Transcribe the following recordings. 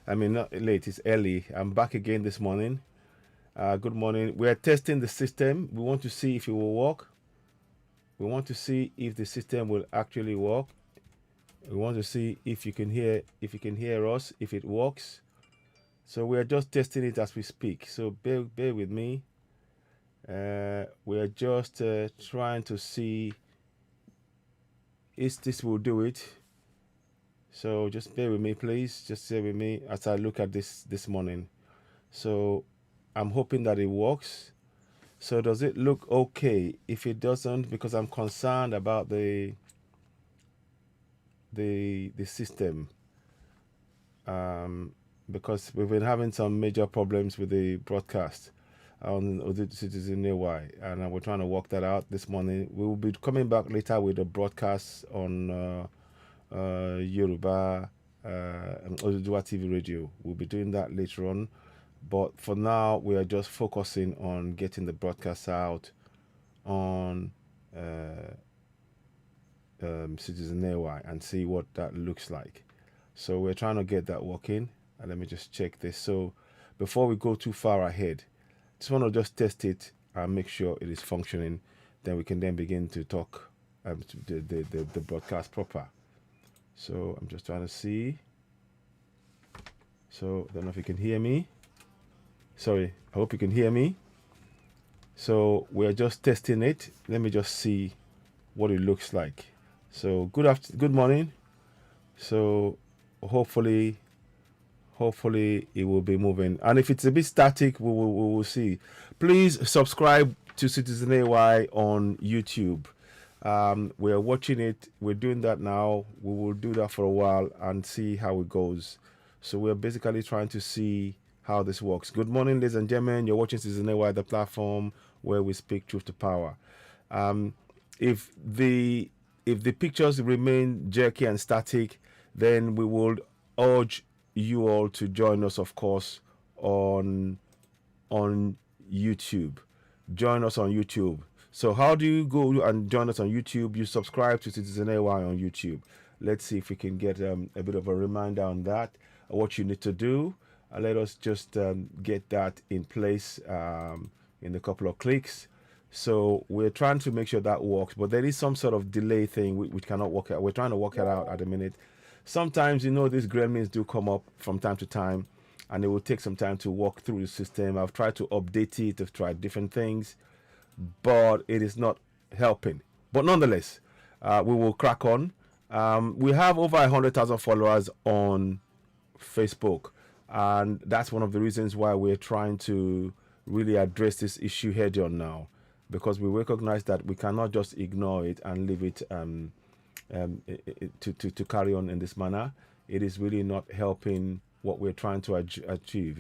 I mean, not late, it's early. I'm back again this morning. Good morning. We are testing the system. We want to see if it will work. We want to see if the system will actually work. We want to see if you can hear us, if it works. So we are just testing it as we speak. So bear with me. We are just trying to see if this will do it. So just bear with me, please. Just bear with me as I look at this morning. So I'm hoping that it works. So does it look okay? If it doesn't, because I'm concerned about the system, because we've been having some major problems with the broadcast on the Citizen AY, and we're trying to work that out this morning. We will be coming back later with the broadcast on Yoruba and Oduduwa TV radio. We'll be doing that later on. But for now, we are just focusing on getting the broadcast out on Citizen AY and see what that looks like. So we're trying to get that working. And let me just check this. So before we go too far ahead, just want to just test it and make sure it is functioning. Then we can then begin to talk to the broadcast proper. So I'm just trying to see. So I don't know if you can hear me. Sorry, I hope you can hear me. So we're just testing it. Let me just see what it looks like. So good morning. So hopefully it will be moving. And if it's a bit static, we will see. Please subscribe to Citizen AY on YouTube. We are watching it. We're doing that now. We will do that for a while and see how it goes. So we're basically trying to see how this works. Good morning, ladies and gentlemen. You're watching Citizen AY, the platform where we speak truth to power. If the pictures remain jerky and static, then we will urge you all to join us, of course, on YouTube. Join us on YouTube. So how do you go and join us on YouTube? You subscribe to Citizen AY on YouTube. Let's see if we can get a bit of a reminder on that, what you need to do. Let us just get that in place in a couple of clicks. So we're trying to make sure that works, but there is some sort of delay thing we cannot work out. We're trying to work it out at the minute. Sometimes, these gremlins do come up from time to time, and it will take some time to walk through the system. I've tried to update it, I've tried different things, but it is not helping. But nonetheless, we will crack on. We have over 100,000 followers on Facebook, and that's one of the reasons why we're trying to really address this issue head on now, because we recognize that we cannot just ignore it and leave it to carry on in this manner. It is really not helping what we're trying to achieve.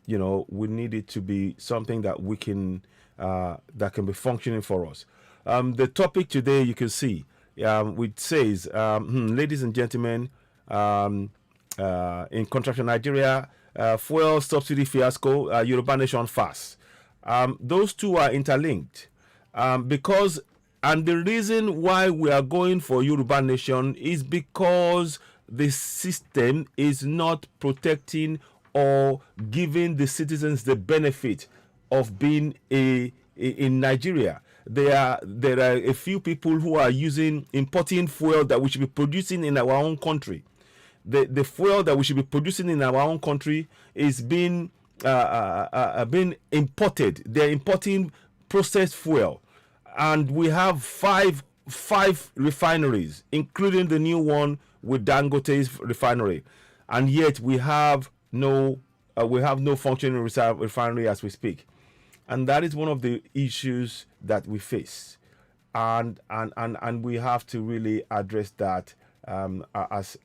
We need it to be something that we can that can be functioning for us. The topic today, you can see, which says, ladies and gentlemen, in contraption Nigeria, fuel subsidy fiasco, Yoruba Nation Farce. Those two are interlinked, because, and the reason why we are going for Yoruba Nation is because the system is not protecting or giving the citizens the benefit of being in Nigeria. There are a few people who are importing fuel that we should be producing in our own country. The fuel that we should be producing in our own country is being imported. They're importing processed fuel, and we have five refineries, including the new one with Dangote's refinery, and yet we have no functioning refinery as we speak. And that is one of the issues that we face, and we have to really address that as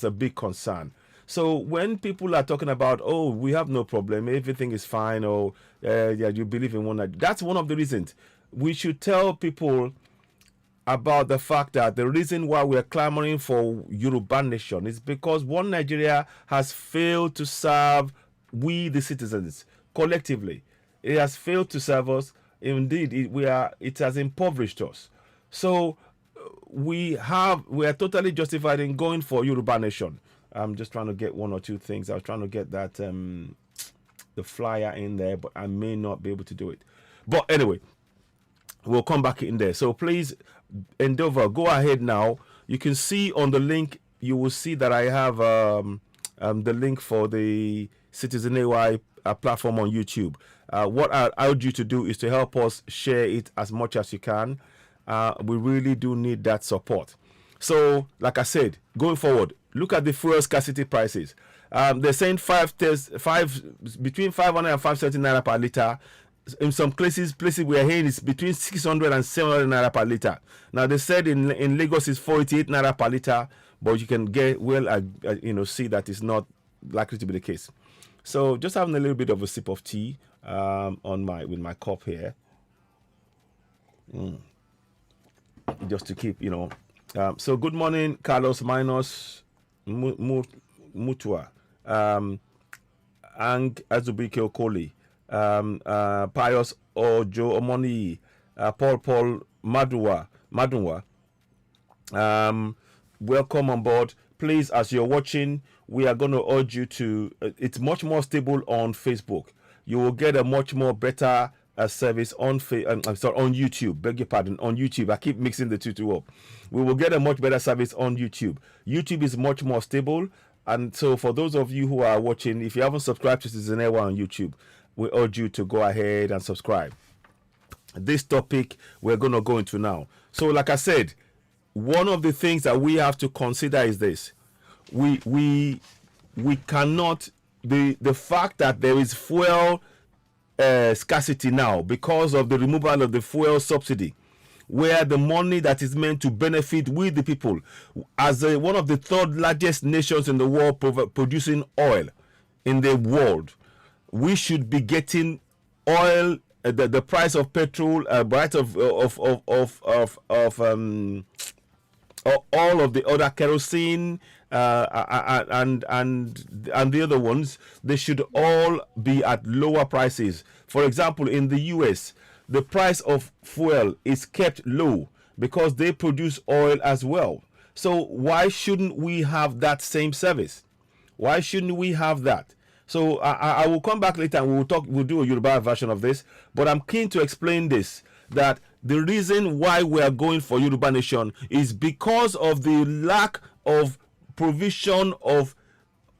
a big concern. So when people are talking about, oh, we have no problem, everything is fine, or yeah, you believe in one Nigeria, that's one of the reasons we should tell people about the fact that the reason why we are clamoring for Yoruba Nation is because one Nigeria has failed to serve we the citizens collectively. It has failed to serve us. Indeed, it has impoverished us. So we are totally justified in going for Yoruba Nation. I'm just trying to get one or two things. I was trying to get that the flyer in there, but I may not be able to do it. But anyway, we'll come back in there. So please endeavor, go ahead now. You can see on the link, you will see that I have the link for the Citizen AY platform on YouTube. What I urge you to do is to help us share it as much as you can. We really do need that support. So, like I said, going forward, look at the fuel scarcity prices. They're saying between 500 and 570 naira per liter. In some places we are hearing it's between 600 and 700 naira per liter. Now they said in Lagos it's 488 naira per liter, but you can get see that it's not likely to be the case. So just having a little bit of a sip of tea with my cup here, just to keep So good morning, Carlos Minos Mutua, Ang Azubike Okoli, Pius Ojo Omoni, Paul Madunwa. Welcome on board. Please, as you're watching, we are going to urge you to. It's much more stable on Facebook. You will get a much more better service on on YouTube. Beg your pardon, on YouTube. I keep mixing the two up. We will get a much better service on YouTube. YouTube is much more stable, and so for those of you who are watching, if you haven't subscribed to Citizen AY on YouTube, we urge you to go ahead and subscribe. This topic we're going to go into now. So, like I said, one of the things that we have to consider is this: we cannot the fact that there is fuel scarcity now because of the removal of the fuel subsidy, where the money that is meant to benefit with the people, as one of the third largest nations in the world producing oil in the world, we should be getting oil, the price of petrol, price of all of the other kerosene and the other ones. They should all be at lower prices. For example, in the US, the price of fuel is kept low because they produce oil as well. So why shouldn't we have that same service? Why shouldn't we have that? So I will come back later and we'll do a Yoruba version of this, but I'm keen to explain this, that the reason why we are going for Yoruba Nation is because of the lack of provision of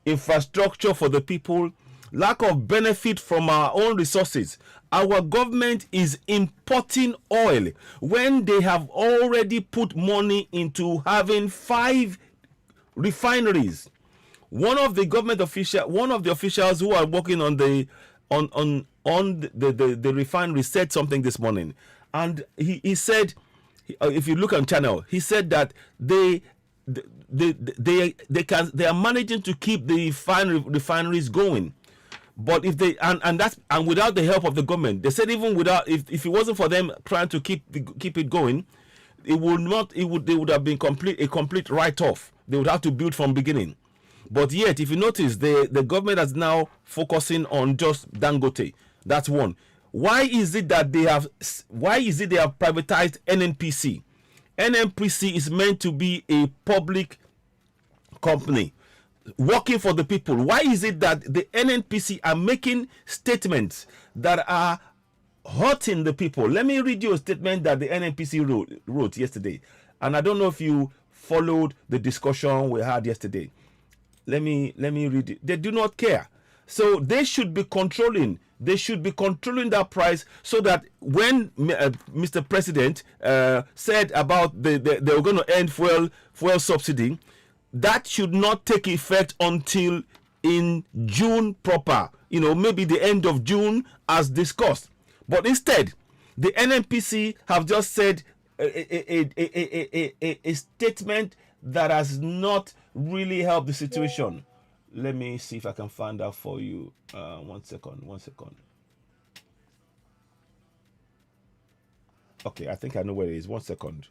infrastructure for the people, lack of benefit from our own resources. Our government is importing oil when they have already put money into having 5 refineries. One of the officials who are working on the refinery said something this morning, and he said, if you look on channel, he said that they are managing to keep the refineries going, but if they and without the help of the government, they said even without, if it wasn't for them trying to keep it going, they would have been a complete write-off. They would have to build from beginning. But yet, if you notice, the government is now focusing on just Dangote. That's one. Why is it they have privatized NNPC? NNPC is meant to be a public company working for the people. Why is it that the NNPC are making statements that are hurting the people? Let me read you a statement that the NNPC wrote yesterday. And I don't know if you followed the discussion we had yesterday. Let me read it. They do not care. So they should be controlling. They should be controlling that price, so that when Mr. President said about they were going to end fuel subsidy, that should not take effect until in June proper. Maybe the end of June as discussed. But instead, the NNPC have just said a statement that has not really helped the situation. Let me see if I can find out for you. One second. Okay, I think I know where it is. 1 second.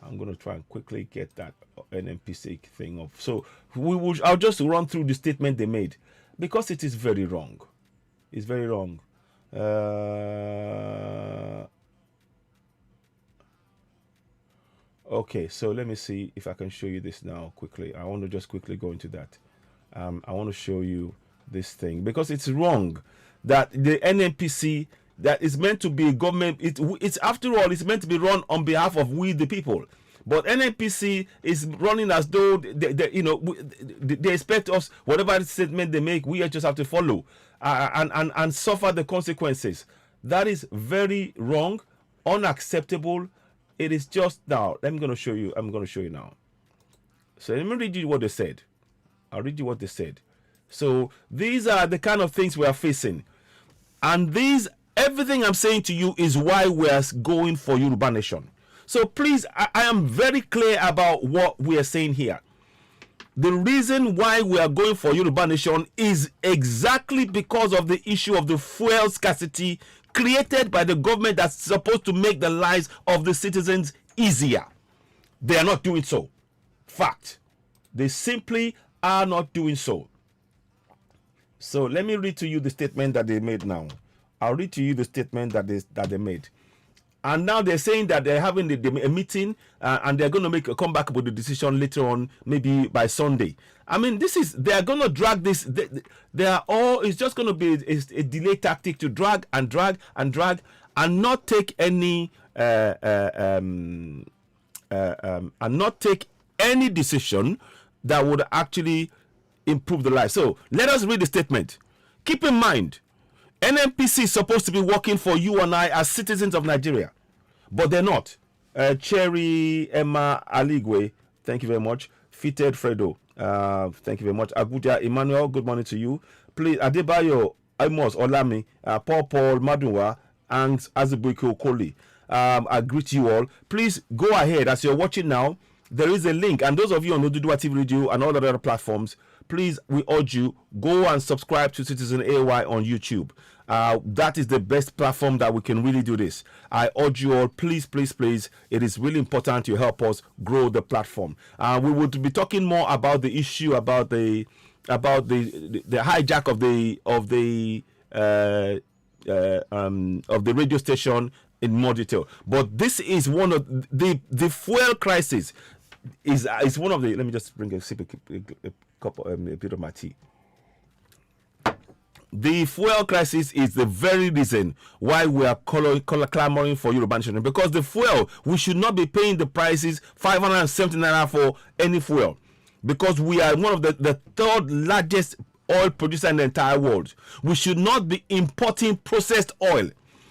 I'm going to try and quickly get that NNPC thing off. So I'll just run through the statement they made, because it is very wrong. It's very wrong. Okay, so let me see if I can show you this now quickly. I want to just quickly go into that. I want to show you this thing because it's wrong that the NNPC that is meant to be a government. It's after all, it's meant to be run on behalf of we the people. But NNPC is running as though they expect us, whatever statement they make, we just have to follow and suffer the consequences. That is very wrong, unacceptable. It is just now. I'm going to show you now. So let me read you what they said. I'll read you what they said. So these are the kind of things we are facing. And everything I'm saying to you is why we are going for Yoruba Nation. So please, I am very clear about what we are saying here. The reason why we are going for Yoruba Nation is exactly because of the issue of the fuel scarcity created by the government that's supposed to make the lives of the citizens easier. They are not doing so. Fact. They simply are not doing so. So let me read to you the statement that they made now. I'll read to you the statement that they made. And now they're saying that they're having a meeting and they're going to come back with the decision later on, maybe by Sunday. I mean, they are going to drag this. It's just going to be a delay tactic to drag and not take any decision that would actually improve the life. So let us read the statement. Keep in mind, NNPC is supposed to be working for you and I as citizens of Nigeria, but they're not. Cherry Emma Aligwe, thank you very much. Fitted Fredo, thank you very much. Abuja Emmanuel, good morning to you. Please, Adebayo Amos Olami, Paul Madunwa, and Azubuike Okoli. I greet you all. Please go ahead as you're watching now. There is a link, and those of you on Oduduwa TV Radio and all the other platforms, please, we urge you, go and subscribe to Citizen AY on YouTube. That is the best platform that we can really do this. I urge you all, please, please, please. It is really important to help us grow the platform. We would be talking more about the issue about the hijack of the radio station in more detail. But this is one of the fuel crisis. Is one of the. Let me just bring a bit of my tea. The fuel crisis is the very reason why we are clamoring for Yoruba Nation. Because the fuel, we should not be paying the prices 570 naira for any fuel. Because we are one of the third largest oil producer in the entire world. We should not be importing processed oil.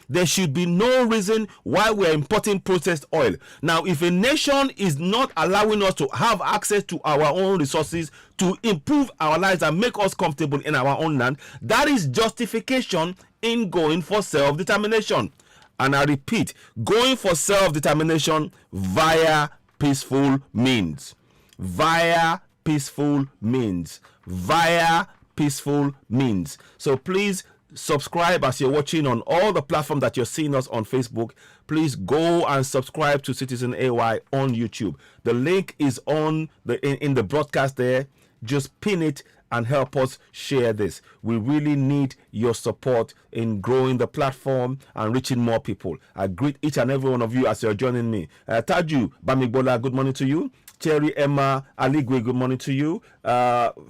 There should be no reason why we're importing processed oil. Now, if a nation is not allowing us to have access to our own resources to improve our lives and make us comfortable in our own land, that is justification in going for self-determination. And I repeat, going for self-determination via peaceful means. Via peaceful means. Via peaceful means. So please, subscribe as you're watching on all the platforms that you're seeing us on Facebook. Please go and subscribe to Citizen AY on YouTube. The link is on in the broadcast there. Just pin it and help us share this. We really need your support in growing the platform and reaching more people. I greet each and every one of you as you're joining me. Taju Bamigbola, good morning to you. Cherry Emma Aligwe, good morning to you.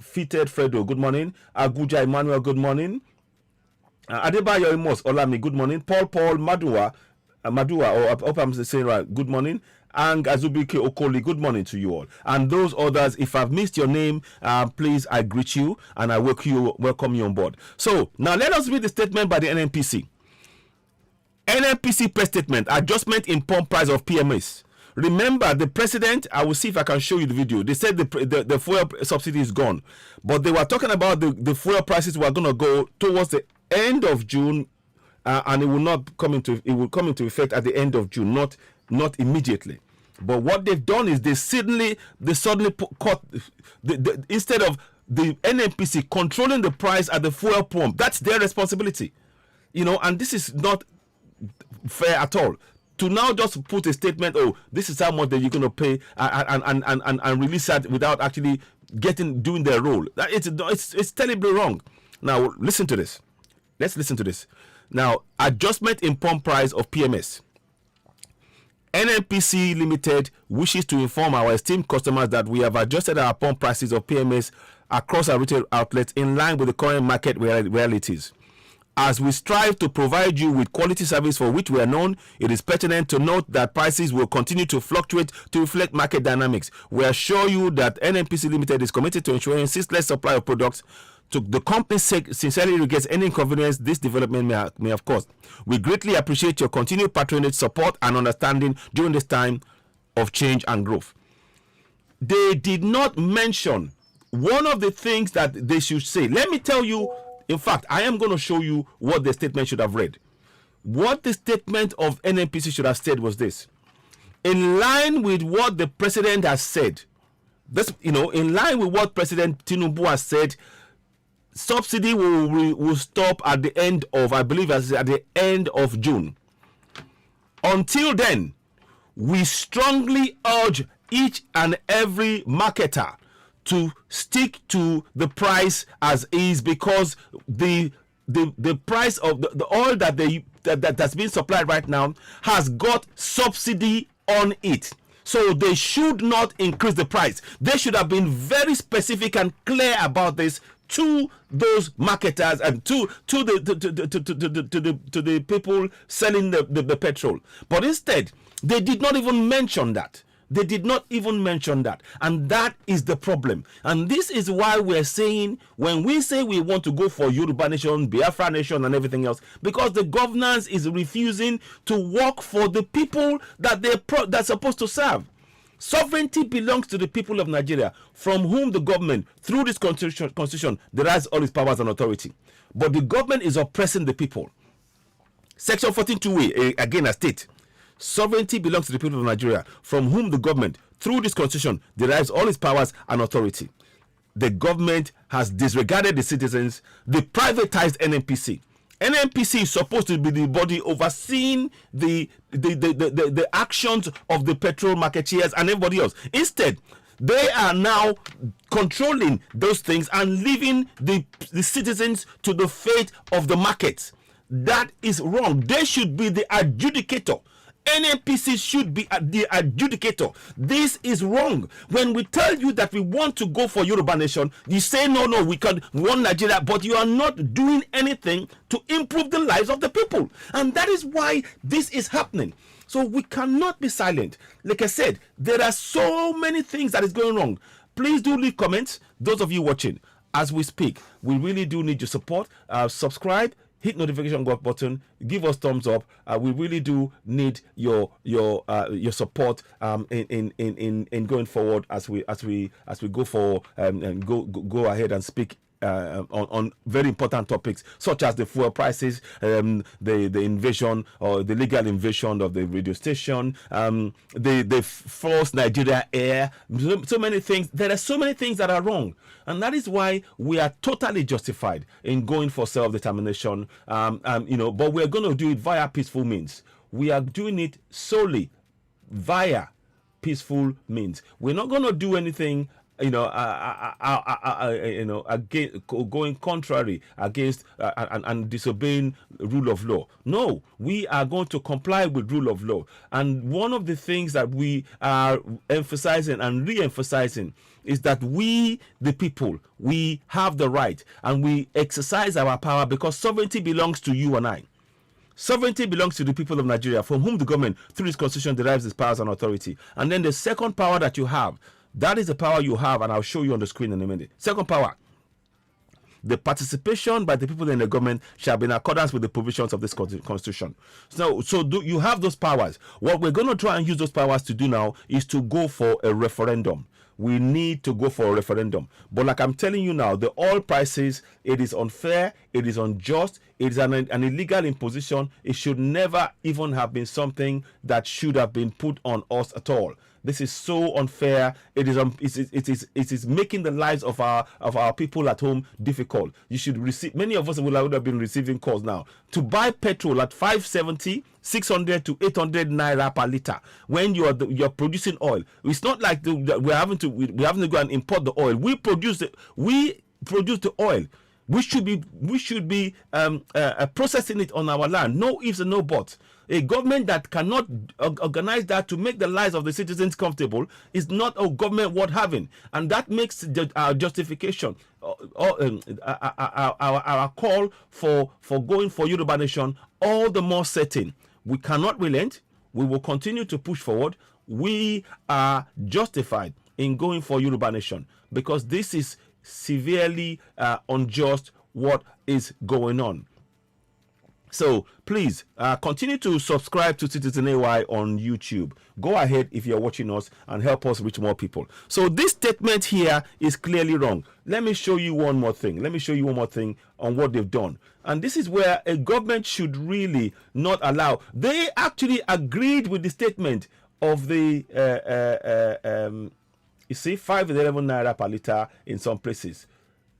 Fitted Fredo, good morning. Aguja Emmanuel, good morning. Adebayo Imos Olami, good morning. Paul Madua, or I hope I'm saying right, good morning. And Azubike Okoli, good morning to you all. And those others, if I've missed your name, please, I greet you and I welcome you on board. So now let us read the statement by the NNPC. NNPC press statement, adjustment in pump price of PMS. Remember, the president, I will see if I can show you the video. They said the fuel subsidy is gone. But they were talking about the fuel prices were going to go towards the end of June, and it will come into effect at the end of June, not immediately. But what they've done is they suddenly cut instead of the NNPC controlling the price at the fuel pump. That's their responsibility, and this is not fair at all. To now just put a statement, oh, this is how much that you're going to pay, and release that without actually doing their role. It's terribly wrong. Now listen to this. Let's listen to this. Now, adjustment in pump price of PMS. NNPC Limited wishes to inform our esteemed customers that we have adjusted our pump prices of PMS across our retail outlets in line with the current market realities. As we strive to provide you with quality service for which we are known, it is pertinent to note that prices will continue to fluctuate to reflect market dynamics. We assure you that NNPC Limited is committed to ensuring ceaseless supply of products. To the company's sake, sincerely regrets any inconvenience this development may have caused. We greatly appreciate your continued patronage, support, and understanding during this time of change and growth. They did not mention one of the things that they should say. Let me tell you. In fact, I am going to show you what the statement should have read. What the statement of NNPC should have said was this: in line with what the president has said, in line with what President Tinubu has said, subsidy will stop at the end of, I believe, at the end of June. Until then, we strongly urge each and every marketer to stick to the price as is, because the price of the oil that's being supplied right now has got subsidy on it. So they should not increase the price. They should have been very specific and clear about this to those marketers and to the people selling the petrol. But instead, they did not even mention that. They did not even mention that. And that is the problem. And this is why we're saying, when we say we want to go for Yoruba Nation, Biafra Nation, and everything else, because the governance is refusing to work for the people that they're supposed to serve. Sovereignty belongs to the people of Nigeria, from whom the government, through this constitution, derives all its powers and authority. But the government is oppressing the people. Section 14(2)(a), again, a state. Sovereignty belongs to the people of Nigeria, from whom the government, through this constitution, derives all its powers and authority. The government has disregarded the citizens. They privatized NNPC. NNPC is supposed to be the body overseeing the actions of the petrol marketeers and everybody else. Instead, they are now controlling those things and leaving the citizens to the fate of the markets. That is wrong. They should be the adjudicator. NNPC should be the adjudicator. This is wrong. When we tell you that we want to go for Yoruba Nation, you say no, we want Nigeria, but you are not doing anything to improve the lives of the people. And that is why this is happening. So we cannot be silent. Like I said, there are so many things that is going wrong. Please do leave comments. Those of you watching, as we speak, we really do need your support. Subscribe. Hit notification button. Give us thumbs up. We really do need your support in going forward as we go for and go ahead and speak on very important topics such as the fuel prices, the invasion or the legal invasion of the radio station, the forced Nigeria air, so many things. There are so many things that are wrong, and that is why we are totally justified in going for self-determination. But we are going to do it via peaceful means. We are doing it solely via peaceful means. We're not going to do anything going contrary against and disobeying rule of law. No, we are going to comply with rule of law. And one of the things that we are emphasizing and re-emphasizing is that we, the people, we have the right and we exercise our power, because sovereignty belongs to you and I. Sovereignty belongs to the people of Nigeria, from whom the government, through this constitution, derives its powers and authority. And then the second power that you have, that is the power you have, and I'll show you on the screen in a minute. Second power: the participation by the people in the government shall be in accordance with the provisions of this constitution. So you have those powers. What we're going to try and use those powers to do now is to go for a referendum. We need to go for a referendum. But like I'm telling you now, the oil prices, it is unfair, it is unjust, it is an illegal imposition. It should never even have been something that should have been put on us at all. This is so unfair. It is making the lives of our people at home difficult. You should receive. Many of us would have been receiving calls now to buy petrol at 570, 600 to 800 naira per liter. When you're producing oil, it's not like we're having to go and import the oil. We produce the oil. We should be processing it on our land. No ifs and no buts. A government that cannot organize that to make the lives of the citizens comfortable is not a government worth having, and that makes our justification, our call for going for Yoruba Nation all the more certain. We cannot relent. We will continue to push forward. We are justified in going for Yoruba Nation because this is severely unjust what is going on. So please continue to subscribe to Citizen AY on YouTube. Go ahead if you're watching us and help us reach more people. So this statement here is clearly wrong. Let me show you one more thing. Let me show you one more thing on what they've done. And this is where a government should really not allow. They actually agreed with the statement of the you see, 511 naira per litre in some places.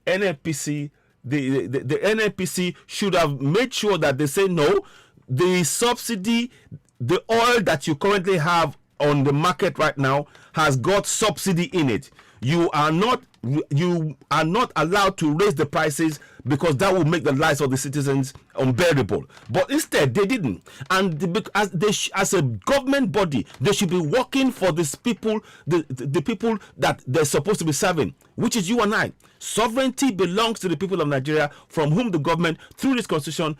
NNPC, the NNPC should have made sure that they say no, the subsidy, the oil that you currently have on the market right now has got subsidy in it. You are not allowed to raise the prices because that will make the lives of the citizens unbearable. But instead, they didn't. And as a government body, they should be working for these people, the people that they're supposed to be serving, which is you and I. Sovereignty belongs to the people of Nigeria, from whom the government, through this constitution,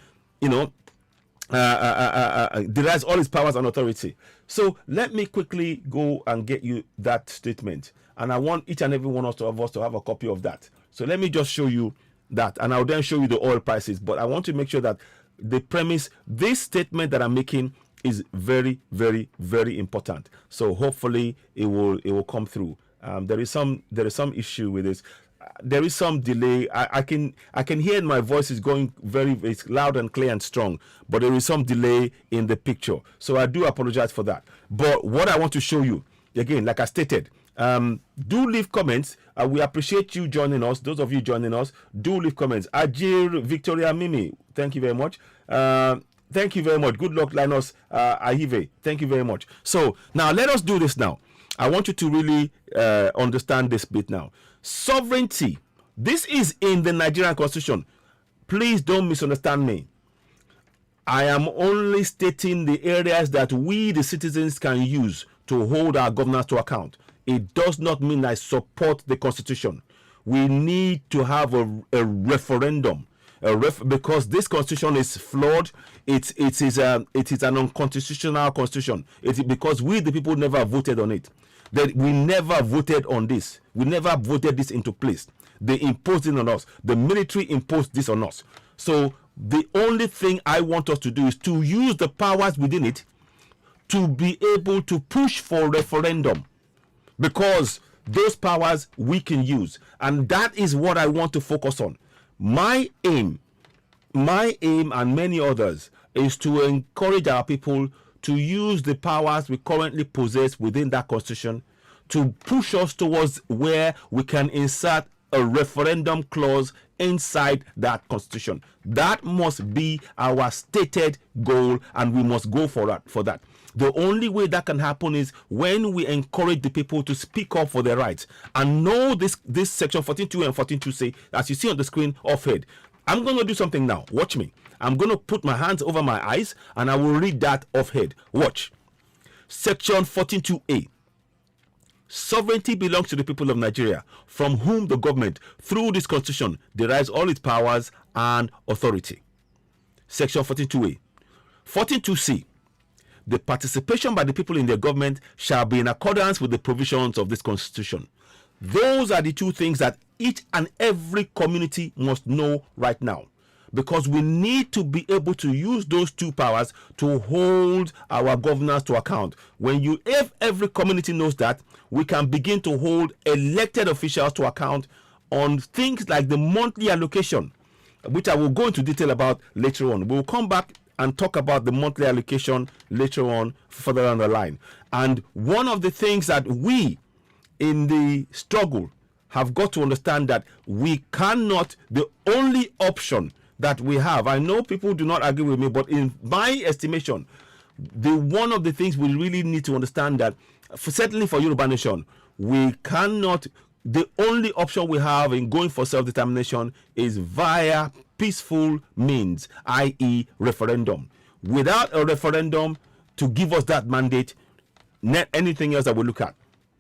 derives all its powers and authority. So let me quickly go and get you that statement. And I want each and every one of us to have a copy of that. So let me just show you that, and I'll then show you the oil prices. But I want to make sure that the premise, this statement that I'm making, is very, very, very important. So hopefully it will come through. There is some issue with this. There is some delay. I can hear my voice is going it's loud and clear and strong, but there is some delay in the picture. So I do apologize for that. But what I want to show you, again, like I stated, do leave comments. We appreciate you joining us. Those of you joining us, do leave comments. Ajir Victoria Mimi, thank you very much. Thank you very much. Good luck, Linus Ahive. Thank you very much. So now let us do this now. I want you to really understand this bit now. Sovereignty. This is in the Nigerian Constitution. Please don't misunderstand me. I am only stating the areas that we, the citizens, can use to hold our governors to account. It does not mean I support the Constitution. We need to have a referendum, because this Constitution is flawed. It is an unconstitutional Constitution. It is because we, the people, never voted on it. That we never voted on this. We never voted this into place. They imposed it on us. The military imposed this on us. So the only thing I want us to do is to use the powers within it to be able to push for referendum, because those powers we can use, and that is what I want to focus on. My aim and many others is to encourage our people to use the powers we currently possess within that constitution to push us towards where we can insert a referendum clause inside that constitution. That must be our stated goal, and we must go for that. The only way that can happen is when we encourage the people to speak up for their rights. And know this section 14.2 and 14.2 say, as you see on the screen, offhead. I'm going to do something now. Watch me. I'm going to put my hands over my eyes and I will read that offhead. Watch. Section 14.2a. Sovereignty belongs to the people of Nigeria, from whom the government, through this constitution, derives all its powers and authority. Section 14.2a. 14.2c. The participation by the people in their government shall be in accordance with the provisions of this constitution. Those are the two things that each and every community must know right now, because we need to be able to use those two powers to hold our governors to account. If every community knows that, we can begin to hold elected officials to account on things like the monthly allocation, which I will go into detail about later on. We'll come back and talk about the monthly allocation later on, further down the line. And one of the things that we in the struggle have got to understand, that we cannot, the only option that we have, I know people do not agree with me, but in my estimation, one of the things we really need to understand, that certainly for Yoruba Nation, we cannot the only option we have in going for self-determination is via peaceful means, i.e. referendum. Without a referendum to give us that mandate, anything else that we look at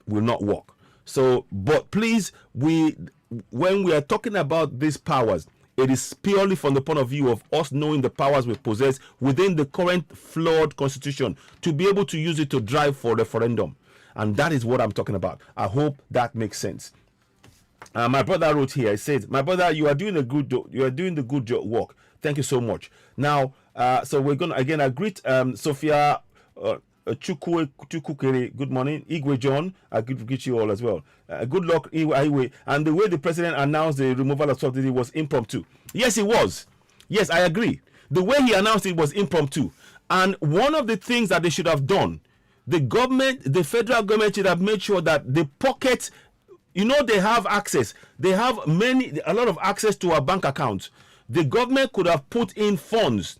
will not work. So, but please, when we are talking about these powers, it is purely from the point of view of us knowing the powers we possess within the current flawed constitution to be able to use it to drive for referendum. And that is what I'm talking about. I hope that makes sense. My brother wrote here. He says, "My brother, you are doing a good work. Thank you so much." Now, so we're gonna again. I greet Sophia Chukukere. Good morning, Igwe John. I greet you all as well. Good luck, Iwe. And the way the president announced the removal of subsidy was impromptu. Yes, it was. Yes, I agree. The way he announced it was impromptu. And one of the things that they should have done, the federal government should have made sure that the pockets, you know, they have access. They have a lot of access to our bank accounts. The government could have put in funds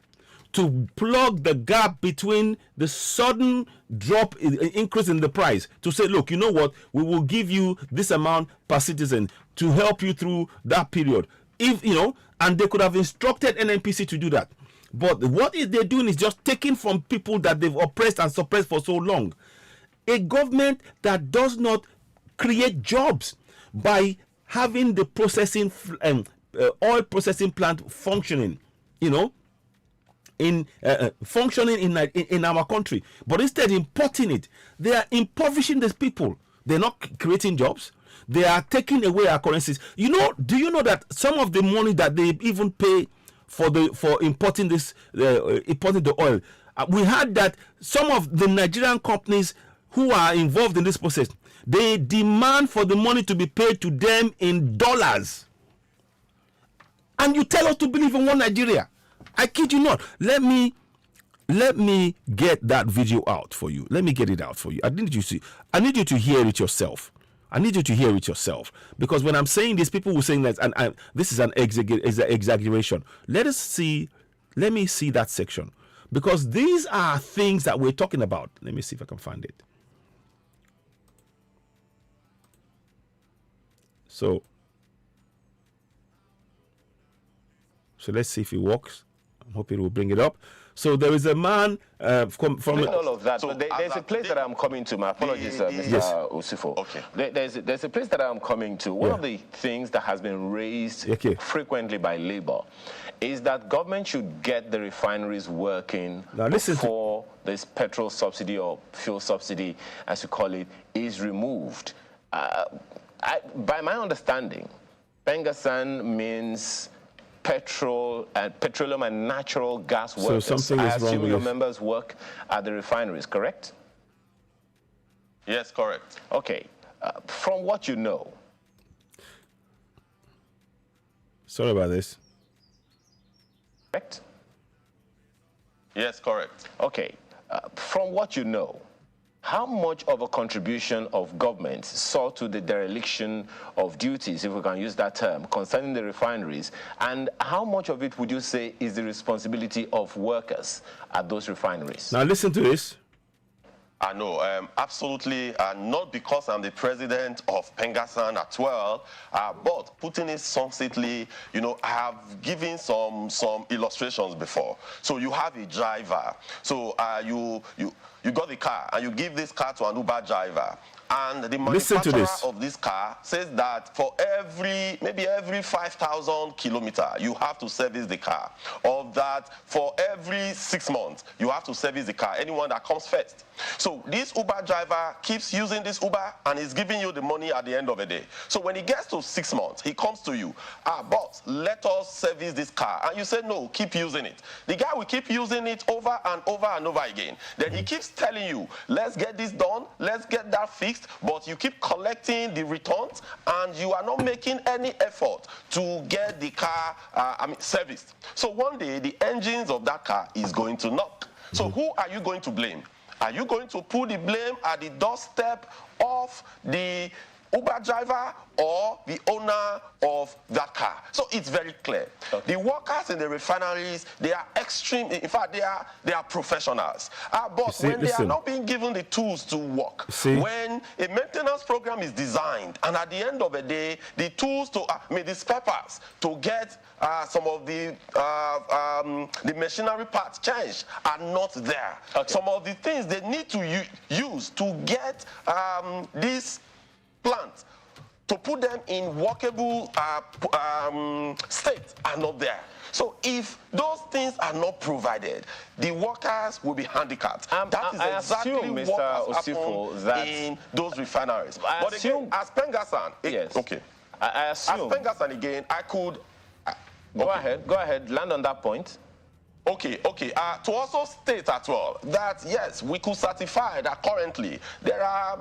to plug the gap between the sudden increase in the price, to say, look, you know what, we will give you this amount per citizen to help you through that period. If you know, and they could have instructed NNPC to do that. But what they're doing is just taking from people that they've oppressed and suppressed for so long. A government that does not create jobs by having the processing oil processing plant functioning, you know, functioning in our country, but instead importing it. They are impoverishing these people. They're not creating jobs. They are taking away our currencies. You know, do you know that some of the money that they even pay for importing importing the oil, we heard that some of the Nigerian companies who are involved in this process, they demand for the money to be paid to them in dollars. And you tell us to believe in one Nigeria? I kid you not. Let me get that video out for you. Let me get it out for you. I need you to hear it yourself. I need you to hear it yourself, because when I'm saying this, people will say that, and this is an exaggeration. Let me see that section, because these are things that we're talking about. Let me see if I can find it. So let's see if it works. I'm hoping it will bring it up. So there is a man from all of that. So there's a place that I'm coming to. My apologies, Mr. Usifo. Okay. There's a place that I'm coming to. One of the things that has been raised frequently by Labour is that government should get the refineries working before this petrol subsidy or fuel subsidy, as you call it, is removed. By my understanding, Pengasan means petroleum and natural gas workers. So something is wrong. I assume your members work at the refineries, correct? Yes, correct. Okay. From what you know. Sorry about this. Correct? Yes, correct. Okay. From what you know, how much of a contribution of government saw to the dereliction of duties, if we can use that term, concerning the refineries, and how much of it would you say is the responsibility of workers at those refineries? Now listen to this. I know, absolutely, not because I'm the president of Pengasan at well, but putting it succinctly, you know, I have given some illustrations before. So you have a driver, so you got the car and you give this car to an Uber driver, and the manufacturer of this car says that for maybe every 5,000 kilometers you have to service the car, or that for every 6 months you have to service the car, anyone that comes first. So this Uber driver keeps using this Uber and is giving you the money at the end of the day. So when he gets to 6 months, he comes to you, boss, let us service this car. And you say, no, keep using it. The guy will keep using it over and over and over again. Then he keeps telling you, let's get this done, let's get that fixed, but you keep collecting the returns and you are not making any effort to get the car serviced. So one day, the engines of that car is going to knock. So who are you going to blame? Are you going to put the blame at the doorstep of the Uber driver or the owner of that car. So it's very clear. Okay. The workers in the refineries, they are extreme. In fact, they are professionals. But when they are not being given the tools to work, when a maintenance program is designed, and at the end of the day, the tools to, the spare parts to get some of the machinery parts changed are not there. Okay. Some of the things they need to use to get these plants to put them in workable state are not there. So if those things are not provided, the workers will be handicapped. That is exactly what has happened in those refineries. But again, as Pengasan, yes. Okay. I assume. As Pengasan again, I could. Go ahead, land on that point. Okay. To also state as well that yes, we could certify that currently there are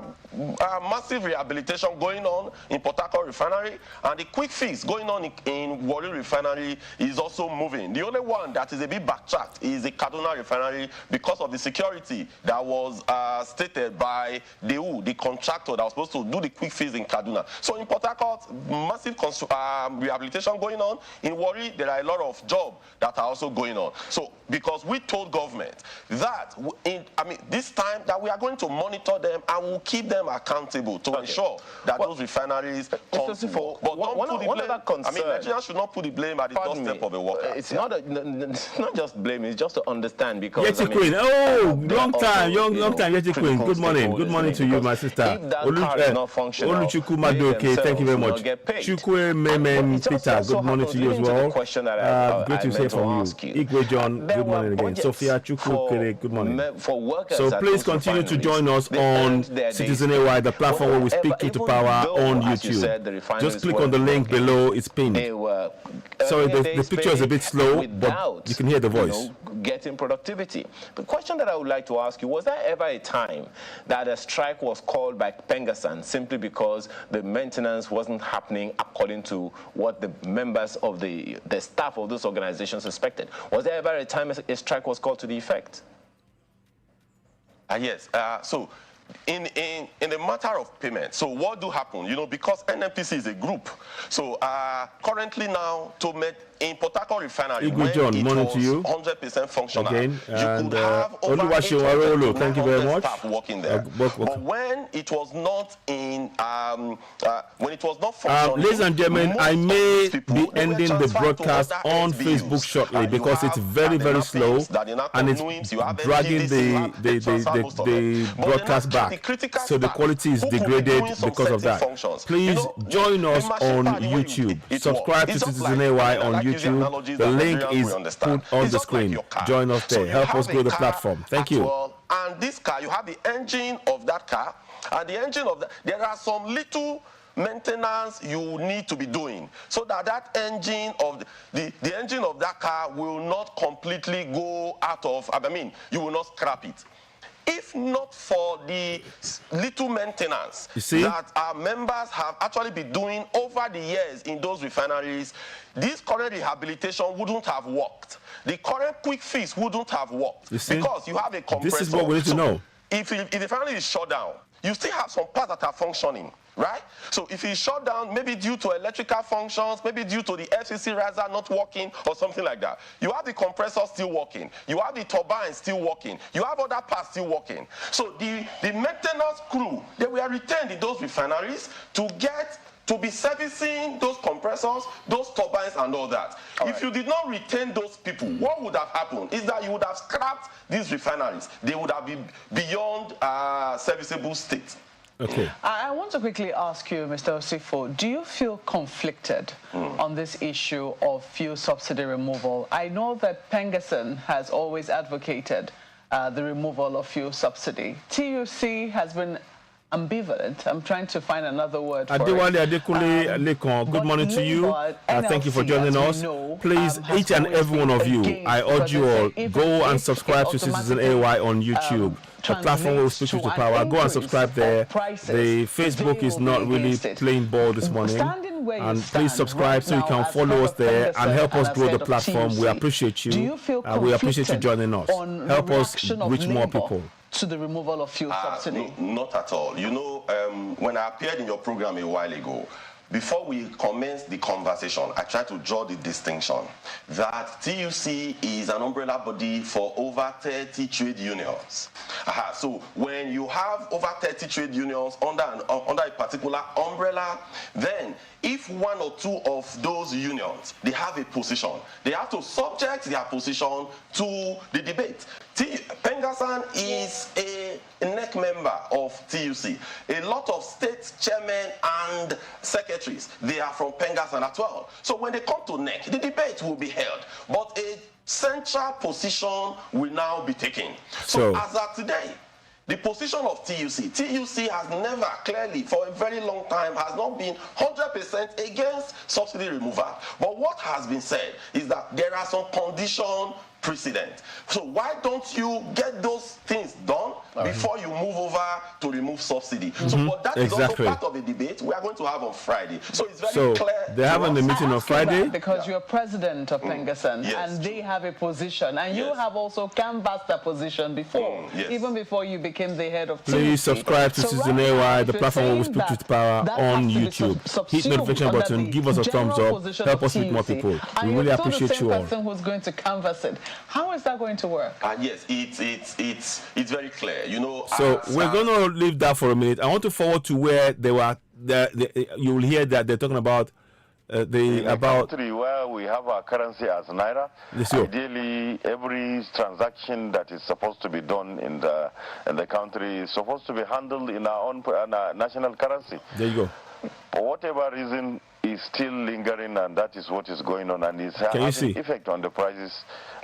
massive rehabilitation going on in Port Harcourt refinery, and the quick fix going on in Warri refinery is also moving. The only one that is a bit backtracked is the Kaduna refinery because of the security that was stated by the contractor that was supposed to do the quick fix in Kaduna. So in Port Harcourt, massive rehabilitation going on. In Warri, there are a lot of jobs that are also going on. So, because we told government that, this time that we are going to monitor them and we'll keep them accountable to ensure that those refineries come to work. But don't put the blame. Nigerians should not put the blame at the doorstep of a worker. It's not just blame, it's just to understand because... Yeti Queen, long time, Yeti Queen. Good morning to you, my sister. If that car is not functional, thank you very much. Chukwe Memem Peter, good morning to you as well. Great to hear from you. Igwe John, good morning again. Sophia Chukwu, good morning. So please continue to join us on Citizen AY, the platform where we speak to power on YouTube. Just click on the link below, it's pinned. Sorry, the picture is a bit slow, but you can hear the voice. Getting productivity. The question that I would like to ask you, was there ever a time that a strike was called by Pengasan simply because the maintenance wasn't happening according to what the members of the staff of those organizations suspected? Was there ever a time a strike was called to the effect? Yes. So in the matter of payment, so what do happen? Because NNPC is a group. So currently now, in Port Harcourt refinery, when John, it was 100% functional, again, you could have over 800 thank you very much. Staff working there. But when it was not functional, ladies and gentlemen, I may be ending the broadcast on Facebook shortly because it's very, very slow and it's dragging the broadcast back. So the quality is degraded because of that. Please join us on YouTube. Subscribe to Citizen AY on YouTube. The link is put on the screen. Join us there. Help us grow the platform. Thank you. And this car, you have the engine of that car, and the engine of there are some little maintenance you need to be doing so that engine of the engine of that car will not completely go out of, you will not scrap it. If not for the little maintenance that our members have actually been doing over the years in those refineries, this current rehabilitation wouldn't have worked. The current quick fix wouldn't have worked because you have a compressor. This is what we need to know. If the refinery is shut down, you still have some parts that are functioning, right? So if it's shut down, maybe due to electrical functions, maybe due to the FCC riser not working or something like that, you have the compressor still working, you have the turbine still working, you have other parts still working. So the maintenance crew, they were retained in those refineries to be servicing those compressors, those turbines, and all that. If you did not retain those people, what would have happened is that you would have scrapped these refineries. They would have been beyond serviceable state. Okay. I want to quickly ask you, Mr. Osifo, do you feel conflicted on this issue of fuel subsidy removal? I know that Pengasan has always advocated the removal of fuel subsidy. TUC has been ambivalent. I'm trying to find another word for it. Good morning to you. Thank you for joining us. Please, each and every one of you, I urge you all, go and subscribe to Citizen AY on YouTube. The platform will speak to power. Go and subscribe there. The Facebook is not really playing ball this morning. And please subscribe so you can follow us there and help us grow the platform. We appreciate you. We appreciate you joining us. Help us reach more people. to the removal of fuel subsidy? No, not at all. You know, when I appeared in your program a while ago, before we commenced the conversation, I tried to draw the distinction that TUC is an umbrella body for over 30 trade unions. So when you have over 30 trade unions under a particular umbrella, then if one or two of those unions, they have a position, they have to subject their position to the debate. Pengasan is a NEC member of TUC. A lot of state chairmen and secretaries, they are from Pengasan as well. So when they come to NEC, the debate will be held. But a central position will now be taken. So as of today, the position of TUC has never clearly, for a very long time, has not been 100% against subsidy removal. But what has been said is that there are some conditions precedent. So why don't you get those things done before you move over to remove subsidy? So but that is also part of the debate we are going to have on Friday. So it's very clear. They're having the meeting on Friday? Because you're president of Pengasan, and they have a position, and you have also canvassed that position before, even before you became the head of TUC. Please subscribe to Citizen AY, the platform where we speak to power on YouTube. Hit the notification button, give us a thumbs up, help us reach more people. We really appreciate you all. The same person who's going to canvass it. How is that going to work? Yes, it's very clear. You know. So we're going to leave that for a minute. I want to forward to where they were. You will hear that they're talking about country where we have our currency as naira. Ideally, every transaction that is supposed to be done in the country is supposed to be handled in our own national currency. There you go. For whatever reason, is still lingering, and that is what is going on, and is having an effect on the prices,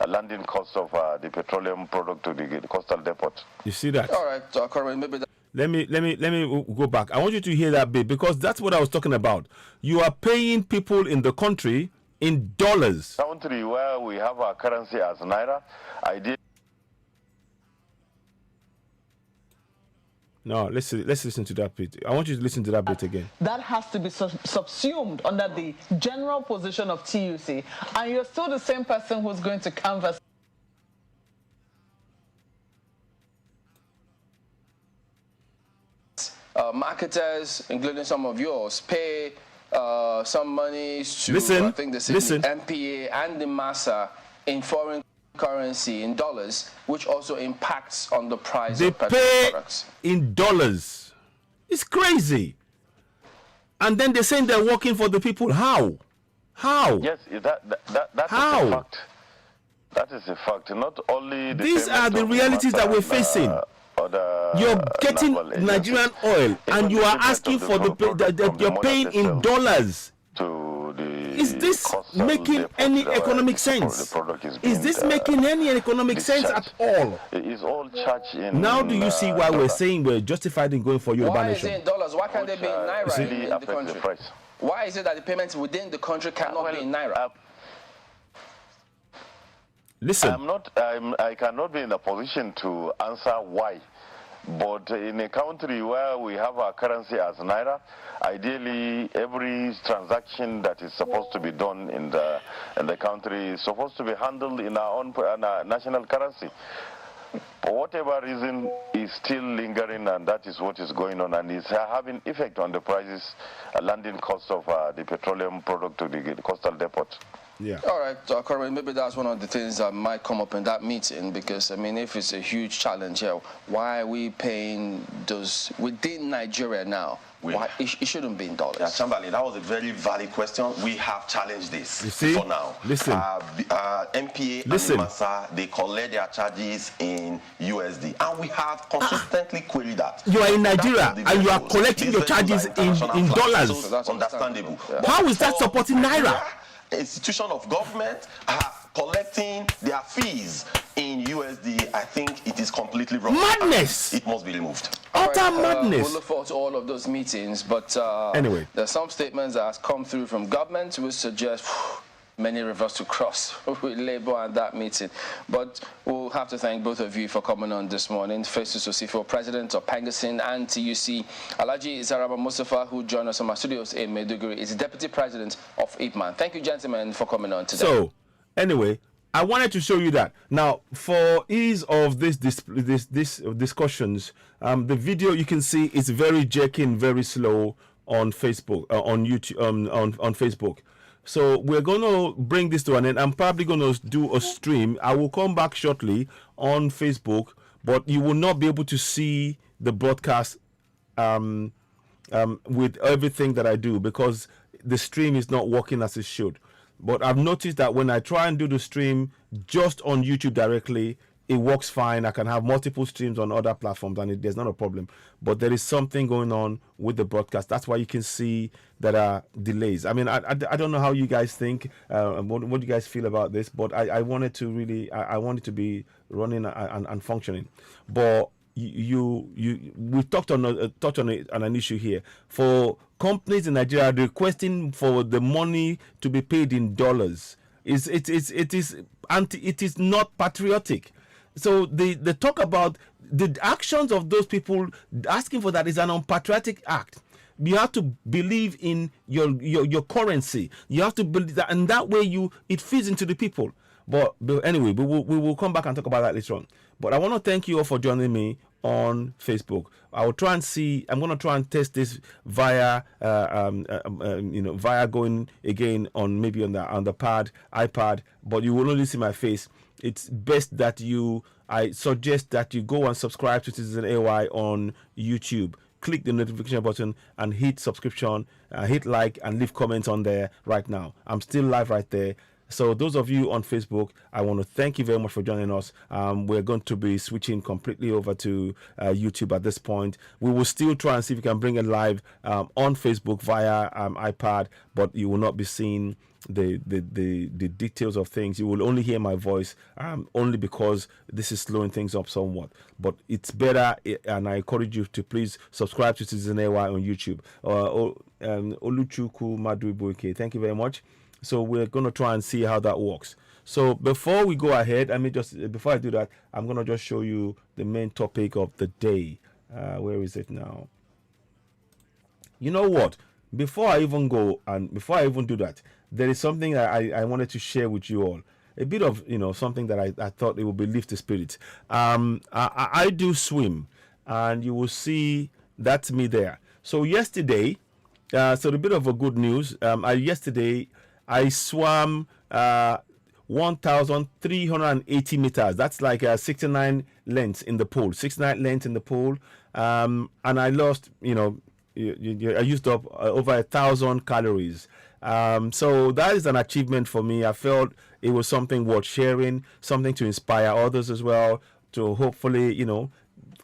landing costs of the petroleum product to the coastal depot. You see that? All right, Corbin, maybe that. Let me go back. I want you to hear that bit, because that's what I was talking about. You are paying people in the country in dollars. Country where we have our currency as naira. No, let's listen to that bit. I want you to listen to that bit again. That has to be subsumed under the general position of TUC, and you're still the same person who's going to canvass. Marketers, including some of yours, pay some money to I think the MPA and the MASA in foreign currency, in dollars, which also impacts on the price of petrol products. They pay in dollars. It's crazy. And then they're saying they're working for the people. How? Yes, that is a fact. That is a fact. Not only these are the realities that we're facing. You're getting Nigerian oil, and you are asking for you're paying in dollars. Is this making any economic sense? Is this making any economic sense at all? It is all charged in. Now do you see why we're saying we're justified in going for Yoruba Nation? Why is it in dollars? Why can't they be in naira in the country? Why is it that the payments within the country cannot be in naira? Listen. I cannot be in a position to answer why. But in a country where we have our currency as naira, ideally every transaction that is supposed to be done in the country is supposed to be handled in our own national currency. For whatever reason, is still lingering, and that is what is going on, and is having effect on the prices, landing costs of the petroleum product to the coastal depot. Yeah. All right, Corbin, maybe that's one of the things that might come up in that meeting, because, I mean, if it's a huge challenge here, why are we paying those within Nigeria now? Why it shouldn't be in dollars? Yeah, Chamberlain, that was a very valid question. We have challenged this for now. Listen. MPA and MASA, they collect their charges in USD, and we have consistently queried that. You are in Nigeria, and you are collecting your charges in dollars. So that's understandable. Yeah. How is that supporting Naira? Institution of government are collecting their fees in USD. I think it is completely wrong. Madness! It must be removed. Utter madness. We'll look forward to all of those meetings, but anyway, there's some statements that have come through from government which suggest many rivers to cross with Labour at that meeting. But we'll have to thank both of you for coming on this morning. Festus Osifo, President of Pengasan and TUC. Alhaji Zaraba Mustafa, who joined us from our studios in Maiduguri, is Deputy President of Hmmm. Thank you, gentlemen, for coming on today. So, anyway, I wanted to show you that. Now, for ease of this discussions, the video you can see is very jerking, very slow on Facebook, on YouTube, on Facebook. So we're going to bring this to an end. I'm probably going to do a stream. I will come back shortly on Facebook, but you will not be able to see the broadcast with everything that I do because the stream is not working as it should. But I've noticed that when I try and do the stream just on YouTube directly, it works fine. I can have multiple streams on other platforms and there's not a problem. But there is something going on with the broadcast. That's why you can see that are delays. I mean, I don't know how you guys think, what you guys feel about this, but I wanted to really, I wanted to be running and functioning. But we touched on an issue here. For companies in Nigeria requesting for the money to be paid in dollars, it is not patriotic. So they talk about the actions of those people asking for that is an unpatriotic act. You have to believe in your currency. You have to believe that, and that way it feeds into the people. But anyway, we will come back and talk about that later on. But I want to thank you all for joining me on Facebook. I will try and see. I'm going to try and test this via, via going again on maybe on the iPad. But you will only see my face. It's best that I suggest that you go and subscribe to Citizen AY on YouTube. Click the notification button and hit subscription, hit like and leave comments on there right now. I'm still live right there. So those of you on Facebook, I want to thank you very much for joining us. We're going to be switching completely over to YouTube at this point. We will still try and see if we can bring it live on Facebook via iPad, but you will not be seeing the details of things. You will only hear my voice only because this is slowing things up somewhat. But it's better, and I encourage you to please subscribe to Citizen AY on YouTube. Oluchuku Maduibuike, thank you very much. So we're going to try and see how that works. So before we go ahead, before I do that, I'm going to just show you the main topic of the day. Where is it now? You know what? Before I even go and before I even do that, there is something I wanted to share with you all. A bit of, something that I thought it would be lift the spirit. I do swim, and you will see that's me there. So yesterday, so a bit of a good news. Yesterday, I swam 1,380 meters. That's like 69 lengths in the pool. 69 lengths in the pool. And I lost, I used up over 1,000 calories. So that is an achievement for me. I felt it was something worth sharing, something to inspire others as well, to hopefully,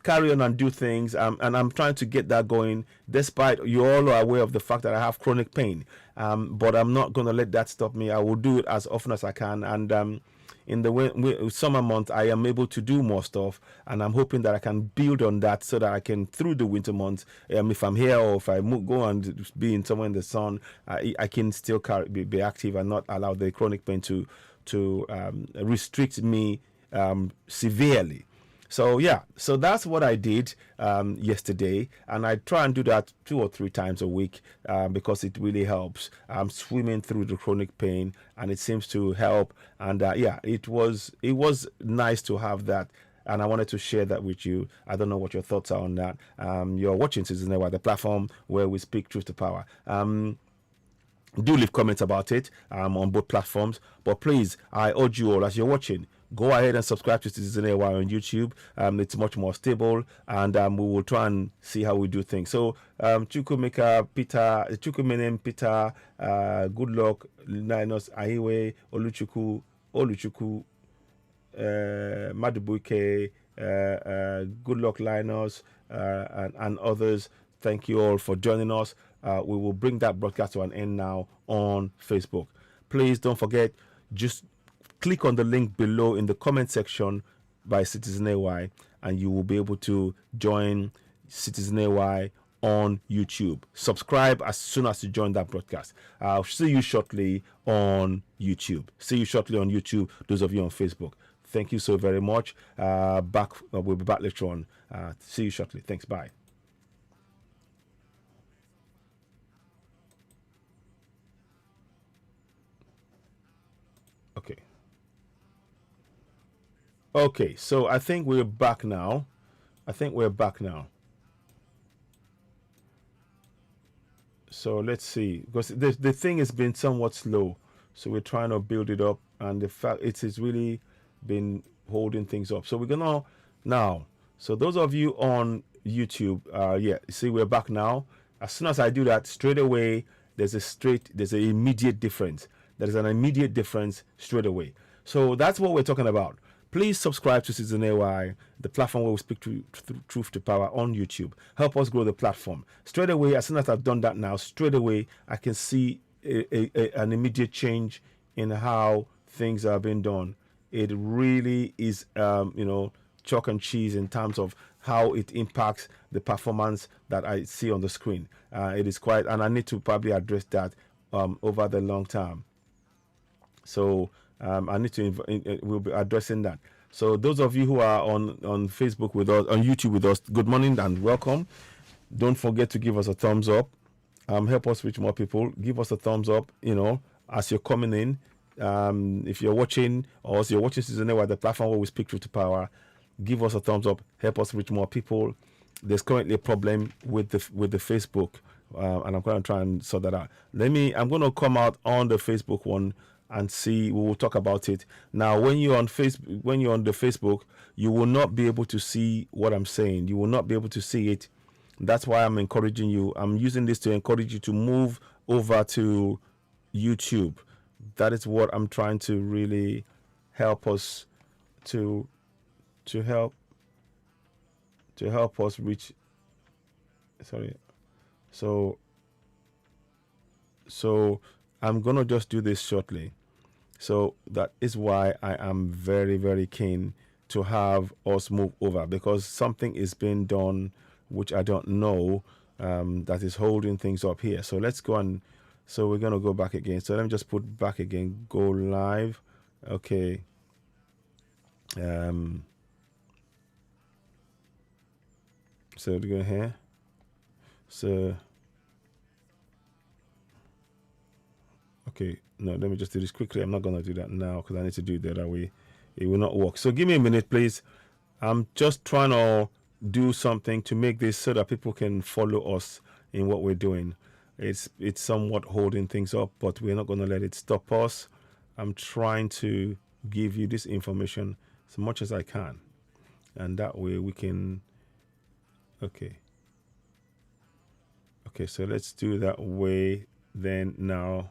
carry on and do things, and I'm trying to get that going, despite you all are aware of the fact that I have chronic pain, but I'm not going to let that stop me. I will do it as often as I can, and in the summer month I am able to do more stuff, and I'm hoping that I can build on that so that I can, through the winter months, if I'm here or if I go and be in somewhere in the sun, I can still be active and not allow the chronic pain to restrict me severely. So so that's what I did yesterday, and I try and do that 2 or 3 times a week because it really helps. I'm swimming through the chronic pain, and it seems to help. And it was nice to have that, and I wanted to share that with you. I don't know what your thoughts are on that. You're watching Citizen AY, the platform where we speak truth to power. Do leave comments about it on both platforms, but please, I urge you all, as you're watching, go ahead and subscribe to Citizen AY on YouTube. It's much more stable, and we will try and see how we do things. So Chukwumenem Peter, good luck, Linus Ahiwe, Oluchukwu Madubuike, good luck, Linus, and others. Thank you all for joining us. We will bring that broadcast to an end now on Facebook. Please don't forget, just click on the link below in the comment section by Citizen AY, and you will be able to join Citizen AY on YouTube. Subscribe as soon as you join that broadcast. I'll see you shortly on YouTube. See you shortly on YouTube, those of you on Facebook. Thank you so very much. We'll be back later on. See you shortly. Thanks. Bye. Okay. Okay, so I think we're back now. So let's see, because the thing has been somewhat slow. So we're trying to build it up, and the fact it has really been holding things up. So we're gonna now. So those of you on YouTube, yeah, see we're back now. As soon as I do that, straight away there's an immediate difference. There is an immediate difference straight away. So that's what we're talking about. Please subscribe to Citizen AY, the platform where we speak truth to power on YouTube. Help us grow the platform. Straight away, as soon as I've done that now, straight away, I can see an immediate change in how things are being done. It really is, chalk and cheese in terms of how it impacts the performance that I see on the screen. It is quite, and I need to probably address that over the long term. So I need to we'll be addressing that. So those of you who are on Facebook with us, on YouTube with us, good morning and welcome. Don't forget to give us a thumbs up. Help us reach more people. Give us a thumbs up, as you're coming in. If you're watching, or if you're watching Season A, the platform where we speak truth to power, give us a thumbs up. Help us reach more people. There's currently a problem with the Facebook, and I'm going to try and sort that out. I'm going to come out on the Facebook one and see. We will talk about it now. When you're on Facebook, when you're on the Facebook, you will not be able to see what I'm saying. You will not be able to see it. That's why I'm encouraging you. I'm using this to encourage you to move over to YouTube. That is what I'm trying to really help us to help us reach. Sorry. So I'm gonna just do this shortly. So that is why I am very, very keen to have us move over, because something is being done which I don't know, that is holding things up here. So let's go on. So we're gonna go back again. So let me just put back again, go live. Okay. So we're going here. So okay, no, let me just do this quickly. I'm not going to do that now because I need to do it the other way. It will not work. So give me a minute, please. I'm just trying to do something to make this so that people can follow us in what we're doing. It's somewhat holding things up, but we're not going to let it stop us. I'm trying to give you this information as much as I can. And that way we can... Okay. Okay, so let's do that way then now.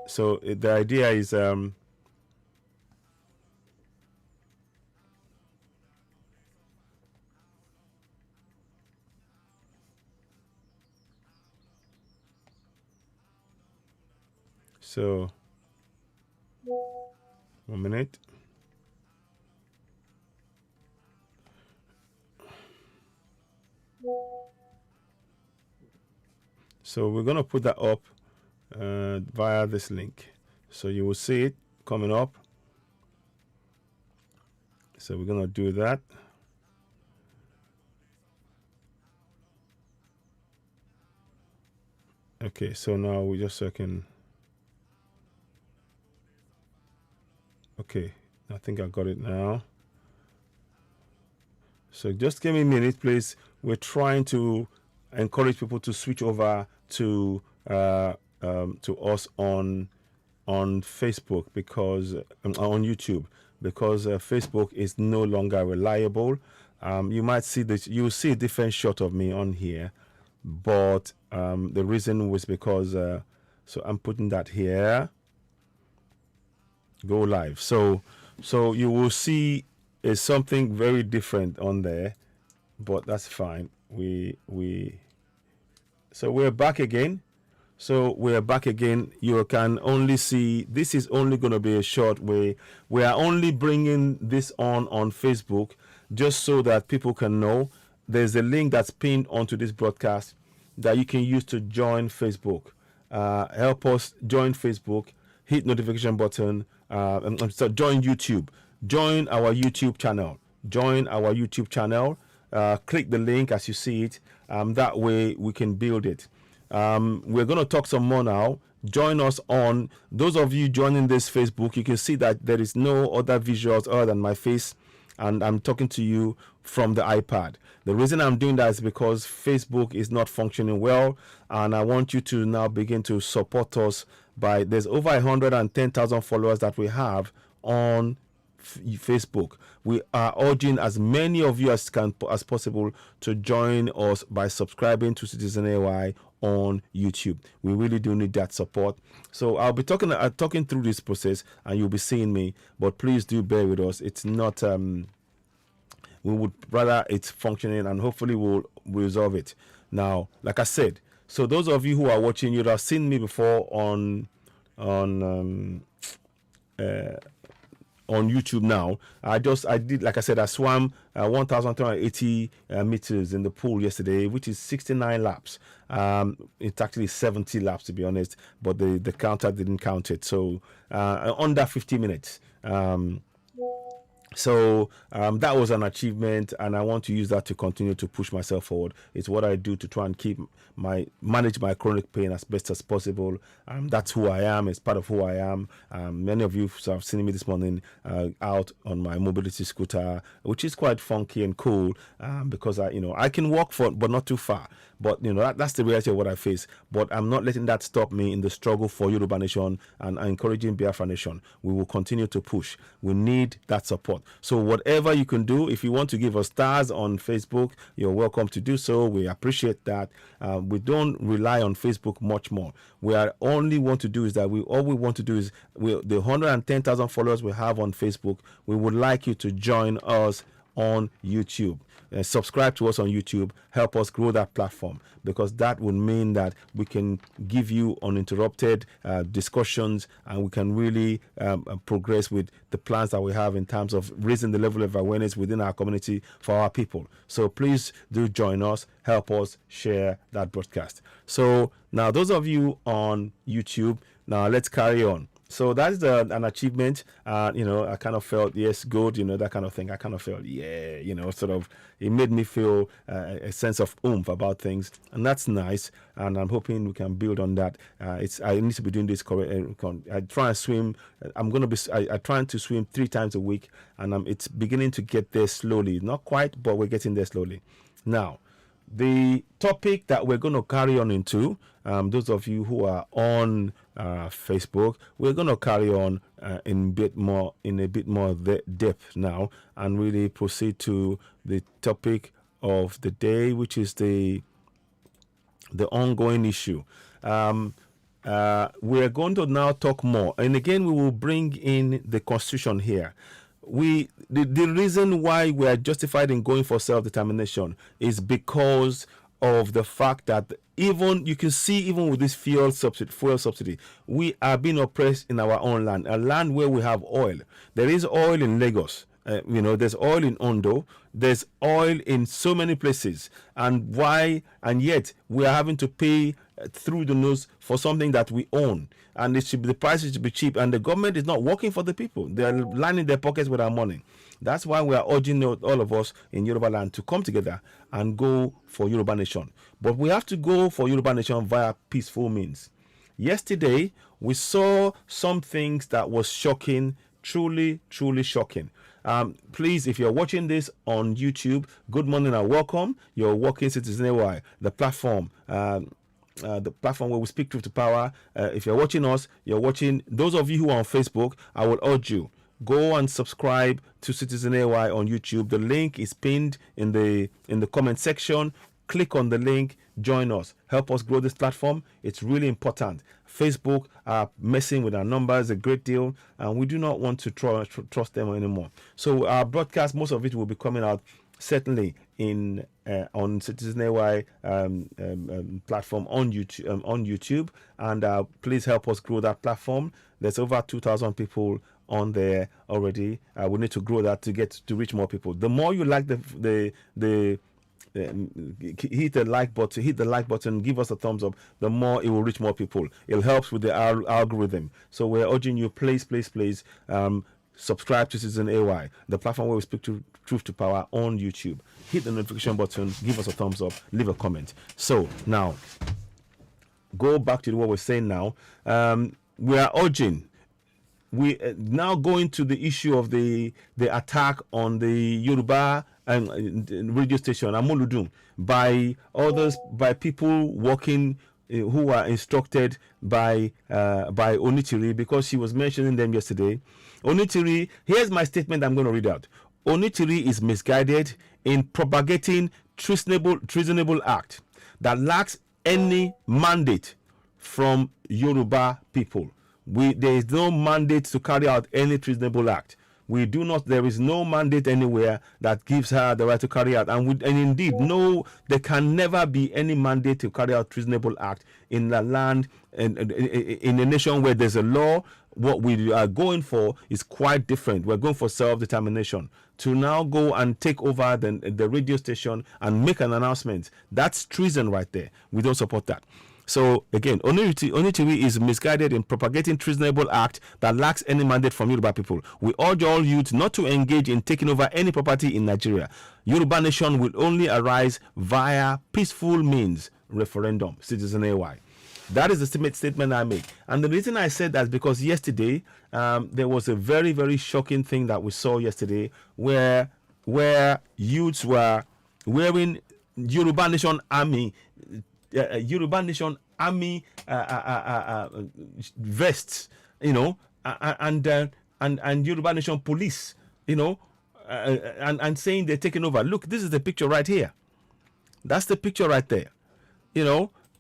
So the idea is so 1 minute. So we're going to put that up via this link. So you will see it coming up. So we're going to do that. Okay, so now we just second. Okay, I think I got it now. So just give me a minute, please. We're trying to encourage people to switch over to us on Facebook, because on YouTube, because Facebook is no longer reliable. You might see that you'll see a different shot of me on here, but the reason was because so I'm putting that here. Go live. So you will see something very different on there, but that's fine. So we're back again. You can only see, this is only going to be a short way. We are only bringing this on Facebook just so that people can know. There's a link that's pinned onto this broadcast that you can use to join Facebook. Help us join Facebook, hit notification button, so join YouTube. Join our YouTube channel. Click the link as you see it. That way we can build it. We're going to talk some more now. Join us on, those of you joining this Facebook, you can see that there is no other visuals other than my face. and I'm talking to you from the iPad. The reason I'm doing that is because Facebook is not functioning well, and I want you to now begin to support us by, there's over 110,000 followers that we have on Facebook. We are urging as many of you as possible to join us by subscribing to Citizen AY on YouTube. We really do need that support. So I'll be talking through this process, and you'll be seeing me, but please do bear with us. It's not we would rather it's functioning, and hopefully we'll resolve it. Now, like I said, so those of you who are watching, you'd have seen me before on YouTube. Now I did, like I said, I swam 1,380 meters in the pool yesterday, which is 69 laps. It's actually 70 laps, to be honest, but the counter didn't count it, so under 50 minutes. So that was an achievement, and I want to use that to continue to push myself forward. It's what I do to try and manage my chronic pain as best as possible. That's who I am. It's part of who I am. Many of you have seen me this morning out on my mobility scooter, which is quite funky and cool, because I can walk but not too far. But that's the reality of what I face. But I'm not letting that stop me in the struggle for Yoruba Nation and encouraging Biafra Nation. We will continue to push. We need that support. So whatever you can do, if you want to give us stars on Facebook, you're welcome to do so. We appreciate that. We don't rely on Facebook much more. All we want to do is the 110,000 followers we have on Facebook. We would like you to join us on YouTube. Subscribe to us on YouTube. Help us grow that platform, because that would mean that we can give you uninterrupted discussions, and we can really progress with the plans that we have in terms of raising the level of awareness within our community for our people. So please do join us. Help us share that broadcast. So now, those of you on YouTube, now let's carry on. So that's an achievement. I kind of felt, yes, good, that kind of thing. I kind of felt, yeah, sort of, it made me feel a sense of oomph about things, and that's nice. And I'm hoping we can build on that. I need to be doing this correct. I try and swim. I try to swim 3 times a week, and it's beginning to get there slowly. Not quite, but we're getting there slowly. Now, the topic that we're going to carry on into, those of you who are on Facebook, we're going to carry on in a bit more depth now, and really proceed to the topic of the day, which is the ongoing issue. We're going to now talk more, and again, we will bring in the Constitution here. The reason why we are justified in going for self-determination is because of the fact that you can see even with this fuel subsidy, we are being oppressed in our own land, a land where we have oil. There is oil in Lagos. There's oil in Ondo. There's oil in so many places. And yet we are having to pay through the nose for something that we own. And the prices should be cheap. And the government is not working for the people. They're lining their pockets with our money. That's why we are urging all of us in Yoruba land to come together and go for Yoruba Nation. But we have to go for Yoruba Nation via peaceful means. Yesterday, we saw some things that was shocking, truly, truly shocking. Please, if you're watching this on YouTube, good morning and welcome. You're watching Citizen AY, the platform where we speak truth to power. If you're watching us, those of you who are on Facebook, I will urge you, go and subscribe to Citizen AY on YouTube. The link is pinned in the comment section. Click on the link, join us, help us grow this platform. It's really important. Facebook are messing with our numbers a great deal, and we do not want to trust them anymore. So our broadcast, most of it will be coming out certainly on Citizen AY platform on YouTube, and please help us grow that platform. There's over 2,000 people on there already. We need to grow that to reach more people. The more you like hit the like button, give us a thumbs up, the more it will reach more people. It helps with the algorithm. So we're urging you, please subscribe to Citizen AY, the platform where we speak to truth to power on YouTube. Hit the notification button, give us a thumbs up, leave a comment. So now, go back to what we're saying now. We are urging we now going to the issue of the attack on the Yoruba radio station Amoludun by others, by people working who are instructed by Onitiri, because she was mentioning them yesterday. Onitiri, here's my statement I'm going to read out. Onitiri is misguided in propagating treasonable act that lacks any mandate from Yoruba people. There is no mandate to carry out any treasonable act. There is no mandate anywhere that gives her the right to carry out. And indeed, no, there can never be any mandate to carry out treasonable act in the land, in a nation where there's a law. What we are going for is quite different. We're going for self-determination. To now go and take over the radio station and make an announcement, that's treason right there. We don't support that. So again, Onitiri is misguided in propagating treasonable act that lacks any mandate from Yoruba people. We urge all youth not to engage in taking over any property in Nigeria. Yoruba nation will only arise via peaceful means. Referendum. Citizen AY. That is the statement I make. And the reason I said that is because yesterday there was a very, very shocking thing that we saw yesterday where youths were wearing Yoruba Nation Army vests, and Yoruba Nation Police, and saying they're taking over. Look, this is the picture right here. That's the picture right there.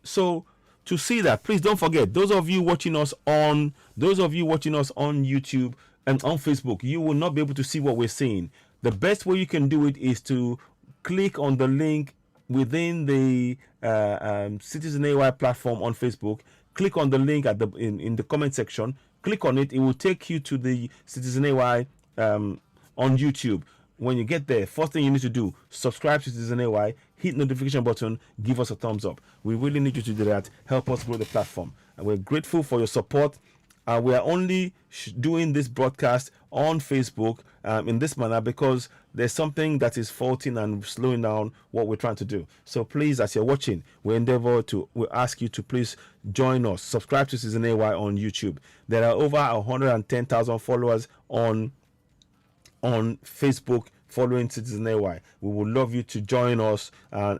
So to see that, please don't forget, those of you watching us on YouTube and on Facebook, you will not be able to see what we're saying. The best way you can do it is to click on the link within the Citizen AY platform on Facebook. Click on the link in the comment section. Click on it. It will take you to the Citizen AY on YouTube. When you get there, first thing you need to do, subscribe to Citizen AY, hit notification button, give us a thumbs up. We really need you to do that. Help us grow the platform. And we're grateful for your support. We are only doing this broadcast on Facebook in this manner because there's something that is faulting and slowing down what we're trying to do. So please, as you're watching, we ask you to please join us. Subscribe to Citizen AY on YouTube. There are over 110,000 followers on Facebook following Citizen AY. We would love you to join us on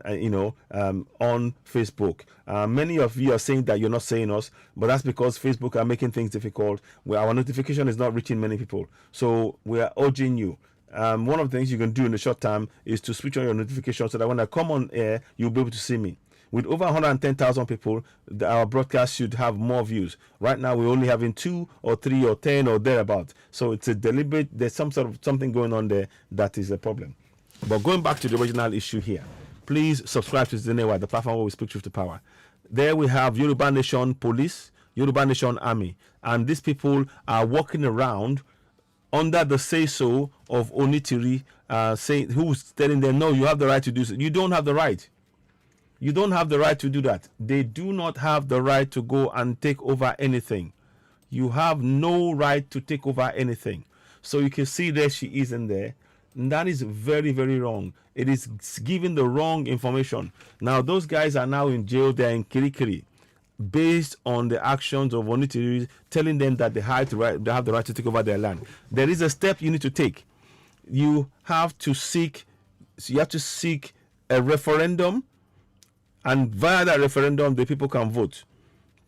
Facebook. Many of you are saying that you're not saying us, but that's because Facebook are making things difficult, where our notification is not reaching many people. So we are urging you. One of the things you can do in the short term is to switch on your notifications so that when I come on air, you'll be able to see me. With over 110,000 people, our broadcast should have more views. Right now, we're only having 2 or 3 or 10 or thereabout. So it's a deliberate, there's something going on there that is a problem. But going back to the original issue here, please subscribe to Citizen AY, the platform where we speak truth to power. There we have Yoruba Nation Police, Yoruba Nation Army, and these people are walking around under the say-so of Onitiri, who's telling them, no, you have the right to do so. You don't have the right. You don't have the right to do that. They do not have the right to go and take over anything. You have no right to take over anything. So you can see there she is in there. And that is very, very wrong. It is giving the wrong information. Now, those guys are now in jail. They're in Kirikiri based on the actions of Onitiri telling them that they have the right to take over their land. There is a step you need to take. You have to seek a referendum, and via that referendum, the people can vote.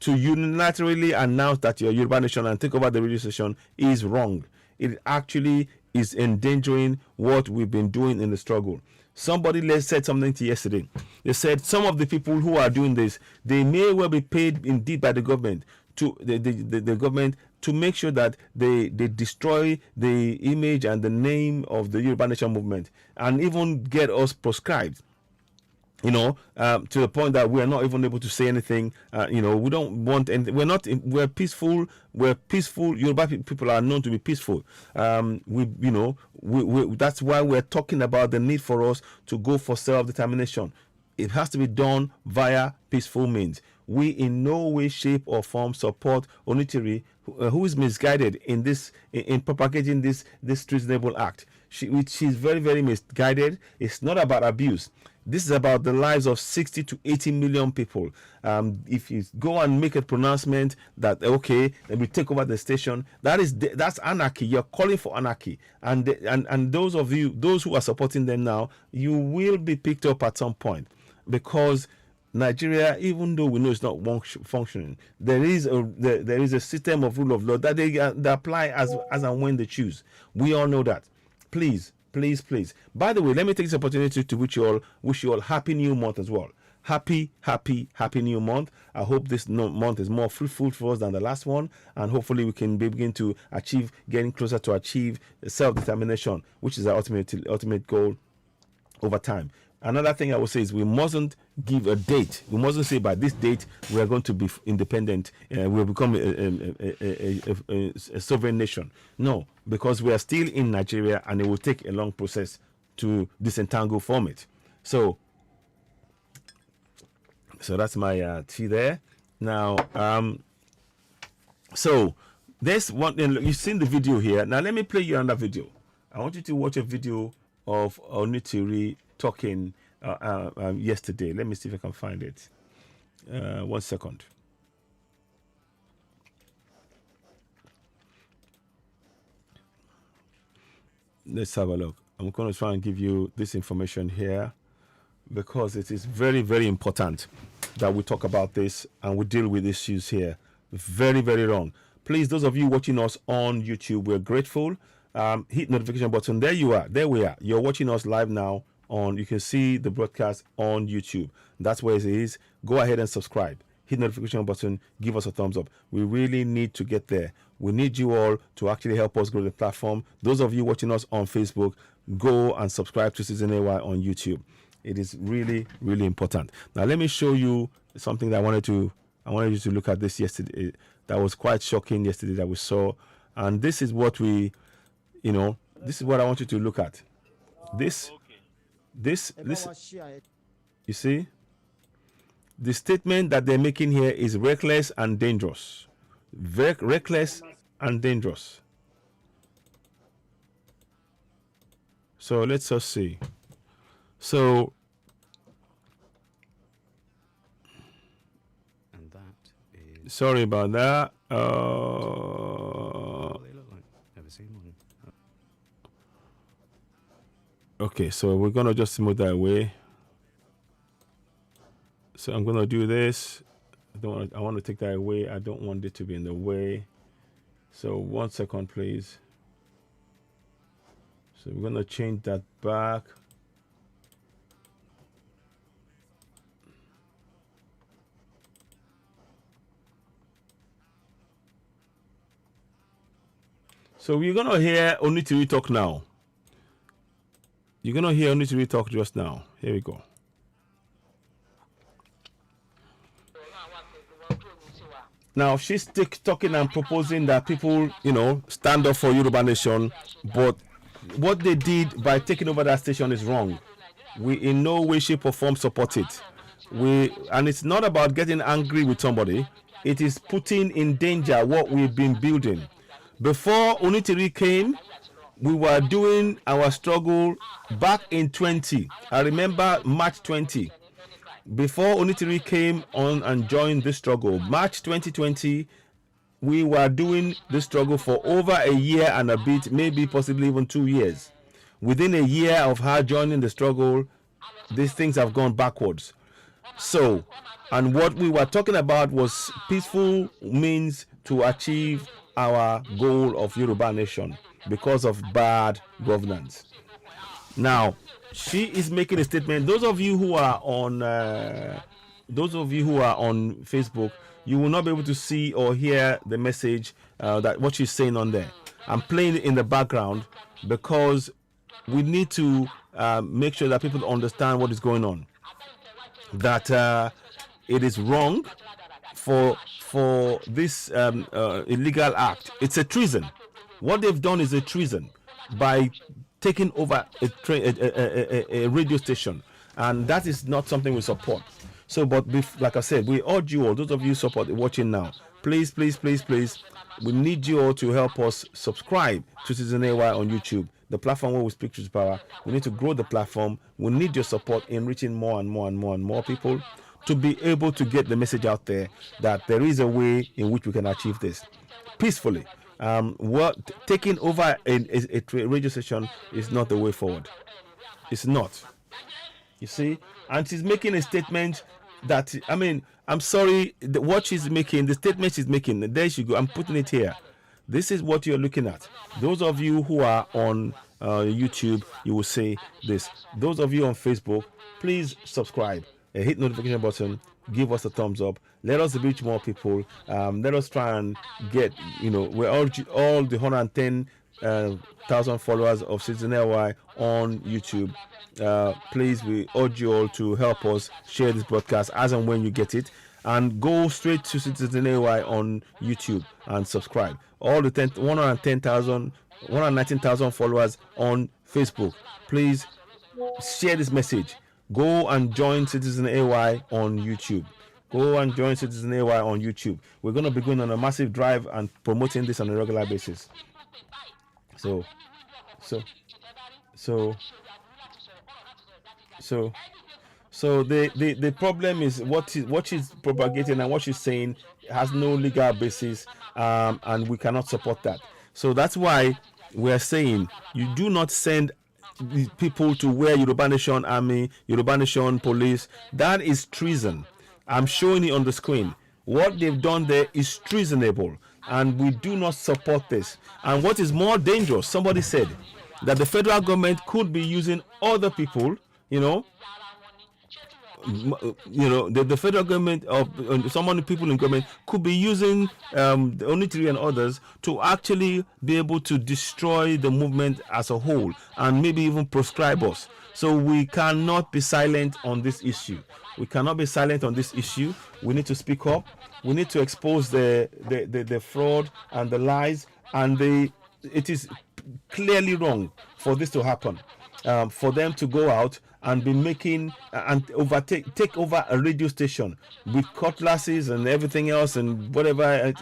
To unilaterally announce that you're Yoruba Nation and take over the radio station is wrong. It actually is endangering what we've been doing in the struggle. Somebody said something to yesterday. They said some of the people who are doing this, they may well be paid indeed by the government to the government to make sure that they destroy the image and the name of the Yoruba Nation movement and even get us proscribed. To the point that we are not even able to say anything. We don't want anything. We're peaceful. We're peaceful. Yoruba people are known to be peaceful. That's why we're talking about the need for us to go for self-determination. It has to be done via peaceful means. We in no way, shape, or form support Onitiri, who is misguided in propagating this treasonable act. She's very, very misguided. It's not about abuse. This is about the lives of 60 to 80 million people. If you go and make a pronouncement that, okay, then we take over the station, that's anarchy. You're calling for anarchy. And those of you, those who are supporting them now, you will be picked up at some point, because Nigeria, even though we know it's not functioning, there is a system of rule of law that they apply as and when they choose. We all know that. Please. By the way, let me take this opportunity to wish you all happy new month as well. Happy new month. I hope this month is more fruitful for us than the last one, and hopefully we can begin to getting closer to achieve self-determination, which is our ultimate goal over time. Another thing I would say is we mustn't give a date. We mustn't say by this date we are going to be independent. We'll become a sovereign nation. No, because we are still in Nigeria, and it will take a long process to disentangle from it. So that's my tea there. Now, so there's one. You've seen the video here. Now let me play you another video. I want you to watch a video of Onitiri talking yesterday. Let me see if I can find it. 1 second. Let's have a look. I'm going to try and give you this information here, because it is very, very important that we talk about this and we deal with issues here. Very, very wrong. Please, those of you watching us on YouTube, we're grateful. Hit notification button. There you are. There we are. You're watching us live now. You can see the broadcast on YouTube. That's where it is. Go ahead and subscribe. Hit notification button. Give us a thumbs up. We really need to get there. We need you all to actually help us grow the platform. Those of you watching us on Facebook, go and subscribe to Citizen AY on YouTube. It is really, really important. Now let me show you something that I wanted you to look at this yesterday. That was quite shocking yesterday that we saw, and this is what this is what I want you to look at. This, you see, the statement that they're making here is reckless and dangerous. Reckless and dangerous. So let's just see. So, and that is, sorry about that. what they look like. Never seen one. Okay, so we're gonna just move that away. So I'm gonna do this. I want to take that away. I don't want it to be in the way. So 1 second, please. So we're gonna change that back. So you're gonna hear Onitiri talk now. You're gonna hear Onitiri talk just now. Here we go. Now she's talking and proposing that people, stand up for Yoruba Nation, but what they did by taking over that station is wrong. We in no way, shape, or form support it. And it's not about getting angry with somebody. It is putting in danger what we've been building. Before Onitiri came, we were doing our struggle back in 20. I remember March 20. Before Onitiri came on and joined this struggle, March 2020, we were doing this struggle for over a year and a bit, maybe possibly even 2 years. Within a year of her joining the struggle, these things have gone backwards. So, and what we were talking about was peaceful means to achieve our goal of Yoruba Nation because of bad governance. Now, she is making a statement. Those of you who are on Facebook, you will not be able to see or hear the message that what she's saying on there. I'm playing it in the background because we need to make sure that people understand what is going on. That it is wrong for this illegal act. It's a treason. What they've done is a treason by taking over a radio station, and that is not something we support. So, but like I said, we urge you all, those of you watching now, please, we need you all to help us subscribe to Citizen AY on YouTube. the platform where we speak truth to power. We need to grow the platform. We need your support in reaching more and more and more and more people to be able to get the message out there that there is a way in which we can achieve this peacefully. What taking over a radio station is not the way forward. It's not. You see, and she's making a statement that, I mean, I'm sorry, what she's making, the statement she's making, there she go, I'm putting it here. This is what you're looking at. Those of you who are on YouTube, you will see this. Those of you on Facebook, please subscribe, hit notification button, give us a thumbs up. Let us reach more people. Let us try and get, we're all the 110,000 followers of Citizen LY on YouTube. Please, we urge you all to help us share this broadcast as and when you get it, and go straight to Citizen AY on YouTube and subscribe. All the 119,000 followers on Facebook, please share this message. Go and join Citizen AY on YouTube. Go and join Citizen AY on YouTube. We're going to be going on a massive drive and promoting this on a regular basis. So the problem is what she's propagating and what she's saying has no legal basis, and we cannot support that. So that's why we're saying you do not send people to wear Yoruba Nation Army, Yoruba Nation Police. That is treason. I'm showing it on the screen. What they've done there is treasonable, and we do not support this. And what is more dangerous, somebody said that the federal government could be using other people, the federal government of some of the people in government could be using the Onitiri and others to actually be able to destroy the movement as a whole and maybe even proscribe us. So we cannot be silent on this issue. We cannot be silent on this issue. We need to speak up. We need to expose the fraud and the lies, and it is clearly wrong for this to happen. For them to go out and be making and take over a radio station with cutlasses and everything else and whatever,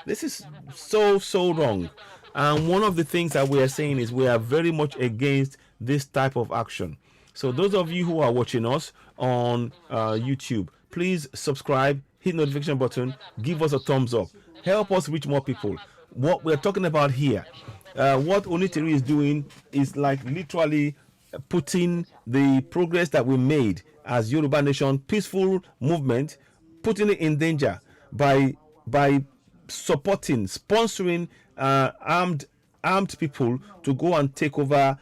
this is so wrong. And one of the things that we are saying is we are very much against this type of action. So those of you who are watching us on YouTube, please subscribe, hit notification button, give us a thumbs up, help us reach more people. What we're talking about here, what Onitiri is doing is like literally putting the progress that we made as Yoruba Nation peaceful movement, putting it in danger by sponsoring armed people to go and take over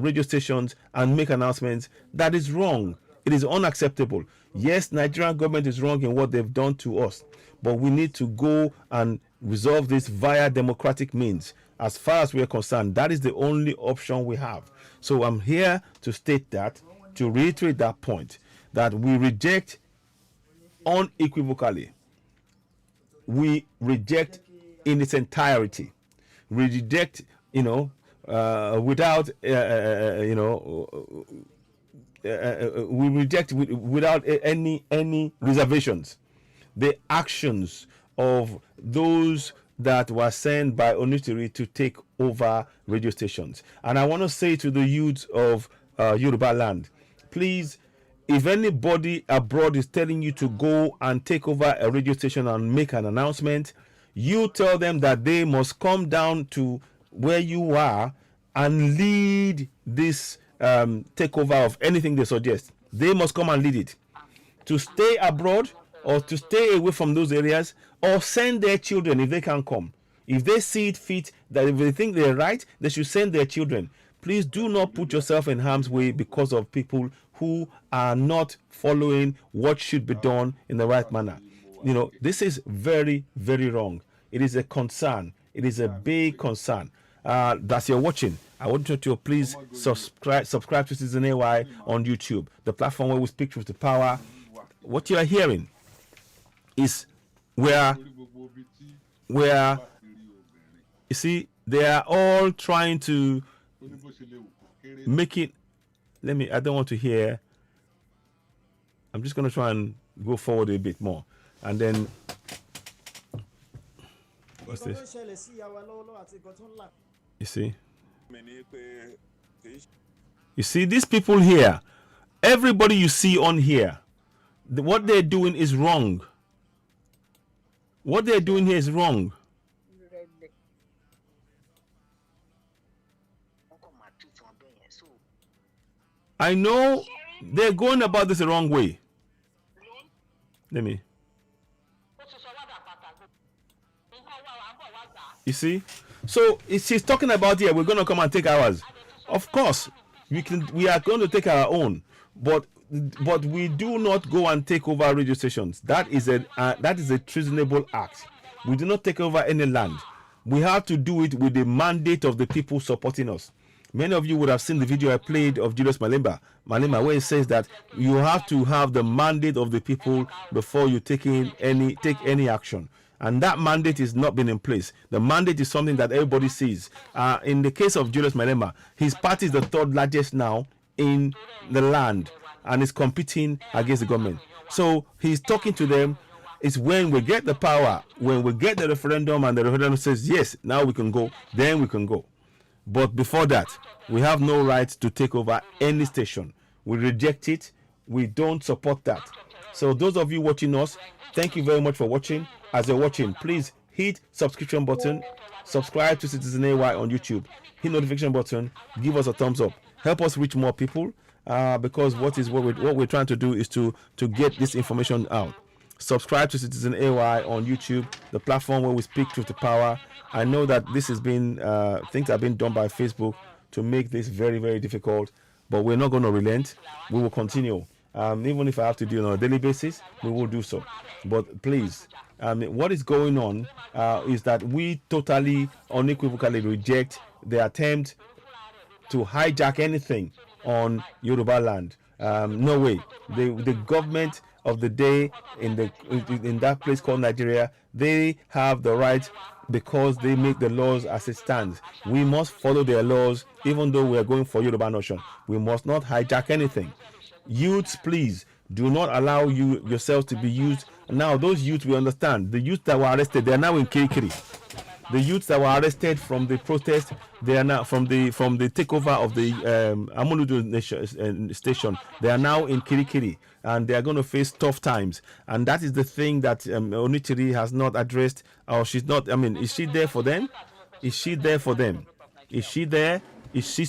radio stations and make announcements. That is wrong. It is unacceptable. Yes, Nigerian government is wrong in what they've done to us, but we need to go and resolve this via democratic means. As far as we are concerned, that is the only option we have. So I'm here to state that, to reiterate that point, that we reject unequivocally. We reject in its entirety. We reject, without, we reject without any reservations the actions of those that were sent by Onitiri to take over radio stations. And I want to say to the youth of Yoruba land, please, if anybody abroad is telling you to go and take over a radio station and make an announcement, you tell them that they must come down to where you are and lead this takeover of anything they suggest. They must come and lead it. To stay abroad or to stay away from those areas, or send their children if they can come. If they see it fit, that if they think they're right, they should send their children. Please do not put yourself in harm's way because of people who are not following what should be done in the right manner. This is very, very wrong. It is a concern. It is a big concern. That you're watching, I want you to please subscribe to Citizen AY on YouTube, the platform where we speak truth to power. What you are hearing is where you see, they are all trying to make it. I don't want to hear. I'm just going to try and go forward a bit more. And then, what's this? You see, You see, these people here, everybody you see on here, what they're doing is wrong. What they're doing here is wrong. I know they're going about this the wrong way. Let me. You see? So she's talking about here, we're going to come and take ours. Of course, we are going to take our own, but we do not go and take over radio stations. That is a treasonable act. We do not take over any land. We have to do it with the mandate of the people supporting us. Many of you would have seen the video I played of Julius Malema, where it says that you have to have the mandate of the people before you take any action. And that mandate has not been in place. The mandate is something that everybody sees. In the case of Julius Malema, his party is the third largest now in the land and is competing against the government. So he's talking to them. It's when we get the power, when we get the referendum and the referendum says, yes, now we can go, then we can go. But before that, we have no right to take over any station. We reject it. We don't support that. So those of you watching us, thank you very much for watching. As you're watching, please hit subscription button, subscribe to Citizen AY on YouTube, hit notification button, give us a thumbs up, help us reach more people, because what we're trying to do is to get this information out. Subscribe to Citizen AY on YouTube, the platform where we speak truth to power. I know that this has been things have been done by Facebook to make this very, very difficult, but we're not going to relent. We will continue. Even if I have to do it on a daily basis, we will do so. But please, what is going on is that we totally unequivocally reject the attempt to hijack anything on Yoruba land. No way. The government of the day in that place called Nigeria, they have the right because they make the laws as it stands. We must follow their laws, even though we are going for Yoruba Nation. We must not hijack anything. Youths, please do not allow yourselves to be used. Now, those youths, we understand. The youths that were arrested, they are now in Kirikiri. The youths that were arrested from the protest, they are now from the takeover of the Hmmm station. They are now in Kirikiri, and they are going to face tough times. And that is the thing that Onitiri has not addressed, or she's not. I mean, is she there for them? Is she there for them? Is she there? Is she,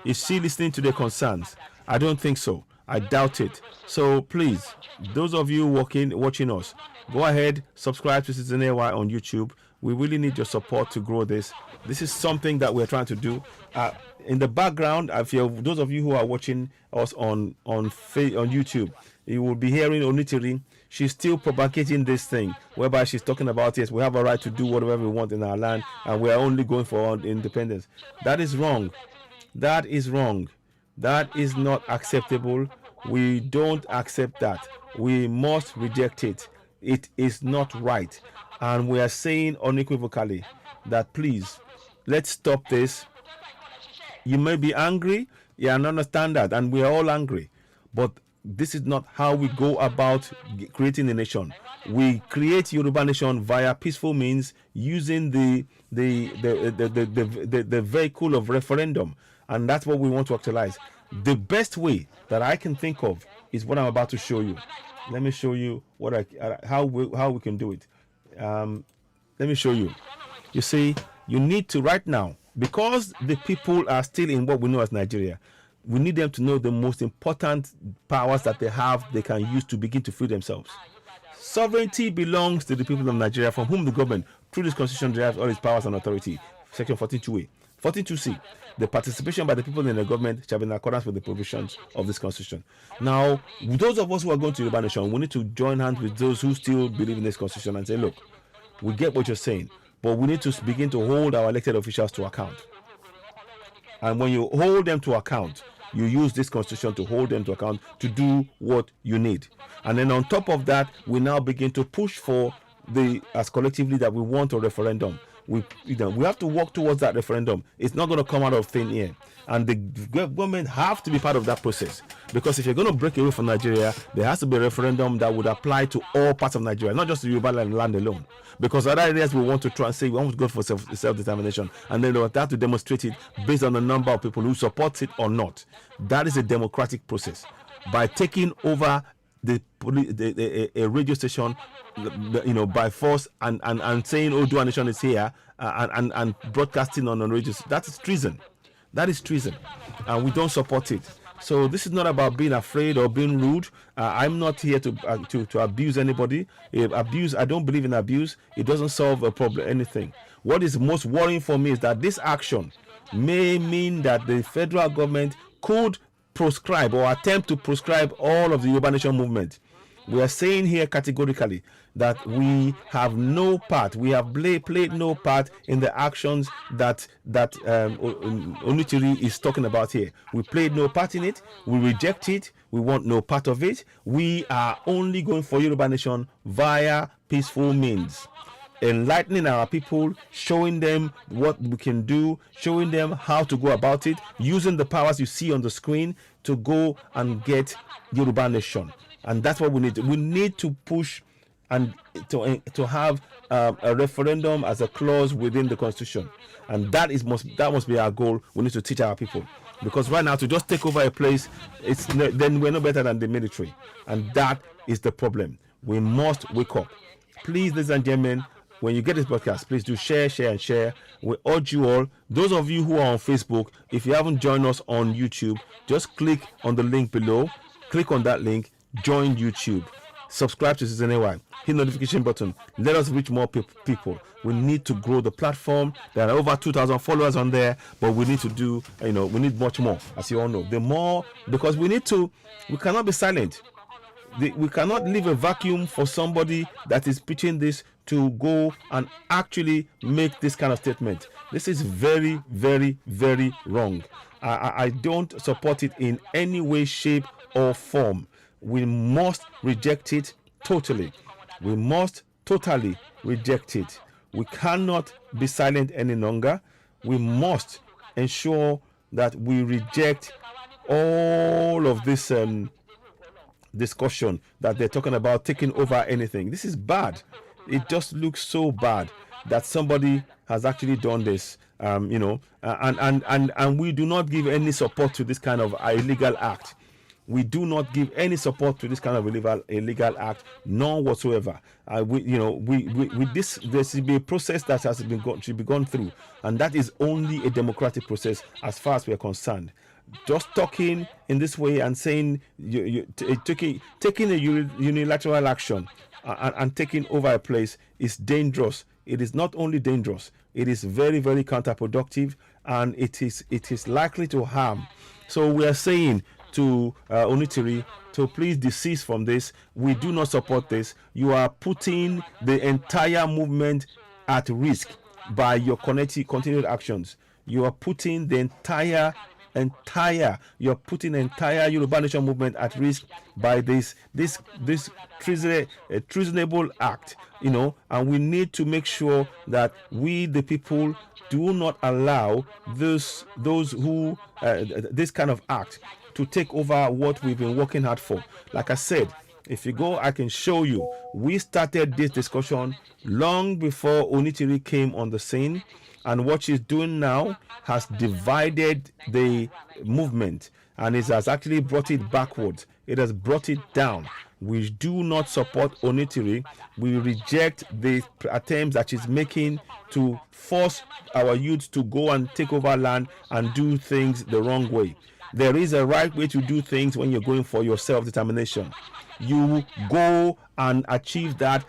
is she listening to their concerns? I don't think so. I doubt it. So please, those of you watching us, go ahead, subscribe to Citizen AY on YouTube. We really need your support to grow this. This is something that we're trying to do. In the background, I feel those of you who are watching us on YouTube, you will be hearing Onitiri. She's still propagating this thing, whereby she's talking about, yes, we have a right to do whatever we want in our land, and we are only going for independence. That is wrong. That is wrong. That is not acceptable. We don't accept that. We must reject it. It is not right. And we are saying unequivocally that please, let's stop this. You may be angry. Yeah, I understand that. And we are all angry. But this is not how we go about creating a nation. We create Yoruba Nation via peaceful means using the vehicle of referendum. And that's what we want to actualize. The best way that I can think of is what I'm about to show you. Let me show you how we can do it. Let me show you. You see, you need to right now, because the people are still in what we know as Nigeria, we need them to know the most important powers that they have, they can use to begin to free themselves. Sovereignty belongs to the people of Nigeria, from whom the government, through this constitution, derives all its powers and authority. Section 14.2a. 14.2c. The participation by the people in the government shall be in accordance with the provisions of this constitution. Now, those of us who are going to Yoruba Nation, we need to join hands with those who still believe in this constitution and say, look, we get what you're saying, but we need to begin to hold our elected officials to account. And when you hold them to account, you use this constitution to hold them to account to do what you need. And then on top of that, we now begin to push for as collectively that we want a referendum. we have to work towards that referendum. It's not going to come out of thin air, and the government have to be part of that process, because if you're going to break away from Nigeria, there has to be a referendum that would apply to all parts of Nigeria, not just the Yoruba land alone, because other areas we want to try and say we want to go for self-determination, and then they will have to demonstrate it based on the number of people who support it or not. That is a democratic process. By taking over a radio station, by force, and saying Yoruba Nation is here, and broadcasting on radio, that is treason. That is treason, and we don't support it. So this is not about being afraid or being rude. I'm not here to abuse anybody. I don't believe in abuse. It doesn't solve a problem, anything. What is most worrying for me is that this action may mean that the federal government could proscribe or attempt to proscribe all of the Yoruba Nation movement. We are saying here categorically that we have no part, we have played no part in the actions that Onitiri is talking about here. We played no part in it, we reject it, we want no part of it. We are only going for Yoruba Nation via peaceful means. Enlightening our people, showing them what we can do, showing them how to go about it, using the powers you see on the screen to go and get Yoruba Nation. And that's what we need. We need to push and to have a referendum as a clause within the constitution, and that must be our goal. We need to teach our people, because right now to just take over a place, then we're no better than the military, and that is the problem. We must wake up. Please, ladies and gentlemen, when you get this podcast, please do share. We urge you all, those of you who are on Facebook, if you haven't joined us on YouTube, just click on the link below, click on that link, join YouTube, subscribe to Citizen AY, hit notification button. Let us reach more people. We need to grow the platform. There are over 2,000 followers on there, but we need to do, we need much more, as you all know. The more, because we cannot be silent. We cannot leave a vacuum for somebody that is preaching this to go and actually make this kind of statement. This is very, very, very wrong. I don't support it in any way, shape, or form. We must reject it totally. We must totally reject it. We cannot be silent any longer. We must ensure that we reject all of this discussion that they're talking about taking over anything. This is bad. It just looks so bad that somebody has actually done this, and we do not give any support to this kind of illegal act. We do not give any support to this kind of illegal act, none whatsoever. There should be a process that should be gone through, and that is only a democratic process as far as we are concerned. Just talking in this way and saying taking a unilateral action and taking over a place is dangerous. It is not only dangerous, it is very, very counterproductive, and it is likely to harm. So we are saying to Onitiri to please desist from this. We do not support this. You are putting the entire movement at risk by your continued actions. You are putting the entire Yoruba Nation movement at risk by this treasonable act, and we need to make sure that we, the people, do not allow those who this kind of act to take over what we've been working hard for. Like I said, if you go, I can show you. We started this discussion long before Onitiri came on the scene, and what she's doing now has divided the movement, and it has actually brought it backwards. It has brought it down. We do not support Onitiri. We reject the attempts that she's making to force our youth to go and take over land and do things the wrong way. There is a right way to do things when you're going for your self-determination. You go and achieve that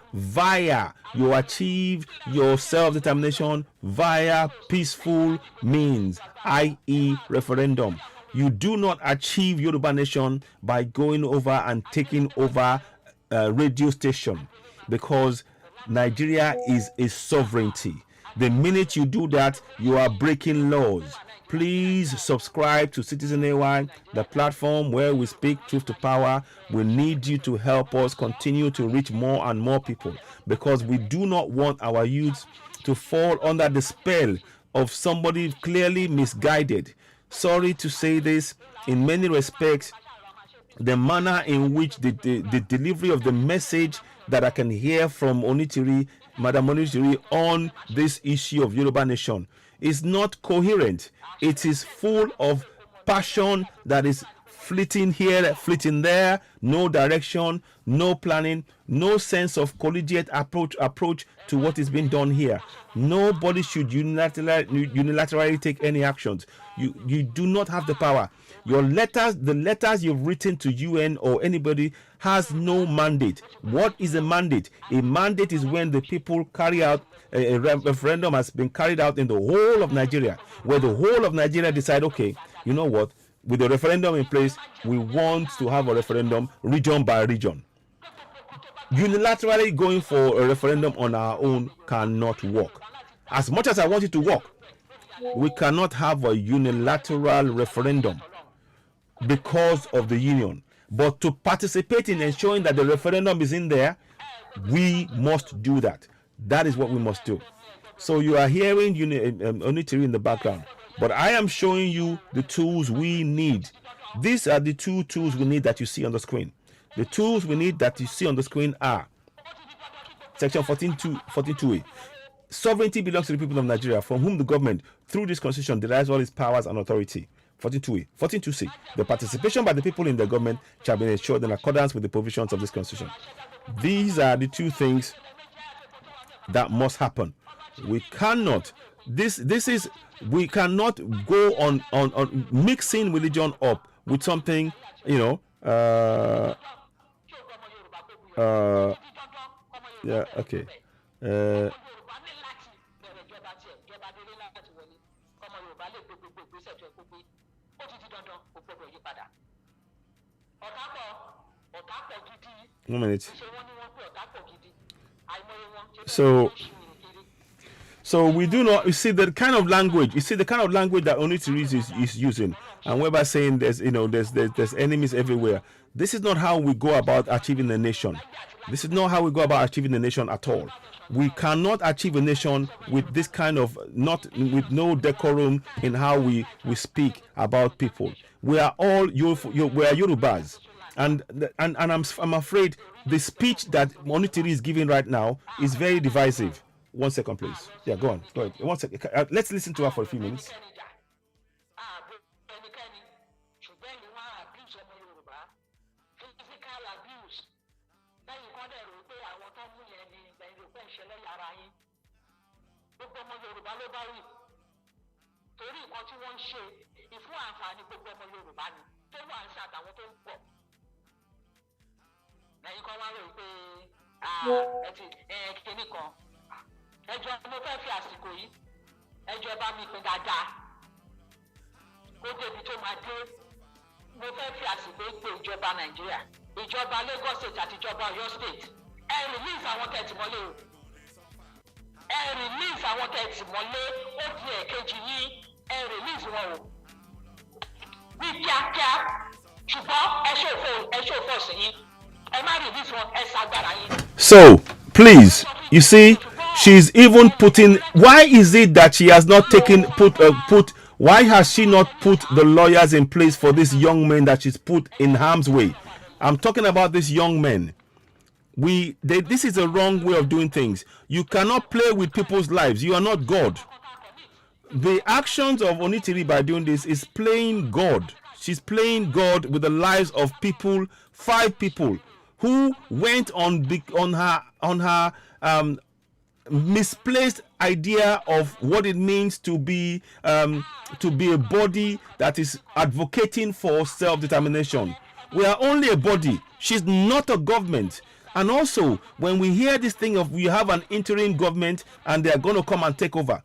you achieve your self-determination via peaceful means, i.e. referendum. You do not achieve Yoruba Nation by going over and taking over a radio station, because Nigeria is a sovereignty. The minute you do that, you are breaking laws. Please subscribe to Citizen AY, the platform where we speak truth to power. We need you to help us continue to reach more and more people, because we do not want our youths to fall under the spell of somebody clearly misguided. Sorry to say this, in many respects, the manner in which the delivery of the message that I can hear from Onitiri, Madam Onitiri, on this issue of Yoruba Nation is not coherent. It is full of passion that is fleeting here, fleeting there, no direction, no planning, no sense of collegiate approach to what is being done here. Nobody should unilaterally take any actions. You do not have the power. Your letters, the letters you've written to UN or anybody, has no mandate. What is a mandate? A mandate is when the people carry out a referendum has been carried out in the whole of Nigeria, where the whole of Nigeria decide, okay, you know what, with the referendum in place, we want to have a referendum region by region. Unilaterally going for a referendum on our own cannot work. As much as I want it to work, we cannot have a unilateral referendum because of the union. But to participate in ensuring that the referendum is in there, we must do that. That is what we must do. So you are hearing Onitiri in the background, but I am showing you the tools we need. These are the two tools we need that you see on the screen. The tools we need that you see on the screen are Section 14.2a. Sovereignty belongs to the people of Nigeria, from whom the government, through this constitution, derives all its powers and authority. 14.2a. 14.2c. The participation by the people in the government shall be ensured in accordance with the provisions of this constitution. These are the two things that must happen. We cannot. We cannot go on mixing religion up with something, yeah, okay. One minute. So we do not. You see the kind of language. You see the kind of language that Onitiri is using, and we're saying there's enemies everywhere. This is not how we go about achieving the nation. This is not how we go about achieving the nation at all. We cannot achieve a nation with this kind of with no decorum in how we speak about people. We are all we are Yorubas, and I'm afraid the speech that Onitiri is giving right now is very divisive. 1 second, please. Yeah, go on. Go ahead. 1 second. Let's listen to her for a few minutes. ẹjọ́ mo fẹ́ fi àsìkò yìí ẹjọ́ bá mi pín dáadáa kó débi tó máa dé mo fẹ́ fi àsìkò yìí pé ìjọba Nàìjíríà ìjọba Lagos State àti ìjọba Ọ̀yọ́ State ẹ release àwọn tẹ̀tìmọ́lé o ẹ release àwọn tẹ̀tìmọ́lé ó di ẹ̀kejì yín ẹ release wọn o ní kíákíá ṣùgbọ́n ẹ ṣòfò sí yín ẹ má release wọn ẹ ṣàgbára yín. So please, you see, she's even putting. Why is it that she has not why has she not put the lawyers in place for this young man that she's put in harm's way? I'm talking about this young man. This is a wrong way of doing things. You cannot play with people's lives. You are not God. The actions of Onitiri by doing this is playing God. She's playing God with the lives of people, 5 people who went on her misplaced idea of what it means to be a body that is advocating for self-determination. We are only a body. She's not a government. And also, when we hear this thing of we have an interim government and they are going to come and take over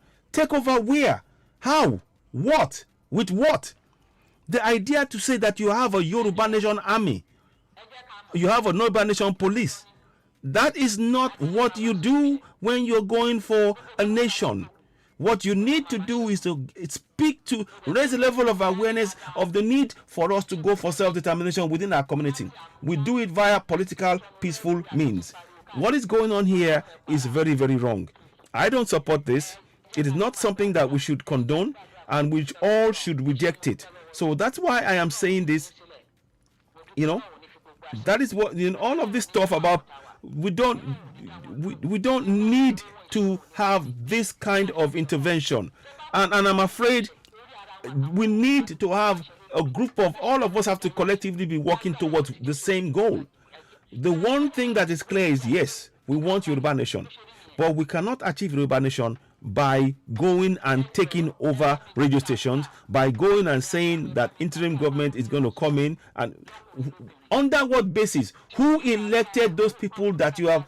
where? How? What? With what? The idea to say that you have a Yoruba Nation army, you have a Yoruba Nation police, that is not what you do when you're going for a nation. What you need to do is to raise a level of awareness of the need for us to go for self-determination within our community. We do it via political, peaceful means. What is going on here is very, very wrong. I don't support this. It is not something that we should condone, and we all should reject it. So that's why I am saying this. You know, that is what, you know, all of this stuff about we don't need to have this kind of intervention, and I'm afraid we need to have a group of all of us have to collectively be working towards the same goal. The one thing that is clear is, yes, we want Yoruba Nation, but we cannot achieve Yoruba Nation by going and taking over radio stations, by going and saying that interim government is going to come in, and under what basis? Who elected those people that you are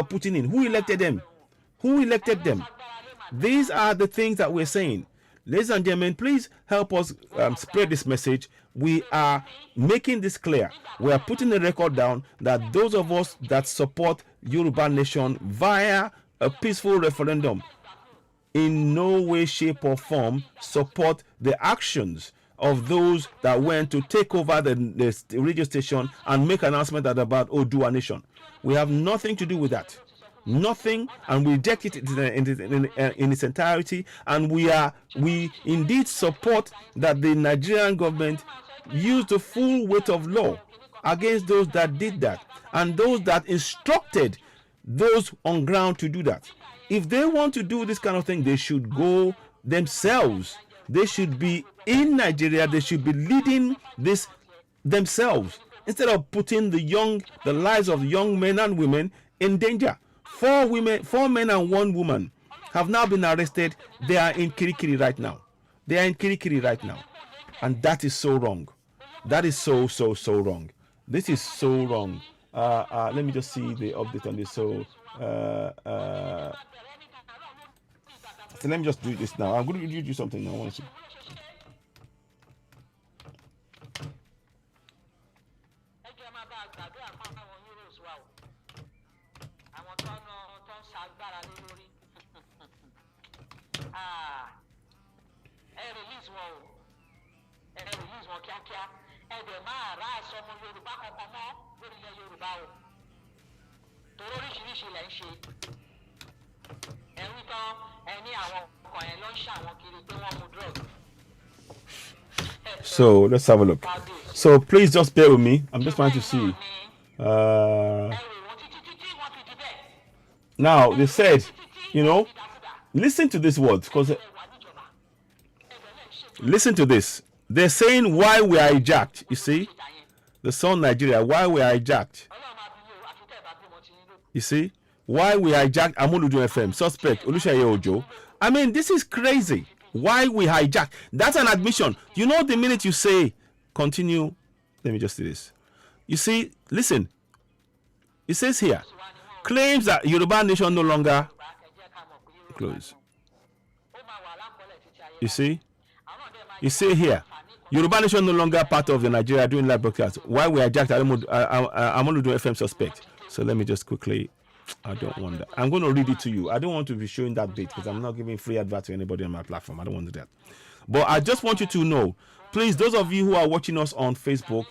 putting in? Who elected them? Who elected them? These are the things that we're saying. Ladies and gentlemen, please help us spread this message. We are making this clear. We are putting the record down that those of us that support Yoruba Nation via a peaceful referendum in no way, shape, or form support the actions of those that went to take over the radio station and make an announcement about Odua Nation. We have nothing to do with that. Nothing, and we reject it in its entirety. And we indeed support that the Nigerian government use the full weight of law against those that did that, and those that instructed those on ground to do that. If they want to do this kind of thing, they should go themselves. They should be in Nigeria. They should be leading this themselves instead of putting the lives of young men and women in danger. 4 men and 1 woman have now been arrested. They are in Kirikiri right now. And that is so wrong. That is so wrong. This is so wrong. Let me just see the update on this. So let me just do this now. I'm going to read you something now. I want to see. So let's have a look. So please just bear with me. I'm just trying to see. Now they said, you know, listen to this word, because listen to this. They're saying why we are hijacked. You see, the Sun Nigeria, why we are hijacked. You see, why we hijacked Amoludu FM, suspect Oluseyi Ojo. I mean, this is crazy. Why we hijacked. That's an admission. You know, the minute you say continue, let me just do this. You see, listen. It says here, claims that Yoruba Nation no longer close. You see? You see here, Yoruba Nation no longer part of the Nigeria doing live broadcast. Why we hijacked Amoludu FM suspect. So let me just quickly, I don't want that. I'm going to read it to you. I don't want to be showing that bit because I'm not giving free advert to anybody on my platform. I don't want to do that. But I just want you to know, please, those of you who are watching us on Facebook,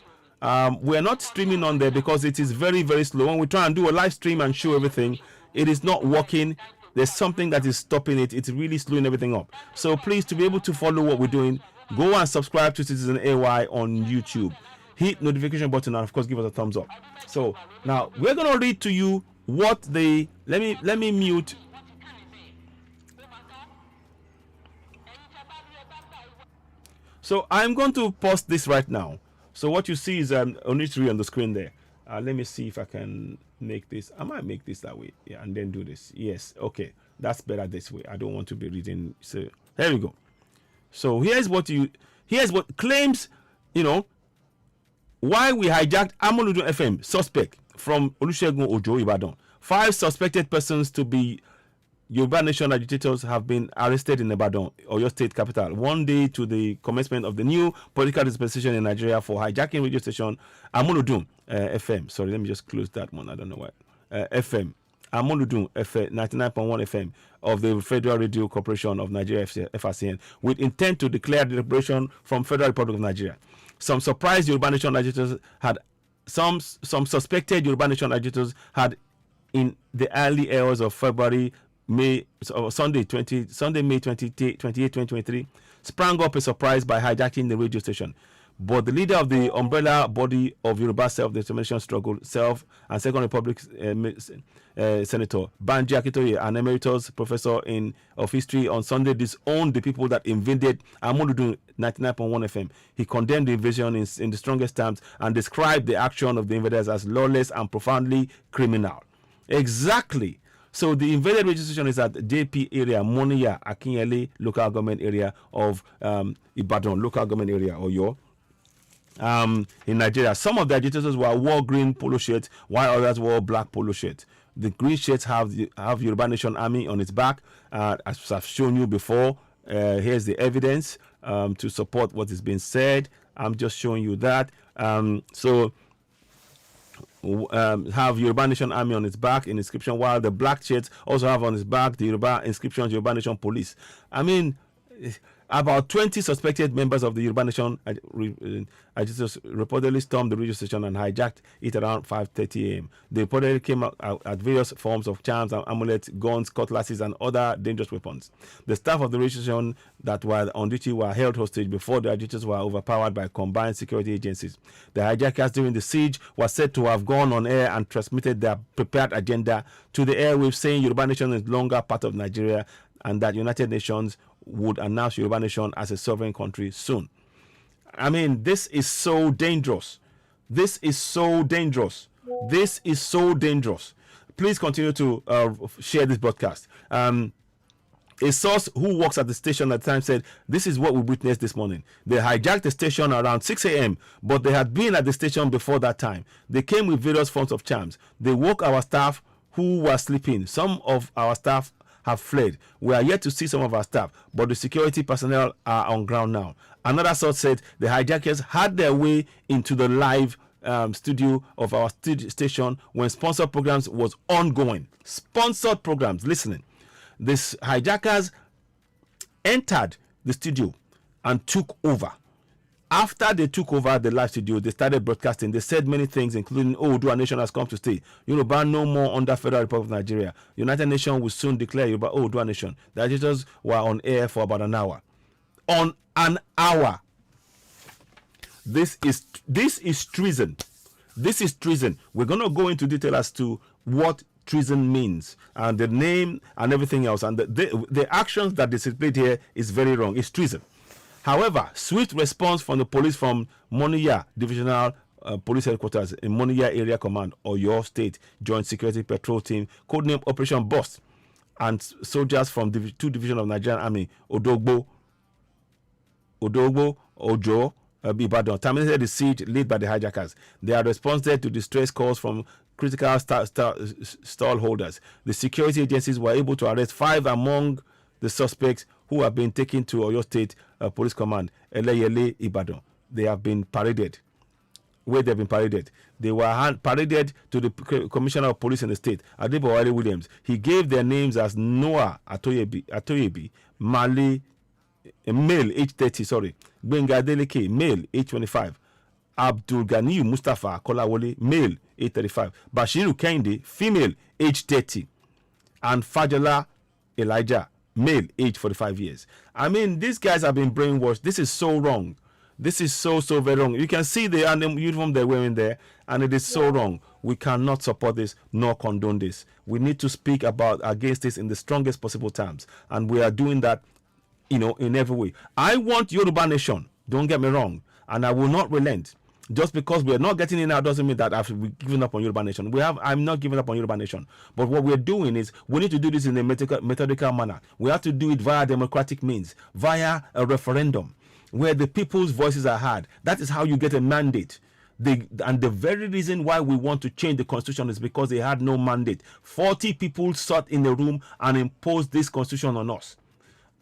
we're not streaming on there because it is very, very slow. When we try and do a live stream and show everything, it is not working. There's something that is stopping it. It's really slowing everything up. So please, to be able to follow what we're doing, go and subscribe to Citizen AY on YouTube. Hit notification button and of course give us a thumbs up. So now we're gonna read to you what they let me mute. So I'm going to post this right now. So what you see is only 3 on the screen there. Let me see if I can make this. I might make this that way. Yeah, and then do this. Yes, okay. That's better this way. I don't want to be reading. So there we go. So here's what claims, you know, why we hijacked Amoludu FM suspect from Olusegun Ojo Ibadan. 5 suspected persons to be Yoruba Nation agitators have been arrested in Ibadan, Oyo State capital, 1 day to the commencement of the new political dispensation in Nigeria for hijacking radio station Amoludu FM. Sorry, let me just close that one. I don't know why. FM. Amoludu FM 99.1 FM of the Federal Radio Corporation of Nigeria, FRCN, with intent to declare the liberation from Federal Republic of Nigeria. Some surprised Yoruba Nation agitators had some suspected Yoruba Nation agitators had in the early hours of February May 28, 2023, sprang up a surprise by hijacking the radio station. But the leader of the umbrella body of Yoruba self-determination struggle, Self and Second Republic Senator Banji Akintoye, an emeritus professor of history, on Sunday disowned the people that invaded Amodudu 99.1 FM. He condemned the invasion in the strongest terms and described the action of the invaders as lawless and profoundly criminal. Exactly. So the invaded radio station is at JP area, Moniya, Akinyele local government area of Ibadan local government area, Oyo. In Nigeria, some of the agitators wore green polo shirts, while others wore black polo shirts. The green shirts have Yoruba Nation Army on its back, as I've shown you before. Here's the evidence to support what is being said. I'm just showing you that. Have Yoruba Nation Army on its back in inscription, while the black shirts also have on its back the Yoruba inscription, Yoruba Nation Police. I mean, about 20 suspected members of the Yoruba Nation agitators reportedly stormed the radio station and hijacked it around 5:30 a.m. They reportedly came out at various forms of charms and amulets, guns, cutlasses, and other dangerous weapons. The staff of the radio station that were on duty were held hostage before the agitators were overpowered by combined security agencies. The hijackers during the siege were said to have gone on air and transmitted their prepared agenda to the airwaves, saying Yoruba Nation is no longer part of Nigeria and that United Nations would announce Yoruba Nation as a sovereign country soon. I mean, this is so dangerous. This is so dangerous. This is so dangerous. Please continue to share this broadcast. A source who works at the station at the time said, this is what we witnessed this morning. They hijacked the station around 6 a.m., but they had been at the station before that time. They came with various forms of charms. They woke our staff who were sleeping. Some of our staff have fled. We are yet to see some of our staff, but the security personnel are on ground now. Another source said the hijackers had their way into the live studio of our station when sponsored programs was ongoing. Sponsored programs, listening. These hijackers entered the studio and took over. After they took over the live studio, they started broadcasting. They said many things, including, Yoruba Nation has come to stay. Yoruba no more under Federal Republic of Nigeria. United Nations will soon declare Yoruba Nation. The agitators were on air for about an hour. On an hour. This is treason. This is treason. We're going to go into detail as to what treason means and the name and everything else. And the actions that displayed here is very wrong. It's treason. However, swift response from the police from Moniya Divisional Police Headquarters in Moniya Area Command, Oyo State Joint Security Patrol Team, codenamed Operation Bust, and soldiers from 2 Division of Nigerian Army, Ojo, Ibadan, terminated the siege led by the hijackers. They had responded to distress calls from critical stall holders. The security agencies were able to arrest 5 among the suspects who have been taken to Oyo State Police Command, Eleyele, Ibadan. They have been paraded. Where they've been paraded? They were paraded to the Commissioner of Police in the state, Adebowale Williams. He gave their names as Noah Atoyebi, male, age 30, Benga Adeleke, male, age 25. Abdul Ganiyu Mustafa Kolawole, male, age 35. Bashiru Kende, female, age 30. And Fajola Elijah, male, age 45 years. I mean, these guys have been brainwashed. This is so wrong. This is so very wrong. You can see the uniform they're wearing there, and it is so wrong. We cannot support this nor condone this. We need to speak against this in the strongest possible terms, and we are doing that, in every way. I want Yoruba Nation. Don't get me wrong, and I will not relent. Just because we are not getting in now doesn't mean that I've given up on Yoruba Nation. I'm not giving up on Yoruba Nation. But what we're doing is we need to do this in a methodical manner. We have to do it via democratic means, via a referendum, where the people's voices are heard. That is how you get a mandate. And the very reason why we want to change the constitution is because they had no mandate. 40 people sat in the room and imposed this constitution on us.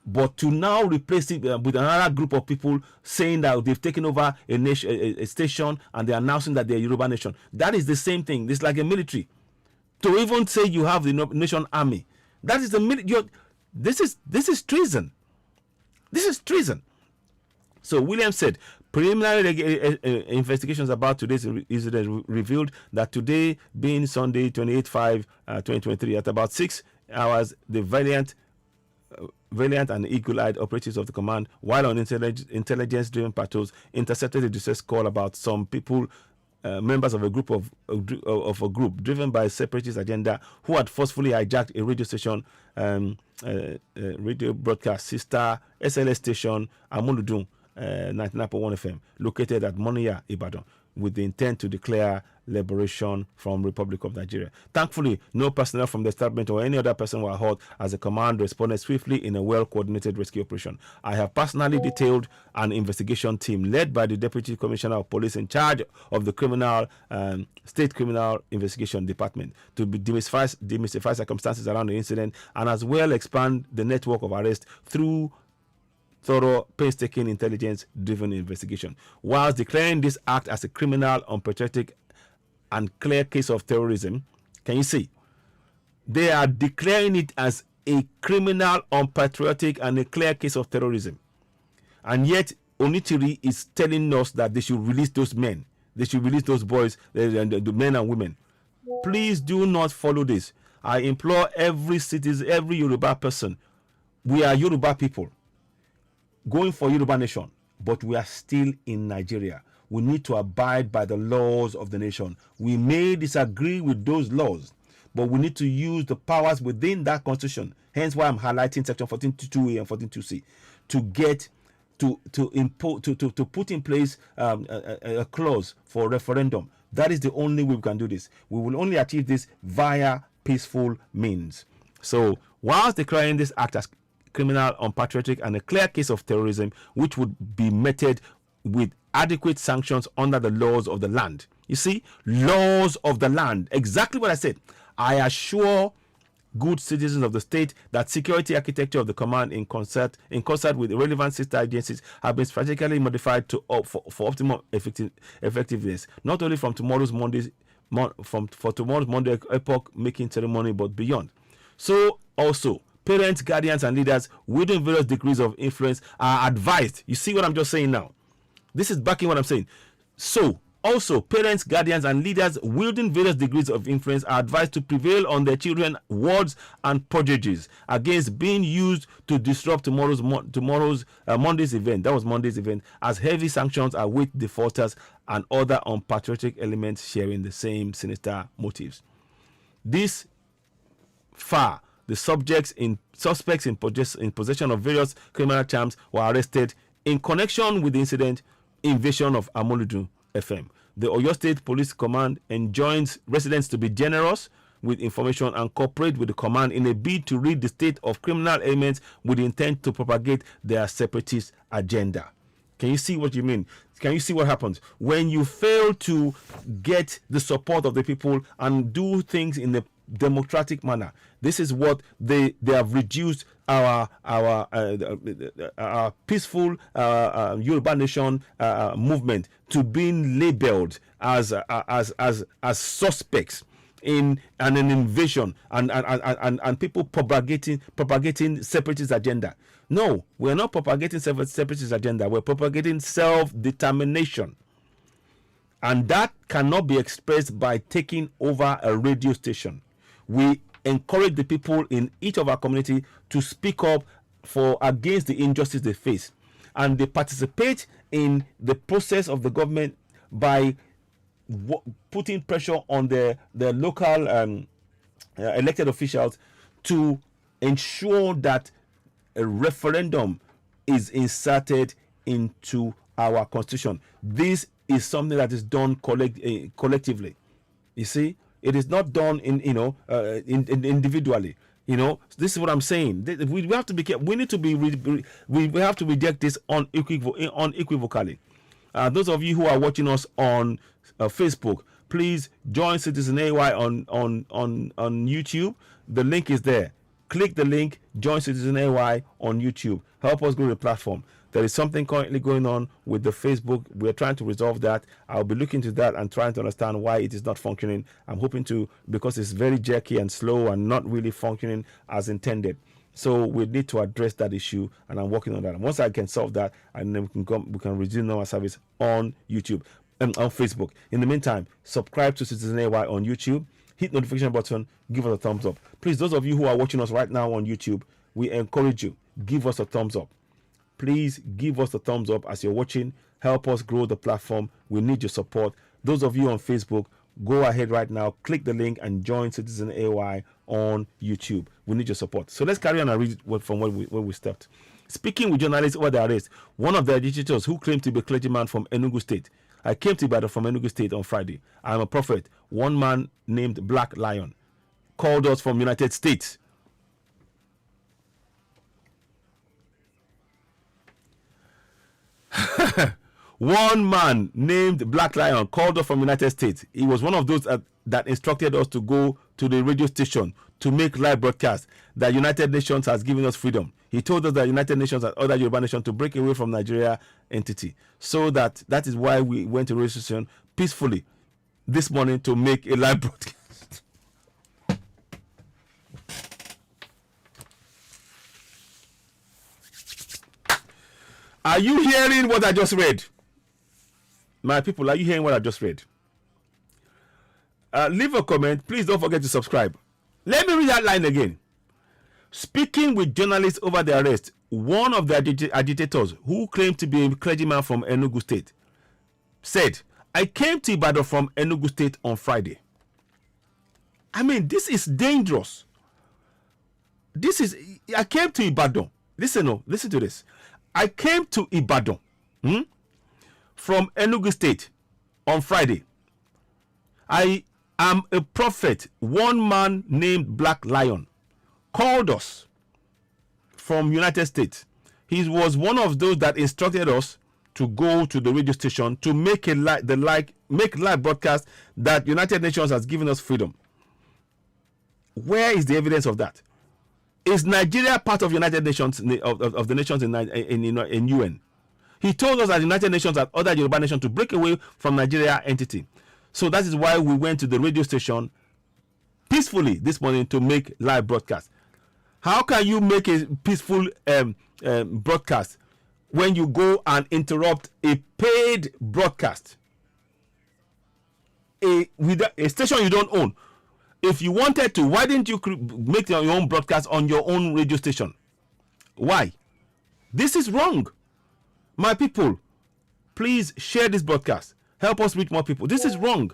But to now replace it with another group of people saying that they've taken over a station and they're announcing that they're Yoruba Nation, that is the same thing. It's like a military. To even say you have the nation army, that is the military. This is treason. This is treason. So Williams said, preliminary investigations about today's incident revealed that today, being Sunday, 28/5/2023, at about 6 hours, the valiant and eagle-eyed operatives of the command, while on intelligence-driven patrols, intercepted a distress call about some people, members of a group driven by a separatist agenda, who had forcefully hijacked a radio station, radio broadcast sister SLS station, Amuludun 99.1 FM, located at Moniya, Ibadan, with the intent to declare liberation from Republic of Nigeria. Thankfully, no personnel from the establishment or any other person were hurt, as the command responded swiftly in a well-coordinated rescue operation. I have personally detailed an investigation team led by the Deputy Commissioner of Police in charge of the State Criminal Investigation Department to demystify circumstances around the incident, and as well expand the network of arrests through thorough, painstaking, intelligence-driven investigation. Whilst declaring this act as a criminal, unpatriotic, and clear case of terrorism, can you see? They are declaring it as a criminal, unpatriotic, and a clear case of terrorism. And yet, Onitiri is telling us that they should release those men. They should release those boys, the men and women. Please do not follow this. I implore every citizen, every Yoruba person. We are Yoruba people going for Yoruba Nation, but we are still in Nigeria. We need to abide by the laws of the nation. We may disagree with those laws, but we need to use the powers within that constitution. Hence why I'm highlighting section 14.2a and 14.2c to get to put in place a clause for referendum. That is the only way we can do this. We will only achieve this via peaceful means. So whilst declaring this act as criminal, unpatriotic, and a clear case of terrorism, which would be meted with adequate sanctions under the laws of the land. You see, laws of the land. Exactly what I said. I assure good citizens of the state that security architecture of the command, in concert with the relevant sister agencies, have been strategically modified for optimum effectiveness, not only from tomorrow's Monday epoch making ceremony, but beyond. So also, parents, guardians, and leaders within various degrees of influence are advised. You see what I'm just saying now? This is backing what I'm saying. So, also, parents, guardians, and leaders wielding various degrees of influence are advised to prevail on their children's words and prodigies against being used to disrupt tomorrow's Monday's event. That was Monday's event, as heavy sanctions await defaulters and other unpatriotic elements sharing the same sinister motives. This far, the suspects in possession of various criminal charms were arrested in connection with the invasion of Amoludu FM. The Oyo State Police Command enjoins residents to be generous with information and cooperate with the command in a bid to rid the state of criminal elements with the intent to propagate their separatist agenda. Can you see what you mean? Can you see what happens when you fail to get the support of the people and do things in a democratic manner? This is what they have reduced our peaceful Yoruba Nation movement to being labeled as suspects in an invasion and people propagating separatist agenda. No, we're not propagating separatist agenda. We're propagating self-determination. And that cannot be expressed by taking over a radio station. We encourage the people in each of our community to speak up against the injustice they face. And they participate in the process of the government by putting pressure on the local elected officials to ensure that a referendum is inserted into our constitution. This is something that is done collectively. You see, it is not done individually. You know, this is what I'm saying. We have to be careful. We need to we have to reject this unequivocally. Those of you who are watching us on Facebook, please join Citizen AY on YouTube. The link is there. Click the link, join Citizen AY on YouTube. Help us grow the platform. There is something currently going on with the Facebook. We're trying to resolve that. I'll be looking to that and trying to understand why it is not functioning. I'm hoping to, because it's very jerky and slow and not really functioning as intended. So we need to address that issue, and I'm working on that. And once I can solve that, and then we can resume our service on YouTube and on Facebook. In the meantime, subscribe to Citizen AY on YouTube. hit notification button, give us a thumbs up. Please, those of you who are watching us right now on YouTube, we encourage you, give us a thumbs up. Please give us a thumbs up as you're watching. Help us grow the platform. We need your support. Those of you on Facebook, go ahead right now, click the link and join Citizen AY on YouTube. We need your support. So let's carry on and read from where we stepped. Speaking with journalists over the arrest, one of the agitators who claimed to be a clergyman from Enugu State. I came to Ibadan from Enugu State on Friday. I am a prophet. One man named Black Lion called us from United States. One man named Black Lion called us from United States. He was one of those that instructed us to go to the radio station to make live broadcasts that United Nations has given us freedom. He told us that United Nations and other Yoruba nations to break away from Nigeria entity. So that is why we went to radio station peacefully this morning to make a live broadcast. Are you hearing what I just read? My people, are you hearing what I just read? Leave a comment. Please don't forget to subscribe. Let me read that line again. Speaking with journalists over the arrest, one of the agitators who claimed to be a clergyman from Enugu State said, I came to Ibadan from Enugu State on Friday. I mean, this is dangerous. I came to Ibadan. Listen to this. I came to Ibadan from Enugu State on Friday. I am a prophet. One man named Black Lion called us from United States. He was one of those that instructed us to go to the radio station to make live broadcast that United Nations has given us freedom. Where is the evidence of that? Is Nigeria part of United Nations of the nations in UN? He told us that the United Nations and other Yoruba nations to break away from Nigeria entity. So that is why we went to the radio station peacefully this morning to make live broadcast. How can you make a peaceful broadcast when you go and interrupt a paid broadcast? With a station you don't own. If you wanted to, why didn't you make your own broadcast on your own radio station? Why? This is wrong. My people, please share this broadcast. Help us reach more people. This is wrong.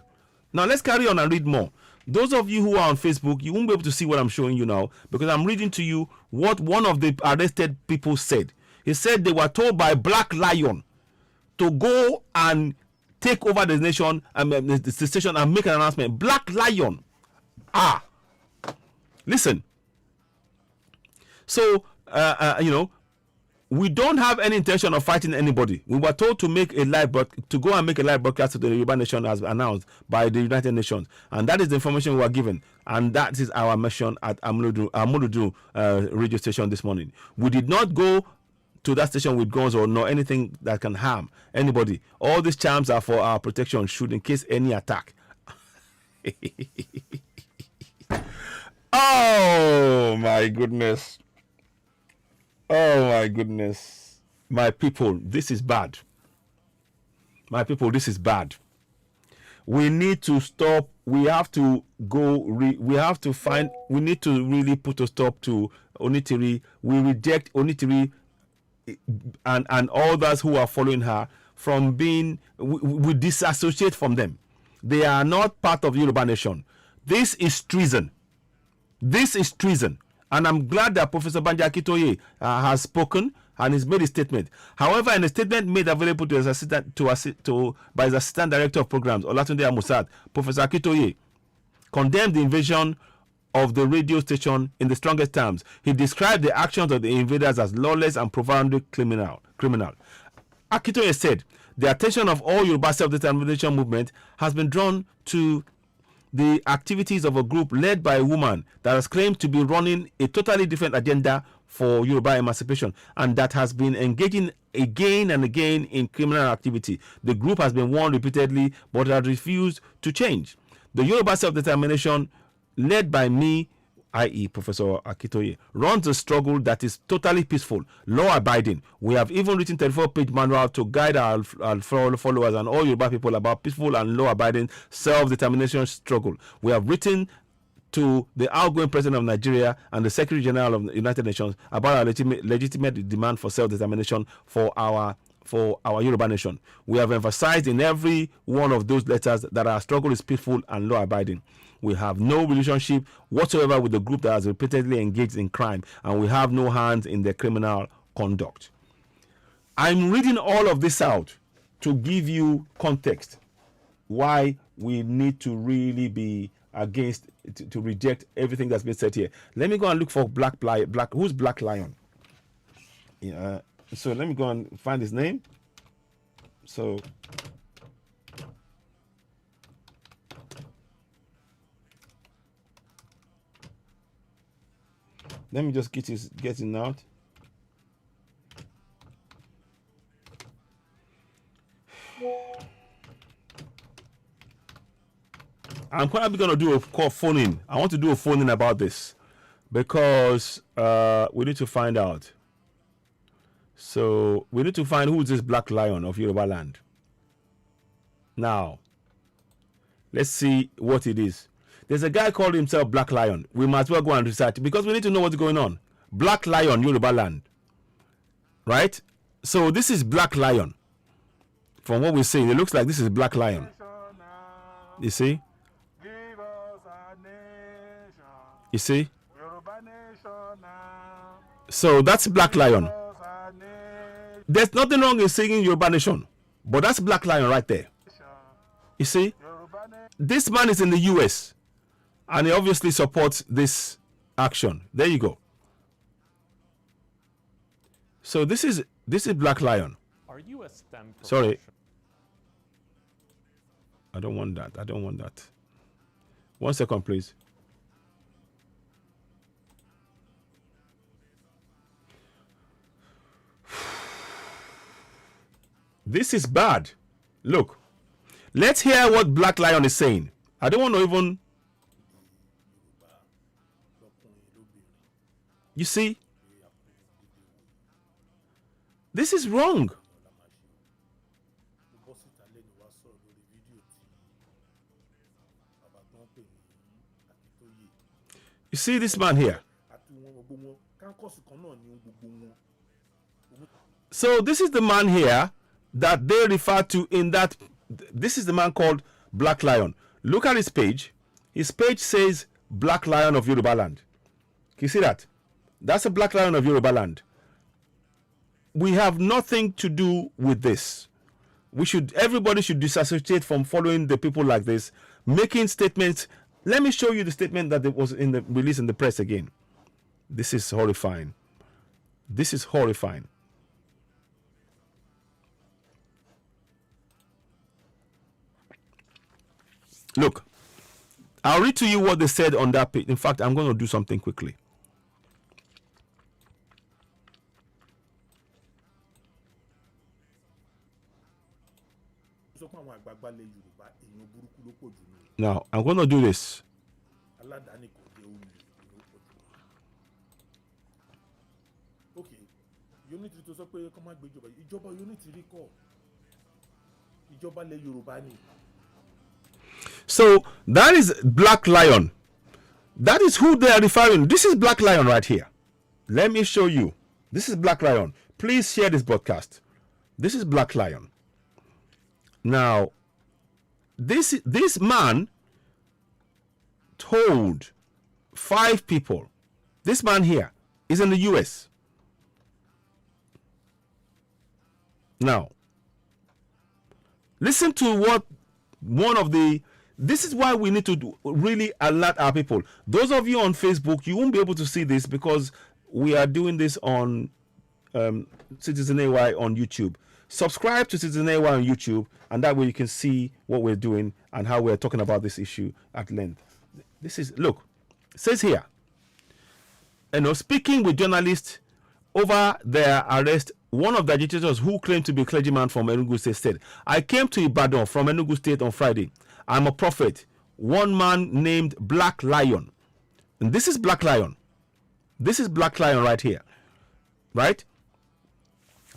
Now let's carry on and read more. Those of you who are on Facebook, you won't be able to see what I'm showing you now because I'm reading to you what one of the arrested people said. He said they were told by Black Lion to go and take over the nation and the station and make an announcement. Black Lion. Listen. So, we don't have any intention of fighting anybody. We were told to make a go and make a live broadcast to the Yoruba Nation as announced by the United Nations, and that is the information we were given, and that is our mission at Amurudu radio station this morning. We did not go to that station with guns or no anything that can harm anybody. All these charms are for our protection, should in case any attack. Oh my goodness. Oh my goodness. My people, this is bad. My people, this is bad. We need to stop. We have to go. We need to really put a stop to Onitiri. We reject Onitiri and others who are following her from being. We disassociate from them. They are not part of Yoruba Nation. This is treason. This is treason. And I'm glad that Professor Banji Akintoye has spoken and has made a statement. However, in a statement made available to his assistant, by his assistant director of programs, Olatunde Amusad, Professor Akintoye condemned the invasion of the radio station in the strongest terms. He described the actions of the invaders as lawless and profoundly criminal. Akintoye said the attention of all Yoruba self-determination movement has been drawn to the activities of a group led by a woman that has claimed to be running a totally different agenda for Yoruba emancipation and that has been engaging again and again in criminal activity. The group has been warned repeatedly but has refused to change. The Yoruba self-determination led by me i.e. Professor Akitoye, runs a struggle that is totally peaceful, law-abiding. We have even written 34-page manual to guide our followers and all Yoruba people about peaceful and law-abiding self-determination struggle. We have written to the outgoing president of Nigeria and the Secretary General of the United Nations about our legitimate demand for self-determination for our Yoruba nation. We have emphasized in every one of those letters that our struggle is peaceful and law-abiding. We have no relationship whatsoever with the group that has repeatedly engaged in crime, and we have no hands in their criminal conduct. I'm reading all of this out to give you context why we need to really be against, to reject everything that's been said here. Let me go and look for who's Black Lion? So let me go and find his name. So let me just get him out. I'm probably going to do a call phone in. I want to do a phone in about this because we need to find out. So we need to find who is this Black Lion of Yoruba land. Now, let's see what it is. There's a guy called himself Black Lion. We might as well go and research because we need to know what's going on. Black Lion, Yoruba land. Right? So this is Black Lion. From what we're saying, it looks like this is Black Lion. You see? You see? So that's Black Lion. There's nothing wrong in singing Yoruba Nation, but that's Black Lion right there. You see? This man is in the US, and he obviously supports this action. There you go. So this is Black Lion. Are you a STEM professional? Sorry. I don't want that. I don't want that. 1 second, please. This is bad. Look. Let's hear what Black Lion is saying. I don't want to even... You see? This is wrong. You see this man here? So this is the man here that they refer to in that. This is the man called Black Lion. Look at his page. His page says Black Lion of Yoruba land. Can you see that? That's a Black Lion of Yoruba land. We have nothing to do with this. Everybody should disassociate from following the people like this, making statements. Let me show you the statement that was in the release in the press again. This is horrifying. This is horrifying. Look, I'll read to you what they said on that page. In fact, I'm going to do something quickly. Now, I'm going to do this. So that is Black Lion. That is who they are referring. This is Black Lion right here. Let me show you. This is Black Lion. Please share this broadcast. This is Black Lion. Now, this man told 5 people. This man here is in the US. Now, listen to what one of the... This is why we need to really alert our people. Those of you on Facebook, you won't be able to see this because we are doing this on Citizen AY on YouTube. Subscribe to Citizen AY on YouTube, and that way you can see what we're doing and how we're talking about this issue at length. This is, look, it says here, speaking with journalists over their arrest, one of the agitators who claimed to be a clergyman from Enugu State said, I came to Ibadan from Enugu State on Friday. I'm a prophet. One man named Black Lion And this is Black Lion. This is Black Lion right here. Right?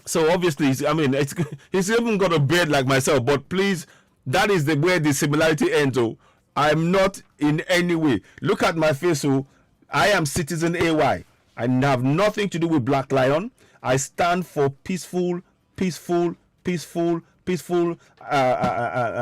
So obviously, he's even got a beard like myself, but please, that is where the similarity ends. Oh, I'm not in any way. Look at my face. Oh, I am Citizen AY. I have nothing to do with Black Lion. I stand for peaceful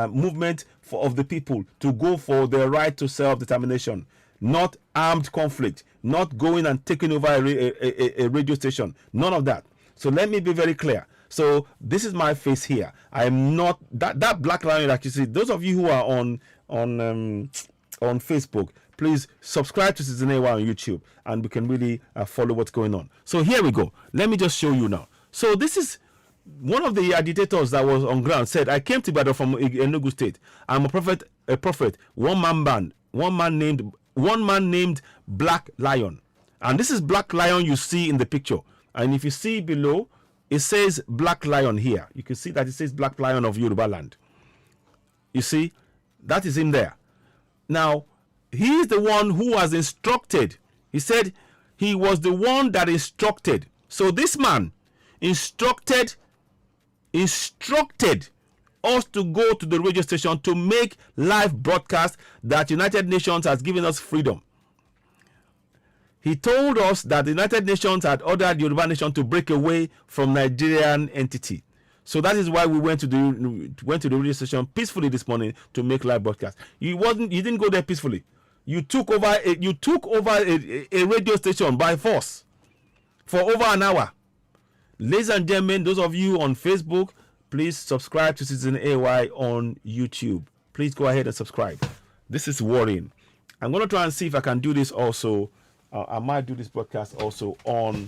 movement of the people to go for their right to self-determination, not armed conflict, not going and taking over a radio station. None of that. So let me be very clear. So this is my face here. I am not that Black Lion that you see. Those of you who are on Facebook, please subscribe to Citizen AY on YouTube, and we can really follow what's going on. So here we go. Let me just show you now. So this is one of the agitators that was on ground. Said, I came to Ibadan from Enugu State. I'm a prophet. One man named Black Lion. And this is Black Lion you see in the picture. And if you see below, it says Black Lion here. You can see that it says Black Lion of Yoruba land. You see, that is him there. Now, he is the one who was instructed. He said he was the one that instructed. So this man instructed us to go to the radio station to make live broadcast that United Nations has given us freedom. He told us that the United Nations had ordered Yoruba Nation to break away from Nigerian entity. So that is why we went to the radio station peacefully this morning to make live broadcast. You didn't go there peacefully. You took over a radio station by force for over an hour. Ladies and gentlemen, those of you on Facebook, please subscribe to Citizen AY on YouTube. Please go ahead and subscribe. This is worrying. I'm going to try and see if I can do this also. I might do this broadcast also on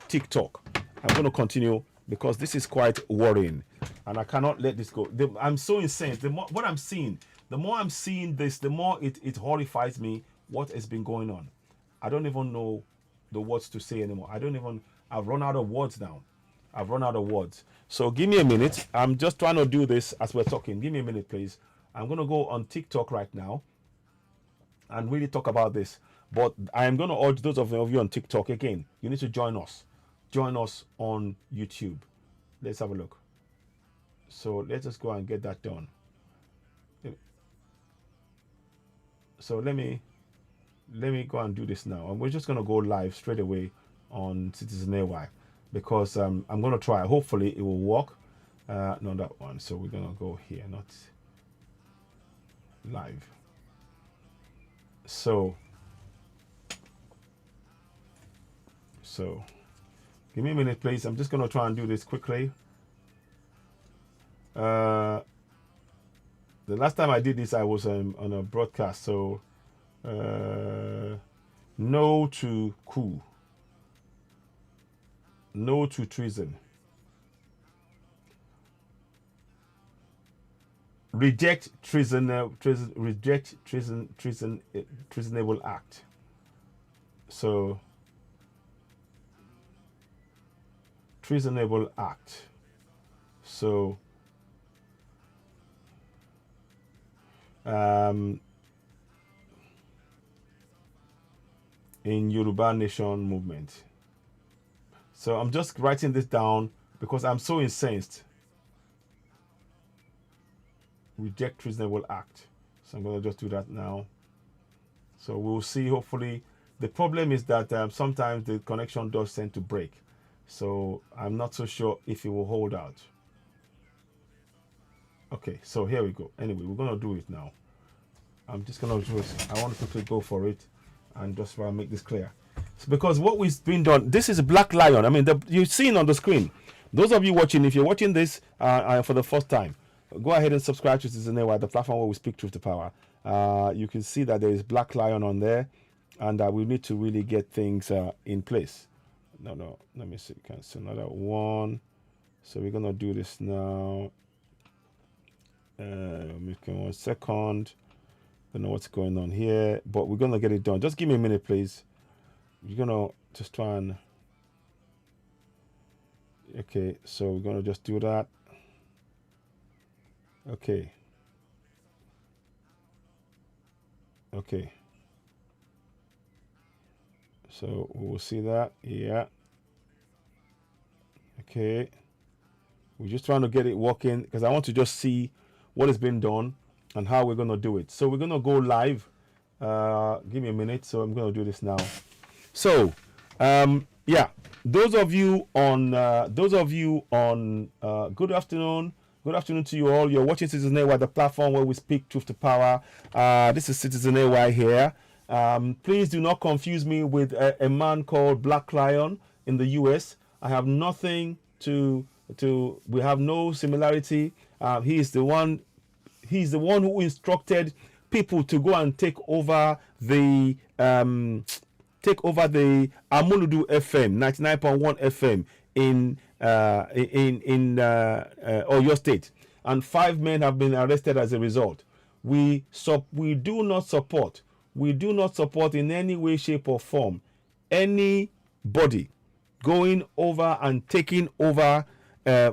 TikTok. I'm going to continue because this is quite worrying, and I cannot let this go. I'm so incensed. The more I'm seeing this, the more it horrifies me. What has been going on? I don't even know the words to say anymore. I've run out of words now. I've run out of words. So give me a minute. I'm just trying to do this as we're talking. Give me a minute, please. I'm going to go on TikTok right now and really talk about this. But I am going to urge those of you on TikTok, again, you need to join us. Join us on YouTube. Let's have a look. So let's just go and get that done. So let me go and do this now. And we're just going to go live straight away on Citizen AY because I'm going to try. Hopefully it will work. No, that one. So we're going to go here, not live. So give me a minute, please. I'm just going to try and do this quickly. The last time I did this, I was on a broadcast. So no to coup, no to treason, reject treasonable act. So treasonable act. So in Yoruba Nation movement. So I'm just writing this down because I'm so incensed. Reject treasonable act. So I'm going to just do that now. So we'll see. Hopefully, the problem is that sometimes the connection does tend to break. So I'm not so sure if it will hold out. Okay, so here we go. Anyway, we're going to do it now. I'm just going to do it. I want to quickly go for it and just try and make this clear. So because what we've been done, this is a Black Lion. I mean, you've seen on the screen. Those of you watching, if you're watching this for the first time, go ahead and subscribe to Citizen AY, the platform where we speak truth to power. You can see that there is Black Lion on there, and we need to really get things in place. No, let me see. Cancel another one. So we're gonna do this now. Make 1 second. Don't know what's going on here, but we're gonna get it done. Just give me a minute, please. You're gonna just try and. Okay, so we're gonna just do that. Okay. Okay. So we will see that. Yeah. Okay. We're just trying to get it working because I want to just see what has been done and how we're going to do it. So we're going to go live. Give me a minute. So I'm going to do this now. So, yeah, those of you on, good afternoon. Good afternoon to you all. You're watching Citizen AY, the platform where we speak truth to power. This is Citizen AY here. Please do not confuse me with a man called Black Lion in the US. I have nothing we have no similarity. He's the one who instructed people to go and take over the Amuludu FM 99.1 FM in Oyo State, and 5 men have been arrested as a result. We do not support in any way, shape, or form anybody going over and taking over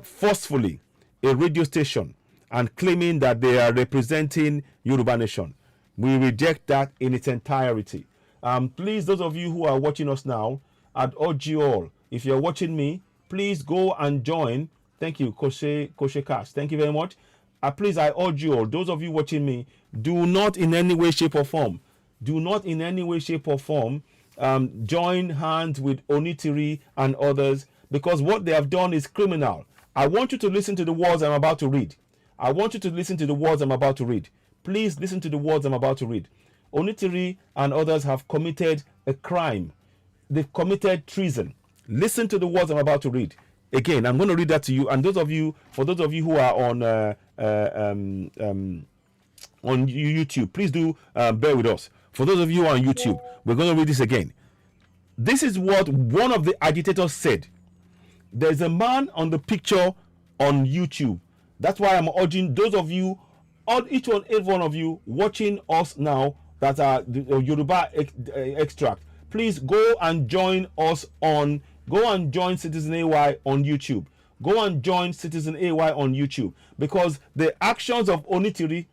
forcefully a radio station and claiming that they are representing Yoruba Nation. We reject that in its entirety. Please, those of you who are watching us now, I'd urge you all, if you're watching me, please go and join. Thank you, Koshe Cash. Thank you very much. Please, I urge you all, those of you watching me, do not in any way, shape, or form, join hands with Onitiri and others, because what they have done is criminal. I want you to listen to the words I'm about to read. Please listen to the words I'm about to read. Onitiri and others have committed a crime. They've committed treason. Listen to the words I'm about to read. Again, I'm going to read that to you. And for those of you who are on YouTube, please do bear with us. For those of you who are on YouTube, we're going to read this again. This is what one of the agitators said. There's a man on the picture on YouTube. That's why I'm urging those of you, each one of you watching us now that are the Yoruba extract, please go and join us go and join Citizen AY on YouTube. Go and join Citizen AY on YouTube, because the actions of Onitiri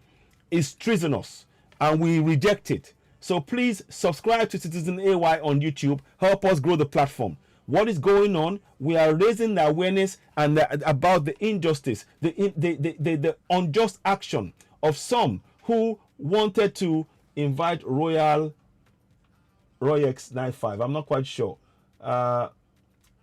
is treasonous and we reject it. So please subscribe to Citizen AY on YouTube. Help us grow the platform. What is going on? We are raising the awareness and about the injustice, the unjust action of some who wanted to invite Royal X95. I'm not quite sure.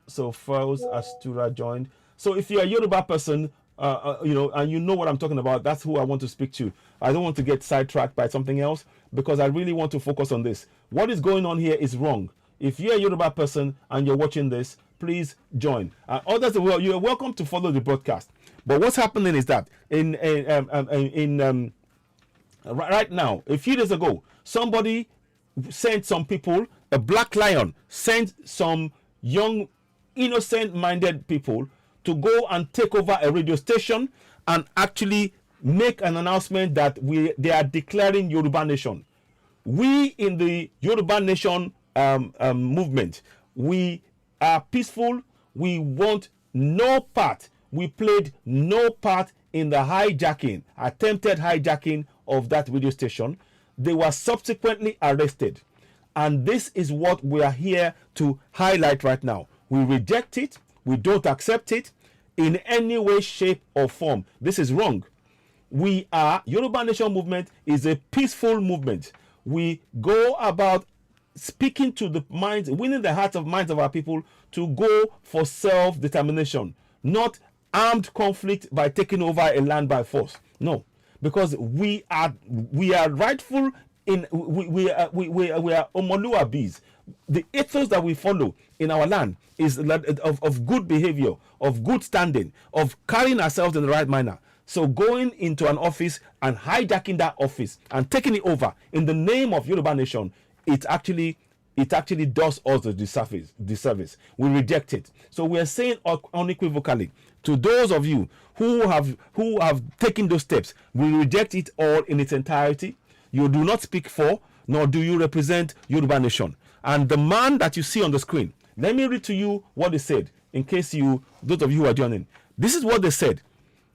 So Fels Astura joined. So if you're a Yoruba person, and you know what I'm talking about, that's who I want to speak to. I don't want to get sidetracked by something else, because I really want to focus on this. What is going on here is wrong. If you're a Yoruba person and you're watching this, please join. Others, you're welcome to follow the broadcast. But what's happening is that right now, a few days ago, somebody sent some people, a Black Lion sent some young, innocent-minded people to go and take over a radio station and actually make an announcement that they are declaring Yoruba Nation. We in the Yoruba Nation movement, we are peaceful. We want no part. We played no part in the attempted hijacking of that radio station. They were subsequently arrested. And this is what we are here to highlight right now. We reject it. We don't accept it in any way, shape, or form. This is wrong. Yoruba Nation movement is a peaceful movement. We go about speaking to the minds, winning the hearts of minds of our people to go for self-determination, not armed conflict by taking over a land by force. No, because we are rightful in we are Omoluabis. The ethos that we follow in our land is of good behavior, of good standing, of carrying ourselves in the right manner. So going into an office and hijacking that office and taking it over in the name of Yoruba Nation, it actually does us the disservice. We reject it. So we are saying unequivocally to those of you who have taken those steps, we reject it all in its entirety. You do not speak for, nor do you represent Yoruba Nation. And the man that you see on the screen, let me read to you what they said, in case those of you who are joining. This is what they said.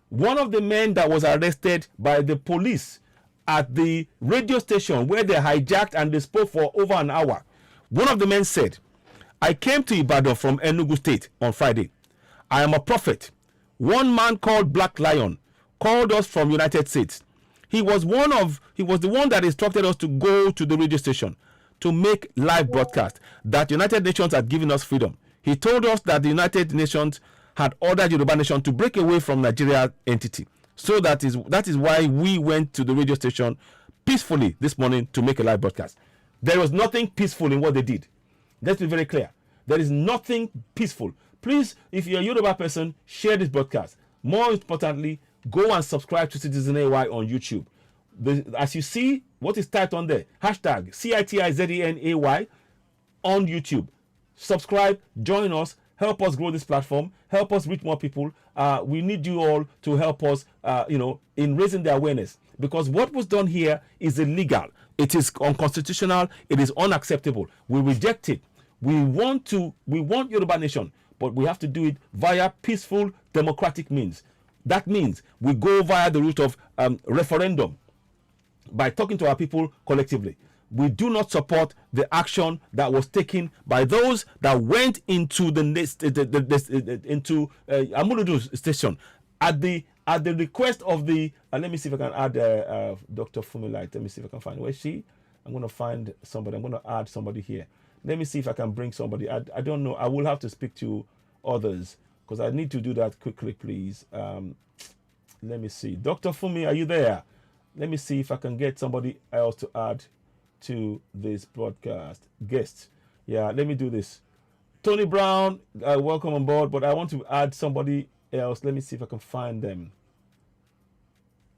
One of the men that was arrested by the police at the radio station where they hijacked and they spoke for over an hour. One of the men said, I came to Ibadan from Enugu State on Friday. I am a prophet. One man called Black Lion called us from United States. He was the one that instructed us to go to the radio station to make live broadcast, that United Nations had given us freedom. He told us that the United Nations had ordered Yoruba Nation to break away from Nigeria entity. So that is why we went to the radio station peacefully this morning to make a live broadcast. There was nothing peaceful in what they did. Let's be very clear. There is nothing peaceful. Please, if you're a Yoruba person, share this broadcast. More importantly, go and subscribe to Citizen AY on YouTube. As you see, what is typed on there, hashtag CITIZENAY on YouTube. Subscribe, join us, help us grow this platform, help us reach more people. We need you all to help us, in raising the awareness. Because what was done here is illegal. It is unconstitutional. It is unacceptable. We reject it. We want Yoruba Nation, but we have to do it via peaceful, democratic means. That means we go via the route of referendum, by talking to our people collectively. We do not support the action that was taken by those that went into Amuludu station at the request of the. Let me see if I can add Dr. Fumilite. Let me see if I can find where is she. I'm going to find somebody. I'm going to add somebody here. Let me see if I can bring somebody. I don't know. I will have to speak to others because I need to do that quickly, please. Let me see. Dr. Fumi, are you there? Let me see if I can get somebody else to add to this broadcast. Guest. Yeah, let me do this. Tony Brown, welcome on board, but I want to add somebody else. Let me see if I can find them.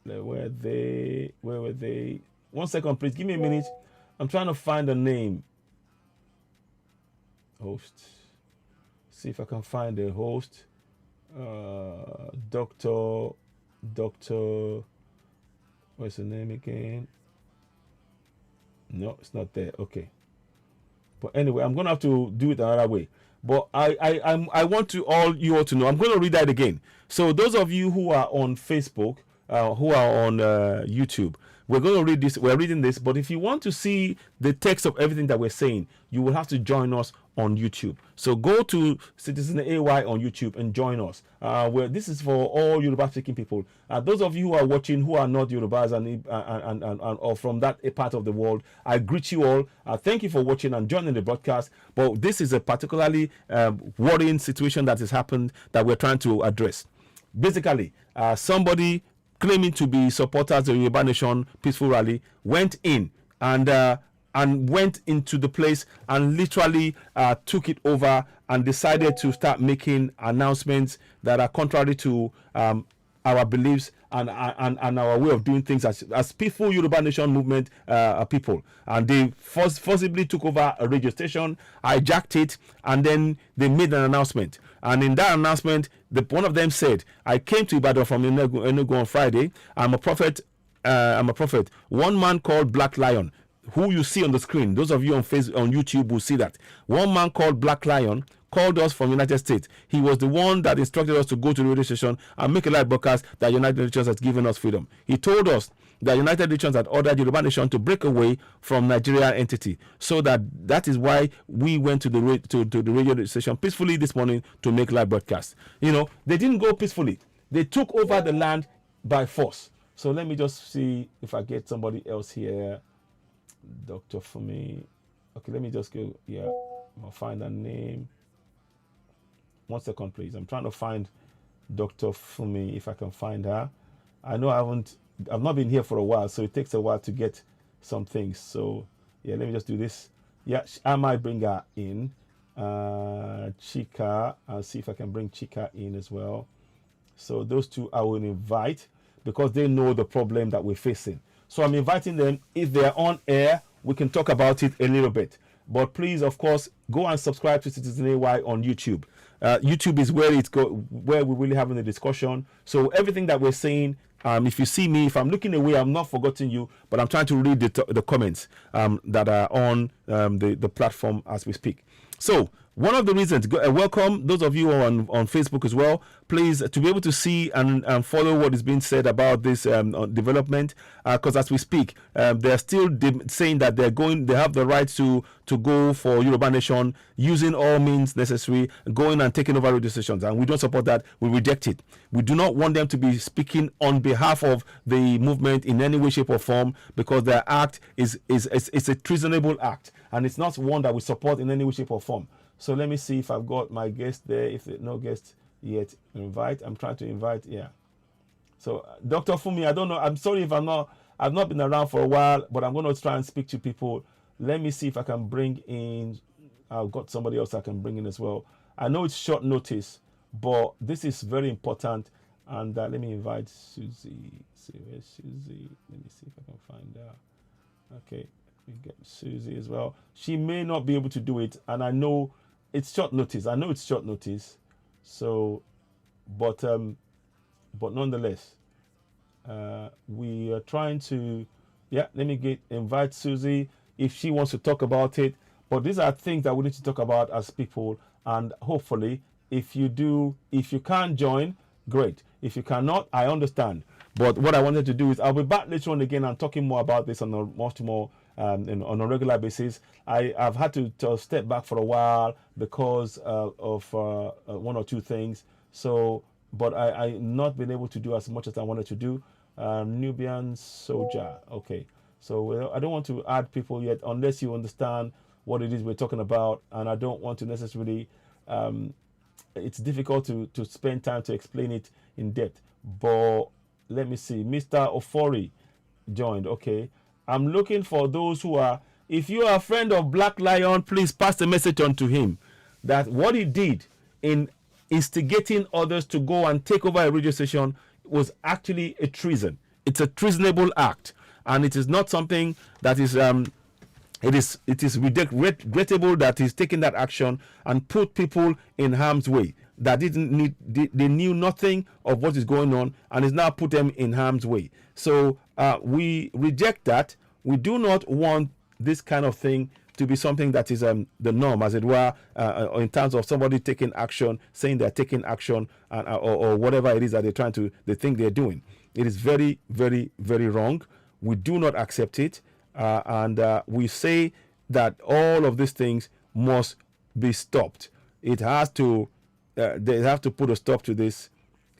Where were they? Where were they? 1 second, please. Give me a minute. I'm trying to find a name. Host. See if I can find a host. Dr. What's the name again? No, it's not there. Okay. But anyway, I'm going to have to do it another way. But I want you all to know. I'm going to read that again. So those of you who are on Facebook, who are on YouTube, we're going to read this. We're reading this. But if you want to see the text of everything that we're saying, you will have to join us on YouTube. So go to Citizen AY on YouTube and join us. Where this is for all Yoruba speaking people. Those of you who are watching who are not Yorubas and or from that part of the world, I greet you all. Thank you for watching and joining the broadcast. But this is a particularly worrying situation that has happened that we're trying to address. Basically, somebody claiming to be supporters of the Yoruba Nation peaceful rally went in and went into the place and literally took it over and decided to start making announcements that are contrary to our beliefs and our way of doing things as peaceful Yoruba Nation movement people. And they forcibly took over a radio station, hijacked it, and then they made an announcement. And in that announcement, one of them said, I came to Ibadan from Enugu on Friday. I'm a prophet. One man called Black Lion, who you see on the screen. Those of you on YouTube will see that. One man called Black Lion called us from United States. He was the one that instructed us to go to the radio station and make a live broadcast that United Nations has given us freedom. He told us that United Nations had ordered Yoruba Nation to break away from Nigeria entity. So that is why we went to the radio station peacefully this morning to make live broadcasts. They didn't go peacefully. They took over the land by force. So let me just see if I get somebody else here. Dr. Fumi. Okay, let me just go. Yeah, I'll find a name. 1 second, please. I'm trying to find Dr. Fumi, if I can find her. I know I've not been here for a while, so it takes a while to get some things. So, yeah, let me just do this. Yeah, I might bring her in. Chika, I'll see if I can bring Chika in as well. So those two I will invite because they know the problem that we're facing. So I'm inviting them. If they're on air, we can talk about it a little bit. But please, of course, go and subscribe to Citizen AY on YouTube. YouTube is where where we're really having a discussion. So everything that we're saying, if you see me, if I'm looking away, I'm not forgetting you, but I'm trying to read the comments that are on the platform as we speak. So one of the reasons, welcome those of you on Facebook as well, please, to be able to see and follow what is being said about this development, because as we speak, they're still saying that they have the right to go for Yoruba Nation, using all means necessary, going and taking over radio stations, and we don't support that. We reject it. We do not want them to be speaking on behalf of the movement in any way, shape or form, because their act is a treasonable act, and it's not one that we support in any way, shape or form. So let me see if I've got my guest there. If no guest yet, invite. I'm trying to invite. Yeah. So Dr. Fumi, I don't know. I'm sorry if I've not been around for a while, but I'm going to try and speak to people. Let me see if I can bring in. I've got somebody else I can bring in as well. I know it's short notice, but this is very important. And let me invite Susie. See where's Susie? Let me see if I can find her. Okay, let me get Susie as well. She may not be able to do it, and I know it's short notice. So, but nonetheless, we are trying to. Yeah, let me invite Susie if she wants to talk about it. But these are things that we need to talk about as people, and hopefully, if you can't join, great. If you cannot, I understand. But what I wanted to do is I'll be back later on again and talking more about this on a much more on a regular basis. I've had to step back for a while because of one or two things. So, but I've not been able to do as much as I wanted to do. Nubian soldier. Okay. So I don't want to add people yet unless you understand what it is we're talking about, and I don't want to necessarily. It's difficult to spend time to explain it in depth. But let me see. Mr. Ofori joined. Okay. I'm looking for those who are. If you are a friend of Black Lion, please pass the message on to him that what he did in instigating others to go and take over a radio station was actually a treason. It's a treasonable act, and it is not something that is. It is regrettable that he's taking that action and put people in harm's way that they knew nothing of what is going on, and is now put them in harm's way. So we reject that. We do not want this kind of thing to be something that is the norm, as it were, in terms of somebody taking action, saying they're taking action, or whatever it is that they think they're doing. It is very, very, very wrong. We do not accept it. And we say that all of these things must be stopped. It has to, they have to put a stop to this,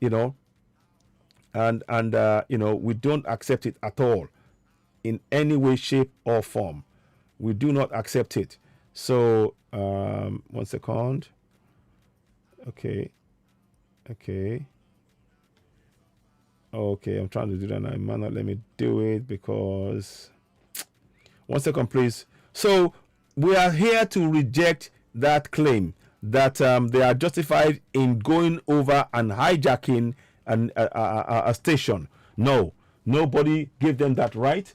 and we don't accept it at all, in any way, shape, or form. We do not accept it. So, 1 second. Okay, I'm trying to do that now. It might not let me do it because. 1 second, please. So we are here to reject that claim that they are justified in going over and hijacking a station. No, nobody gave them that right.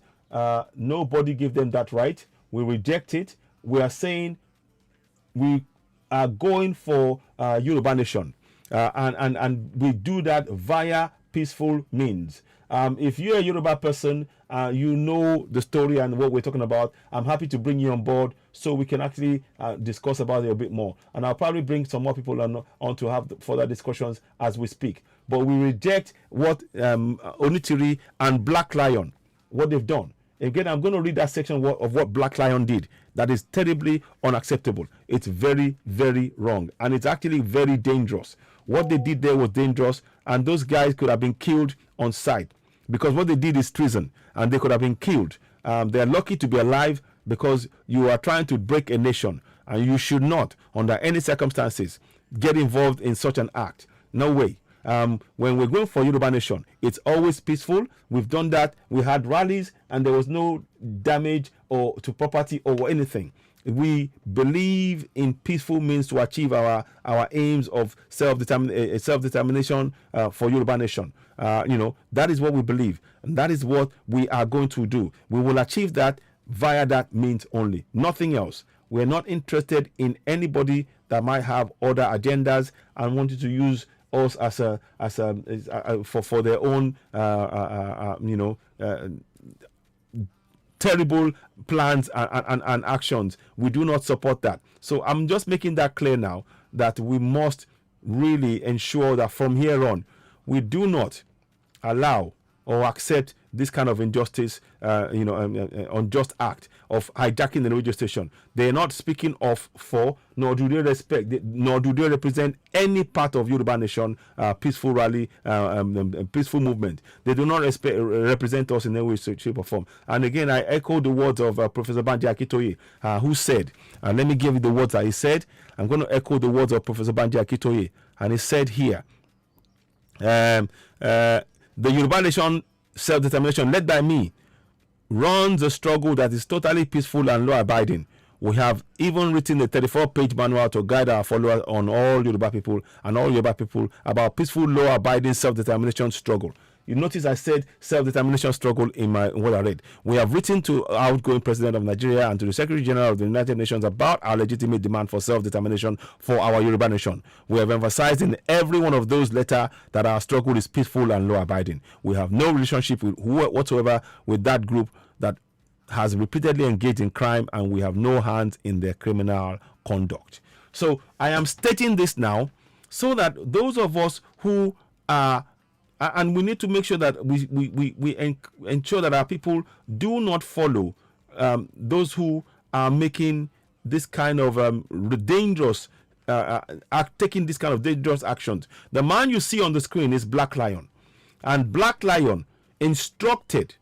Nobody gave them that right. We reject it. We are saying we are going for Yoruba Nation, and we do that via peaceful means. If you're a Yoruba person, you know the story and what we're talking about, I'm happy to bring you on board so we can actually discuss about it a bit more. And I'll probably bring some more people on to have further discussions as we speak. But we reject what Onitiri and Black Lion, what they've done. Again, I'm going to read that section of what Black Lion did. That is terribly unacceptable. It's very, very wrong. And it's actually very dangerous. What they did there was dangerous, and those guys could have been killed on sight, because what they did is treason, and they could have been killed. They're lucky to be alive because you are trying to break a nation, and you should not, under any circumstances, get involved in such an act. No way. When we're going for Yoruba Nation, it's always peaceful. We've done that. We had rallies, and there was no damage or to property or anything. We believe in peaceful means to achieve our aims of self-determination for Yoruba Nation. That is what we believe, and that is what we are going to do. We will achieve that via that means only, nothing else. We're not interested in anybody that might have other agendas and wanted to use us for their own terrible plans and actions. We do not support that. So I'm just making that clear now, that we must really ensure that from here on, we do not allow or accept this kind of injustice, unjust act of hijacking the radio station. They're not speaking of for, nor do they represent any part of Yoruba Nation peaceful rally, peaceful movement. They do not represent us in any way, shape, or form. And again, I echo the words of Professor Banji Akintoye, who said, and let me give you the words that he said. I'm going to echo the words of Professor Banji Akintoye, and he said here, the Yoruba Nation self-determination led by me runs a struggle that is totally peaceful and law-abiding. We have even written a 34-page manual to guide our followers on all Yoruba people and all Yoruba people about peaceful, law-abiding self-determination struggle. You notice I said self-determination struggle in what I read. We have written to outgoing President of Nigeria and to the Secretary General of the United Nations about our legitimate demand for self-determination for our Yoruba Nation. We have emphasized in every one of those letters that our struggle is peaceful and law-abiding. We have no relationship whatsoever with that group that has repeatedly engaged in crime, and we have no hands in their criminal conduct. So I am stating this now so that those of us who are, and we need to make sure that we ensure that our people do not follow those who are making this kind of dangerous, taking this kind of dangerous actions. The man you see on the screen is Black Lion, and Black Lion instructed,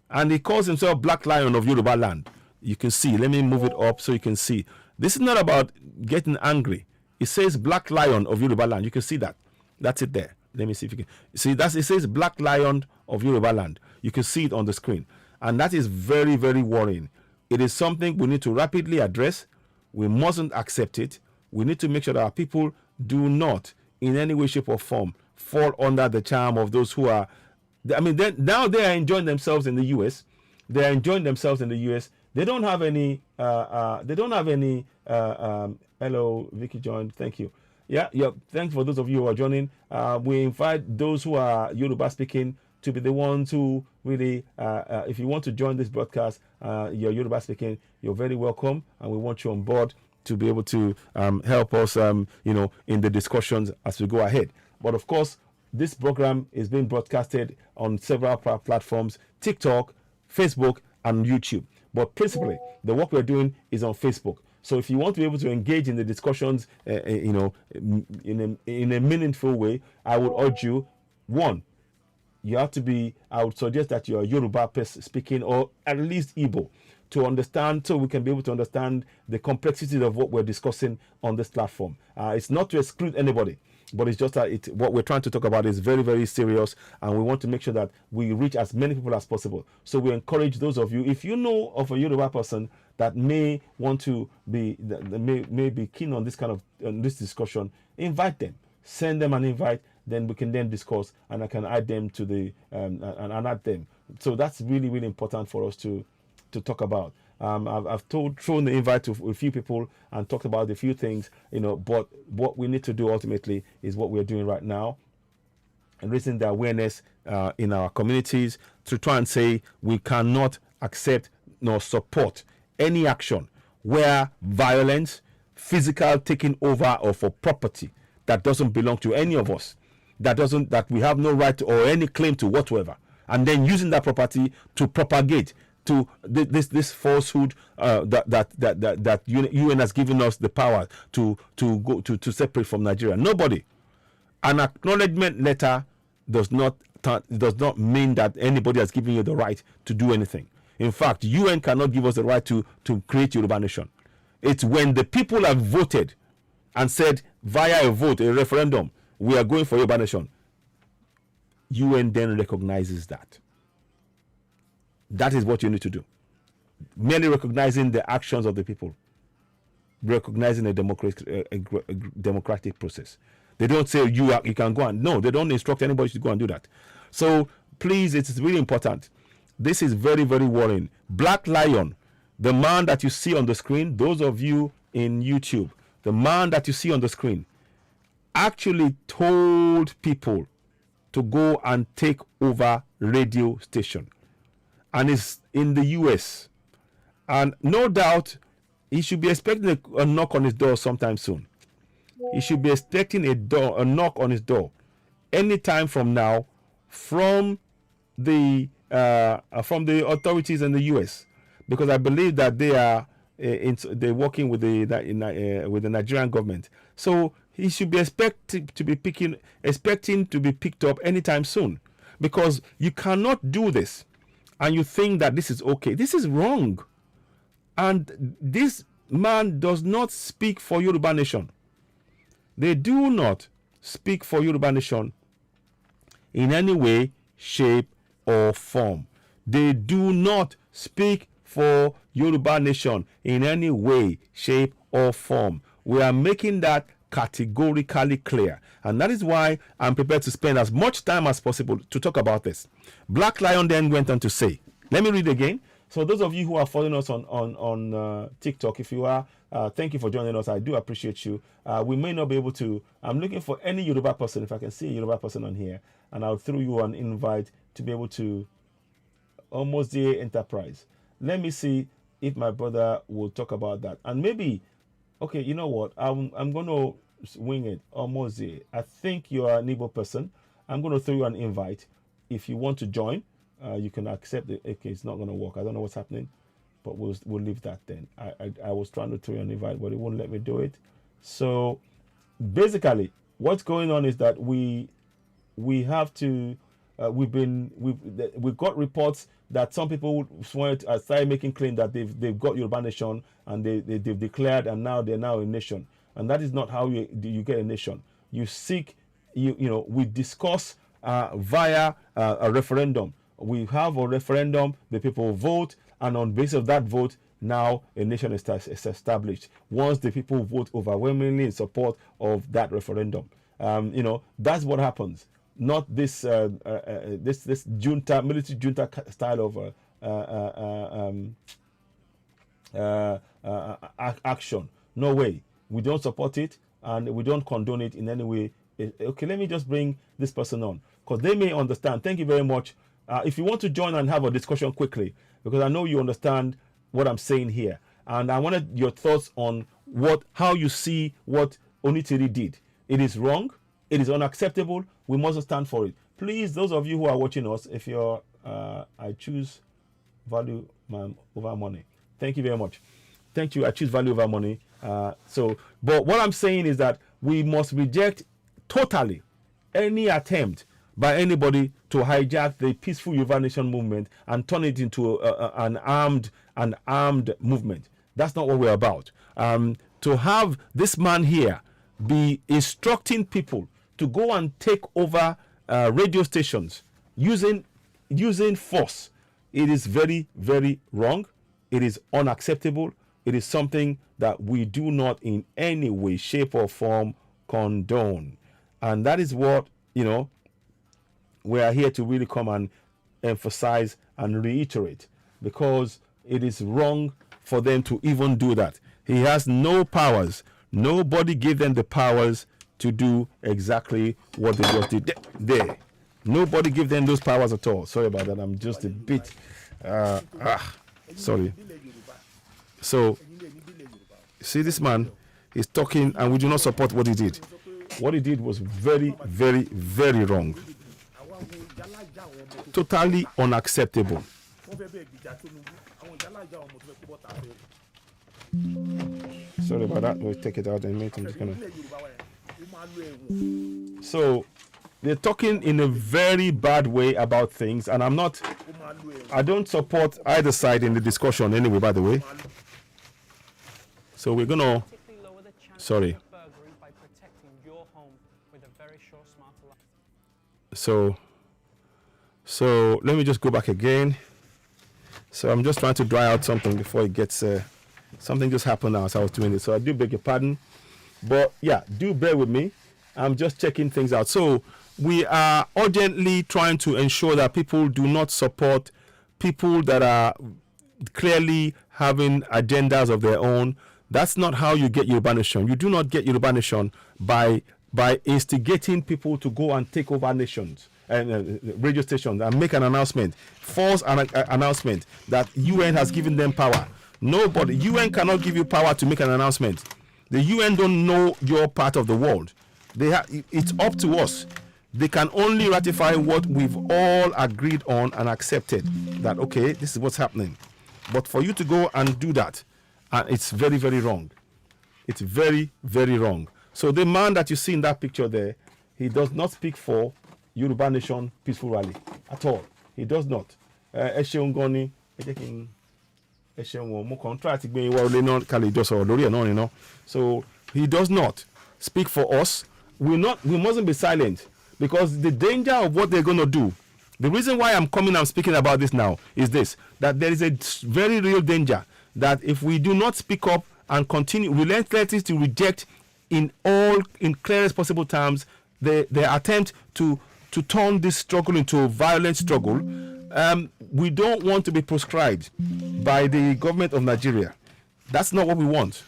and he calls himself Black Lion of Yoruba land. You can see, let me move it up so you can see. This is not about getting angry. It says Black Lion of Yoruba land. You can see that. That's it there. Let me see if you can see. It says Black Lion of Yoruba land. You can see it on the screen, and that is very, very worrying. It is something we need to rapidly address. We mustn't accept it. We need to make sure that our people do not, in any way, shape, or form, fall under the charm of those who are. Now they are enjoying themselves in the U.S. They are enjoying themselves in the U.S. They don't have any. Hello, Vicky joined. Thank you. Yeah. Thanks for those of you who are joining. We invite those who are Yoruba speaking to be the ones who really, if you want to join this broadcast, you're Yoruba speaking, you're very welcome, and we want you on board to be able to help us, in the discussions as we go ahead. But of course, this program is being broadcasted on several platforms: TikTok, Facebook, and YouTube. But principally, the work we're doing is on Facebook. So if you want to be able to engage in the discussions, in a meaningful way, I would urge you, one, you have to be, I would suggest that you're Yoruba speaking, or at least Igbo, to understand, so we can be able to understand the complexities of what we're discussing on this platform. It's not to exclude anybody, but it's just that what we're trying to talk about is very, very serious, and we want to make sure that we reach as many people as possible. So we encourage those of you, if you know of a Yoruba person that may want to be, that may be keen on this kind of this discussion, invite them, send them an invite, then we can then discuss, and I can add them to the and add them. So that's really, really important for us to talk about. I've thrown the invite to a few people and talked about a few things, but what we need to do ultimately is what we're doing right now, and raising the awareness in our communities to try and say we cannot accept nor support any action where violence, physical taking over of a property that doesn't belong to any of us, that we have no right to, or any claim to whatsoever, and then using that property to propagate to this falsehood that UN has given us the power to go to separate from Nigeria. Nobody. An acknowledgement letter does not mean that anybody has given you the right to do anything. In fact, UN cannot give us the right to create Yoruba Nation. It's when the people have voted and said via a vote, a referendum, we are going for Yoruba Nation, UN then recognizes that. That is what you need to do. Merely recognizing the actions of the people, recognizing a democratic process. They don't say you can go and, no, they don't instruct anybody to go and do that. So please, it's really important. This is very, very worrying. Black Lion, the man that you see on the screen, those of you in YouTube, the man that you see on the screen actually told people to go and take over radio station. And in the US. And no doubt he should be expecting a knock on his door sometime soon. He should be expecting a knock on his door anytime from now from the authorities in the US, because I believe that they are they're working with the Nigerian government. So he should be expecting to be picked up anytime soon, because you cannot do this and you think that this is okay. This is wrong. And this man does not speak for Yoruba Nation. They do not speak for Yoruba Nation in any way, shape, or form. They do not speak for Yoruba Nation in any way, shape, or form. We are making that categorically clear. And that is why I'm prepared to spend as much time as possible to talk about this. Black Lion then went on to say, let me read again. So those of you who are following us on TikTok, if you are, thank you for joining us. I do appreciate you. We may not be able to. I'm looking for any Yoruba person. If I can see a Yoruba person on here, and I'll throw you an invite to be able to. Almost the enterprise. Let me see if my brother will talk about that. And maybe, okay, you know what? I'm going to wing it. Almost there. I think you are an Igbo person. I'm going to throw you an invite. If you want to join, you can accept it. Okay, it's not going to work. I don't know what's happening, but we'll leave that then. I was trying to throw you an invite, but it won't let me do it. So basically, what's going on is that we have to. We've got reports that some people started making claim that they've got Yoruba Nation and they've declared, and now they're now a nation. And that is not how you get a nation. You seek, we discuss via a referendum. We have a referendum, the people vote, and on basis of that vote, now a nation is established. Once the people vote overwhelmingly in support of that referendum, that's what happens. Not this this junta, military junta style of action. No way. We don't support it, and we don't condone it in any way. Okay, let me just bring this person on, because they may understand. Thank you very much. If you want to join and have a discussion quickly, because I know you understand what I'm saying here, and I wanted your thoughts on how you see what Onitiri did. It is wrong. It is unacceptable. We must stand for it. Please, those of you who are watching us, if you're, I choose value over money. Thank you very much. Thank you. I choose value over money. But what I'm saying is that we must reject totally any attempt by anybody to hijack the peaceful Yoruba Nation movement and turn it into an armed movement. That's not what we're about. To have this man here be instructing people to go and take over radio stations using force, it is very, very wrong. It is unacceptable. It is something that we do not in any way, shape, or form condone. And that is what, we are here to really come and emphasize and reiterate, because it is wrong for them to even do that. He has no powers. Nobody gave them the powers to do exactly what they just did there. Nobody gave them those powers at all. Sorry about that. I'm just a bit sorry. So see, this man is talking and we do not support what he did. What he did was very, very, very wrong. Totally unacceptable. Sorry about that. We'll take it out in a minute. I'm just gonna. So they're talking in a very bad way about things, and I don't support either side in the discussion anyway, by the way. So we're gonna, sorry. So let me just go back again. So I'm just trying to dry out something before it gets, something just happened now as I was doing it. So I do beg your pardon. But yeah, do bear with me. I'm just checking things out. So we are urgently trying to ensure that people do not support people that are clearly having agendas of their own. That's not how you get Yoruba Nation. You do not get Yoruba Nation by by instigating people to go and take over nations and radio stations and make an announcement, false announcement that UN has given them power. Nobody, UN cannot give you power to make an announcement. The UN don't know your part of the world. It's up to us. They can only ratify what we've all agreed on and accepted, that okay, this is what's happening. But for you to go and do that, it's very, very wrong. It's very, very wrong. So the man that you see in that picture there, he does not speak for Yoruba Nation Peaceful Rally at all. He does not. So he does not speak for us. We mustn't be silent, because the danger of what they're going to do, the reason why I'm coming and speaking about this now is this, that there is a very real danger that if we do not speak up and continue relentlessly to reject in clearest possible terms the attempt to turn this struggle into a violent struggle, we don't want to be proscribed by the government of Nigeria. That's not what we want.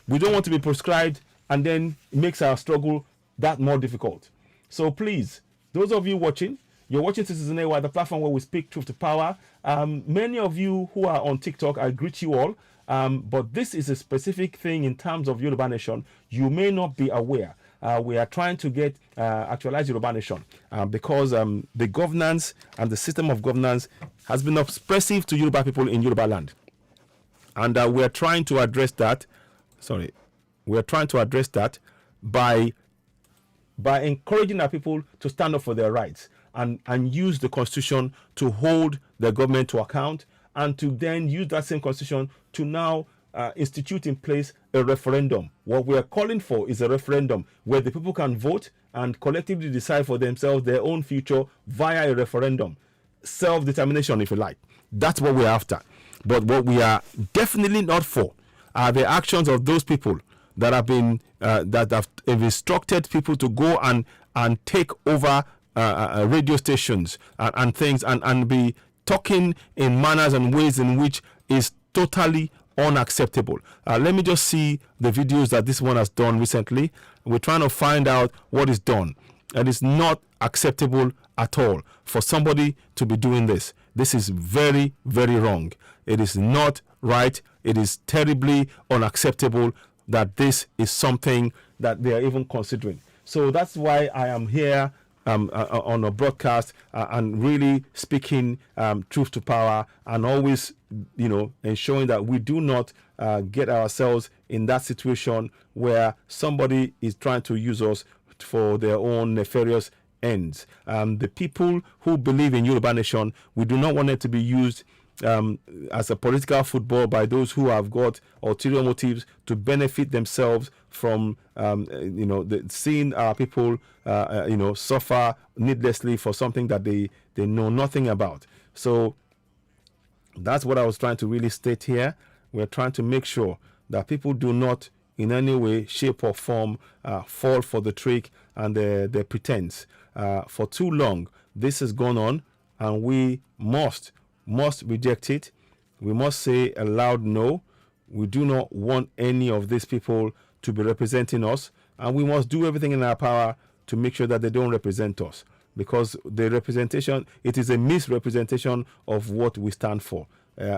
We don't want to be proscribed, and then it makes our struggle that more difficult. So please, those of you watching, you're watching Citizen AY, the platform where we speak truth to power. Many of you who are on TikTok, I greet you all. But this is a specific thing in terms of Yoruba Nation. You may not be aware. We are trying to get actualized Yoruba Nation because the governance and the system of governance has been oppressive to Yoruba people in Yoruba land. And we are trying to address that. We are trying to address that by encouraging our people to stand up for their rights and use the constitution to hold the government to account, and to then use that same constitution to now institute in place a referendum. What we are calling for is a referendum where the people can vote and collectively decide for themselves their own future via a referendum. Self-determination, if you like. That's what we're after. But what we are definitely not for are the actions of those people that have been that have instructed people to go and take over radio stations and things and be talking in manners and ways in which is totally unacceptable. Let me just see the videos that this one has done recently. We're trying to find out what is done. And it's not acceptable at all for somebody to be doing this. This is very, very wrong. It is not right. It is terribly unacceptable that this is something that they are even considering. So that's why I am here on a broadcast and really speaking truth to power, and always, ensuring that we do not get ourselves in that situation where somebody is trying to use us for their own nefarious ends. The people who believe in Yoruba Nation, we do not want it to be used as a political football by those who have got ulterior motives to benefit themselves from, seeing our people, suffer needlessly for something that they know nothing about. So that's what I was trying to really state here. We're trying to make sure that people do not in any way, shape or form fall for the trick and the pretense. For too long, this has gone on, and we must reject it. We must say a loud no. We do not want any of these people to be representing us, and we must do everything in our power to make sure that they don't represent us, because the representation, it is a misrepresentation of what we stand for.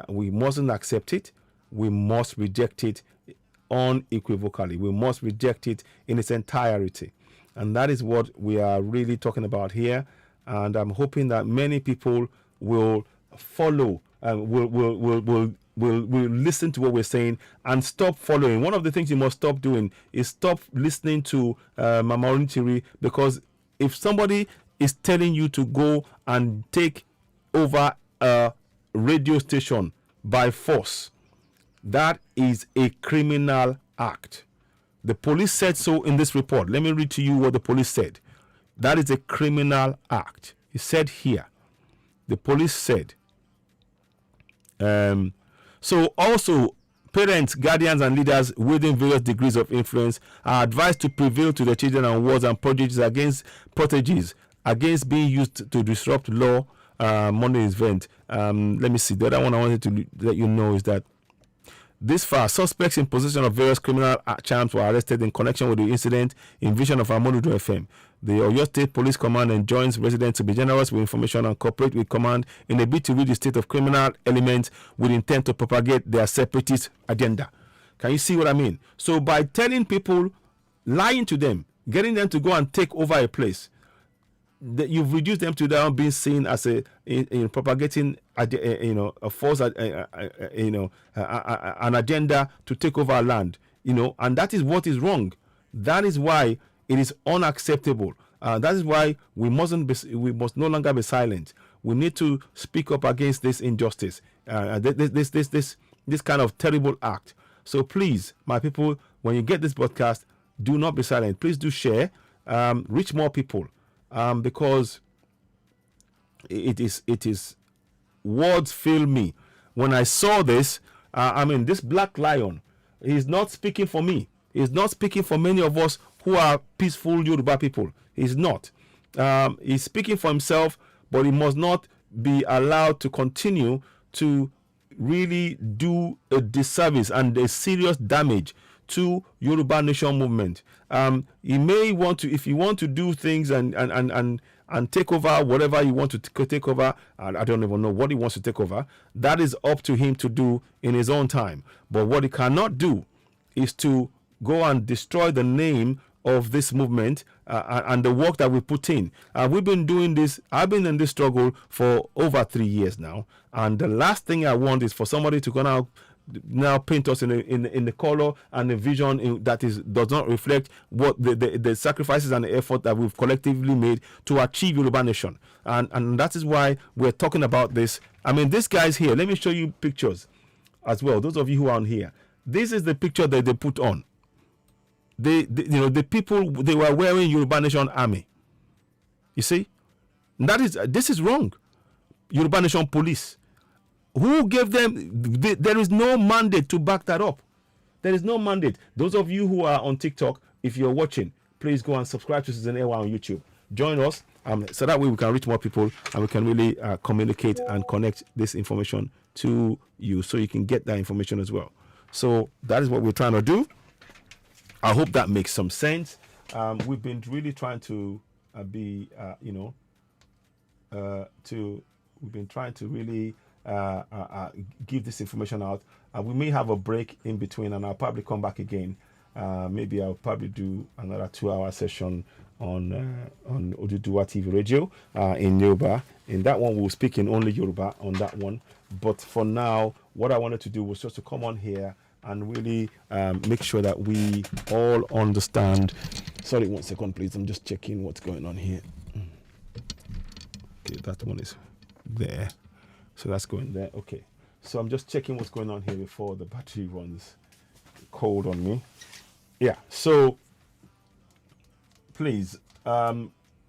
We mustn't accept it. We must reject it unequivocally. We must reject it in its entirety. And that is what we are really talking about here. And I'm hoping that many people will follow and will listen to what we're saying and stop following. One of the things you must stop doing is stop listening to Mama Onitiri, because if somebody is telling you to go and take over a radio station by force, that is a criminal act. The police said so in this report. Let me read to you what the police said. That is a criminal act. He said here, the police said, so also parents, guardians and leaders wielding various degrees of influence are advised to prevail to their children and wards and proteges against being used to disrupt law money event. Let me see. The other one I wanted to let you know is that This far, suspects in possession of various criminal charms were arrested in connection with the incident in vision of Amonudu FM. The Oyo State Police Command enjoins residents to be generous with information and cooperate with command in a bid to rid the state of criminal elements with intent to propagate their separatist agenda. Can you see what I mean? So by telling people, lying to them, getting them to go and take over a place, that you've reduced them to them being seen as in propagating a false an agenda to take over our land, and that is what is wrong. That is why it is unacceptable. That is why we must no longer be silent. We need to speak up against this injustice, this kind of terrible act. So please, my people, when you get this broadcast, do not be silent. Please do share, reach more people. Because it is words fail me. When I saw this, this black lion, he's not speaking for me. He's not speaking for many of us who are peaceful Yoruba people. He's not. He's speaking for himself, but he must not be allowed to continue to really do a disservice and a serious damage to Yoruba Nation movement. He may want to, if you want to do things and take over whatever you want to take over, and I don't even know what he wants to take over, that is up to him to do in his own time. But what he cannot do is to go and destroy the name of this movement and the work that we put in. We've been doing this, I've been in this struggle for over 3 years now, and the last thing I want is for somebody to go now paint us in the color and the vision that does not reflect what the sacrifices and the effort that we've collectively made to achieve Yoruba Nation, and that is why we're talking about this. This guy's here. Let me show you pictures as well. Those of you who are on here, this is the picture that they put on. The people, they were wearing Yoruba Nation army. You see, this is wrong. Yoruba Nation police. Who gave them? There is no mandate to back that up. There is no mandate. Those of you who are on TikTok, if you're watching, please go and subscribe to Citizen AY on YouTube. Join us, so that way we can reach more people and we can really communicate and connect this information to you, so you can get that information as well. So that is what we're trying to do. I hope that makes some sense. We've been really trying to we've been trying to really give this information out. We may have a break in between, and I'll probably come back again. Maybe I'll probably do another 2-hour session on Oduduwa TV radio in Yoruba. In that one, we'll speak in only Yoruba on that one. But for now, what I wanted to do was just to come on here and really make sure that we all understand. Sorry, 1 second, please. I'm just checking what's going on here. Okay, that one is there. So that's going there. Okay. So I'm just checking what's going on here before the battery runs cold on me. Yeah. So please,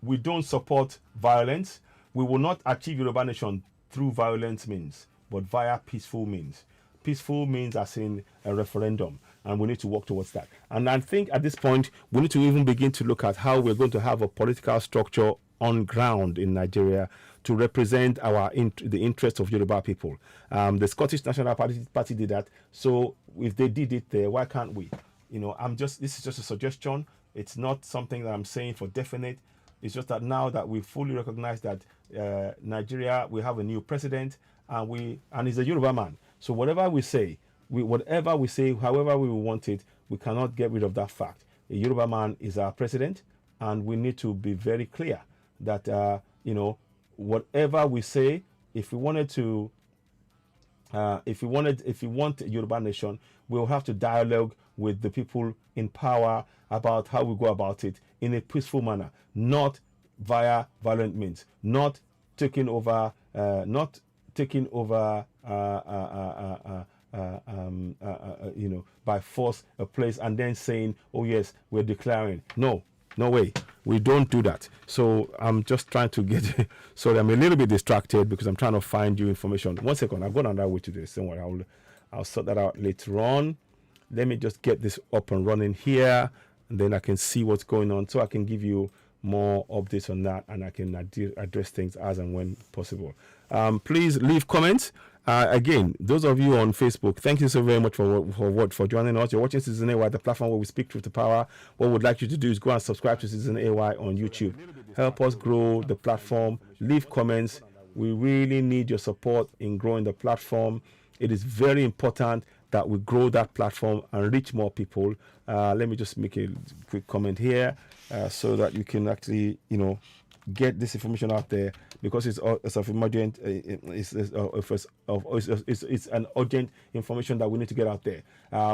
we don't support violence. We will not achieve Yoruba Nation through violence means, but via peaceful means. Peaceful means as in a referendum, and we need to work towards that. And I think at this point, we need to even begin to look at how we're going to have a political structure on ground in Nigeria to represent the interests of Yoruba people. The Scottish National Party did that. So if they did it there, why can't we? This is just a suggestion. It's not something that I'm saying for definite. It's just that now that we fully recognize that Nigeria, we have a new president, and he's a Yoruba man. So whatever we say, however we want it, we cannot get rid of that fact. A Yoruba man is our president, and we need to be very clear that whatever we say, if we want Yoruba Nation, we'll have to dialogue with the people in power about how we go about it in a peaceful manner, not via violent means, not taking over by force a place and then saying, oh yes, we're declaring. No way. We don't do that. So I'm just trying to get sorry, I'm a little bit distracted because I'm trying to find you information. 1 second, I've gone on that way to this. Don't worry, I'll sort that out later on. Let me just get this up and running here, and then I can see what's going on, so I can give you more updates on that, and I can address things as and when possible. Please leave comments. Again, those of you on Facebook, thank you so very much for joining us. You're watching Citizen AY, the platform where we speak truth to power. What we'd like you to do is go and subscribe to Citizen AY on YouTube. Help us grow the platform. Leave comments. We really need your support in growing the platform. It is very important that we grow that platform and reach more people. Let me just make a quick comment here so that you can actually, get this information out there, because it's of emergent, it's an urgent information that we need to get out there.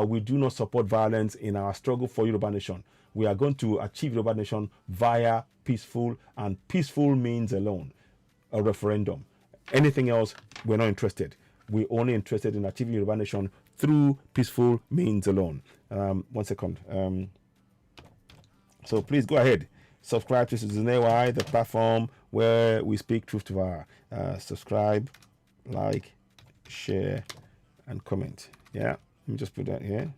We do not support violence in our struggle for Yoruba Nation. We are going to achieve Yoruba Nation via peaceful, and peaceful means alone a referendum. Anything else, we're not interested. We're only interested in achieving Yoruba Nation through peaceful means alone. 1 second. So please go ahead. Subscribe to Citizen AY, the platform where we speak truth to power. Subscribe, like, share, and comment. Yeah, let me just put that here.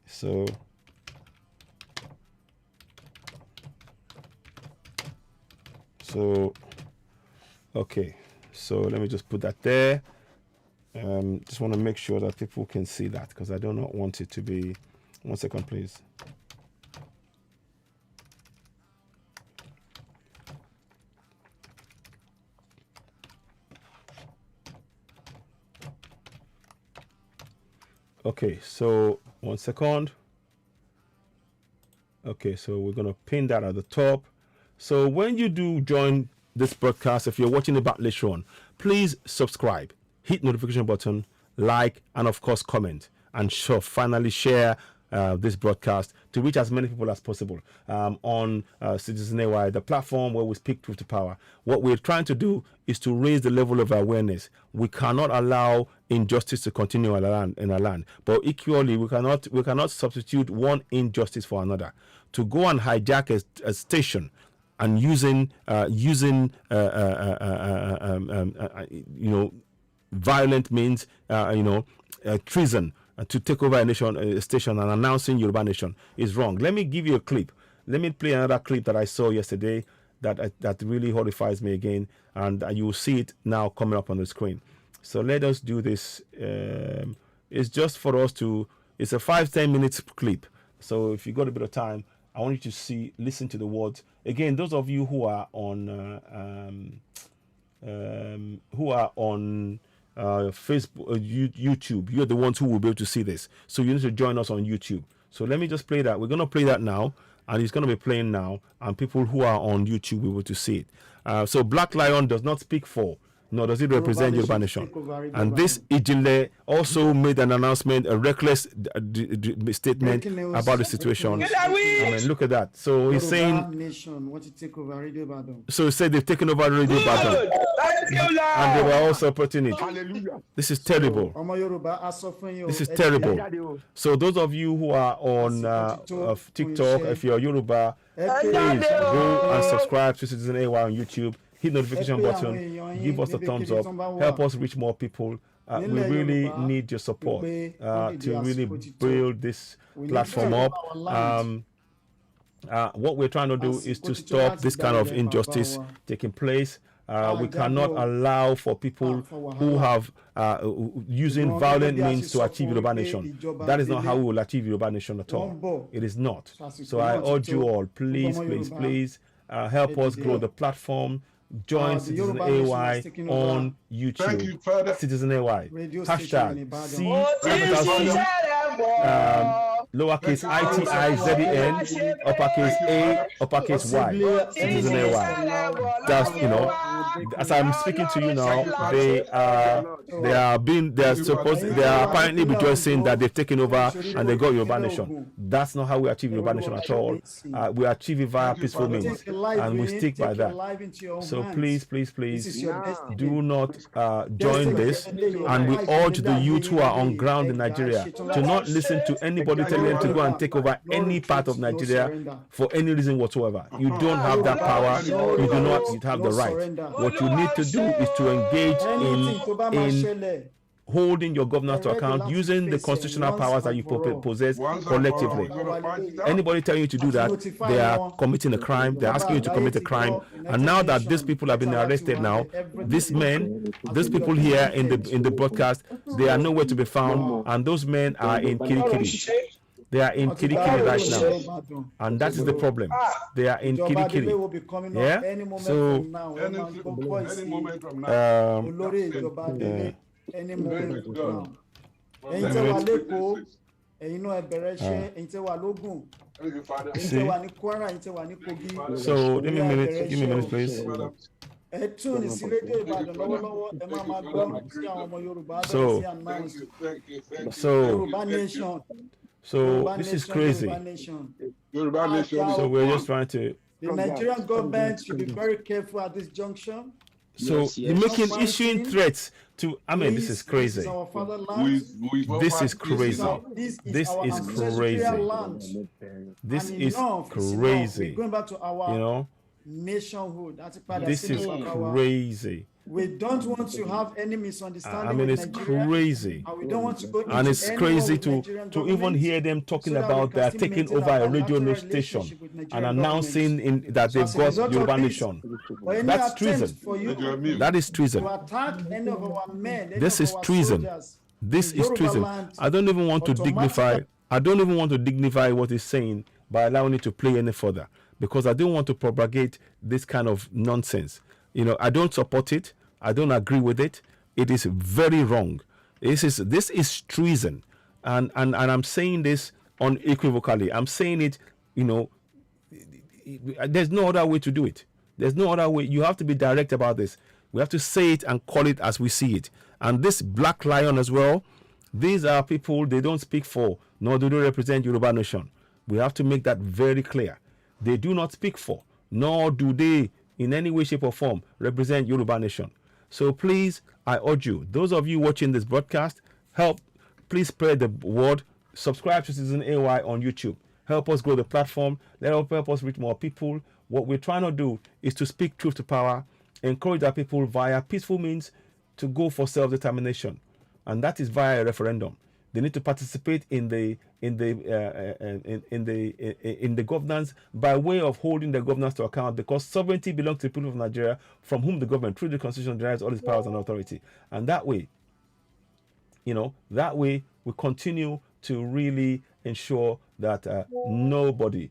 So, okay. So let me just put that there. Just want to make sure that people can see that, because I do not want it to be. 1 second, please. Okay, so 1 second. Okay, so we're going to pin that at the top. So when you do join this broadcast, if you're watching it back later on, please subscribe, hit notification button, like, and of course comment, and finally share this broadcast to reach as many people as possible on Citizen AY, the platform where we speak truth to power. What we're trying to do is to raise the level of awareness. We cannot allow injustice to continue in our land, but equally we cannot substitute one injustice for another. To go and hijack a station and using violent means, treason, to take over a station and announcing Yoruba Nation is wrong. Let me give you a clip. Let me play another clip that I saw yesterday that really horrifies me again, and you will see it now coming up on the screen. So let us do this. It's just for us to. It's a 5-10 minutes clip. So if you got a bit of time, I want you to listen to the words again. Those of you who are on Facebook, YouTube, you're the ones who will be able to see this. So you need to join us on YouTube. So let me just play that. We're going to play that now, and it's going to be playing now, and people who are on YouTube will be able to see it. So Black Lion does not speak for, nor does it represent Yoruba Nation. And this Ijile also made an announcement, a reckless statement about the situation. I mean, look at that. So he's saying, so he said they've taken over Radio Badon. And they were all supporting it. Hallelujah. This is terrible. This is terrible. So those of you who are on TikTok, if you're Yoruba, please go and subscribe to Citizen AY on YouTube. Hit notification button. Give us a thumbs up. Help us reach more people. We really need your support to really build this platform up. What we're trying to do is to stop this kind of injustice taking place. We cannot allow for people who have using violent means to achieve Yoruba Nation. That is not how we will achieve Yoruba Nation at all. It is not. So I urge you all, please help us grow the platform. Join Citizen AY on YouTube. Citizen AY. Hashtag lowercase ITIZEN, uppercase A, uppercase Y, Citizen AY. That's, as I'm speaking to you now, they are apparently rejoicing that they've taken over and they got Yoruba Nation. That's not how we achieve Yoruba Nation at all. We achieve it via peaceful means, and we stick by that. So please do not join this, and we urge the youth who are on ground in Nigeria to not listen to anybody telling them to go and take over any part of Nigeria for any reason whatsoever. You don't have that power. You do not have the right. What you need to do is to engage in holding your governors to account, using the constitutional powers that you possess collectively. Anybody telling you to do that, they are committing a crime. They're asking you to commit a crime. And now that these people have been arrested now, these people here in the broadcast, they are nowhere to be found, and those men are in Kirikiri. They are in Kirikiri right now, and that is the problem. They are in Kirikiri. Yeah. So any moment from now. So give me a minute, please. So this is crazy. Yoruba Nation. So we're just trying to. The Nigerian government should be very careful at this junction. So you're issuing threats to. I mean, this is crazy. This is crazy. This is crazy. This is crazy. Going back to our nationhood. This is crazy. We don't want to have any misunderstanding. I mean, it's crazy. And we don't want to go into and it's crazy to even hear them talking about they're taking over a radio station and announcing that they've got Yoruba Nation. That's treason. That is treason. This is treason. This is treason. I don't even want to dignify. I don't even want to dignify what he's saying by allowing it to play any further, because I don't want to propagate this kind of nonsense. I don't support it. I don't agree with it. It is very wrong. This is treason, and I'm saying this unequivocally. I'm saying it. There's no other way to do it. There's no other way. You have to be direct about this. We have to say it and call it as we see it. And this Black Lion as well. These are people. They don't speak for, nor do they represent Yoruba Nation. We have to make that very clear. They do not speak for, nor do they in any way, shape, or form represent Yoruba Nation. So please, I urge you, those of you watching this broadcast, please spread the word. Subscribe to Citizen AY on YouTube. Help us grow the platform. Help us reach more people. What we're trying to do is to speak truth to power, encourage our people via peaceful means to go for self-determination, and that is via a referendum. They need to participate in the governance by way of holding the governance to account, because sovereignty belongs to the people of Nigeria, from whom the government, through the constitution, derives all its powers and authority. And that way, we continue to really ensure that nobody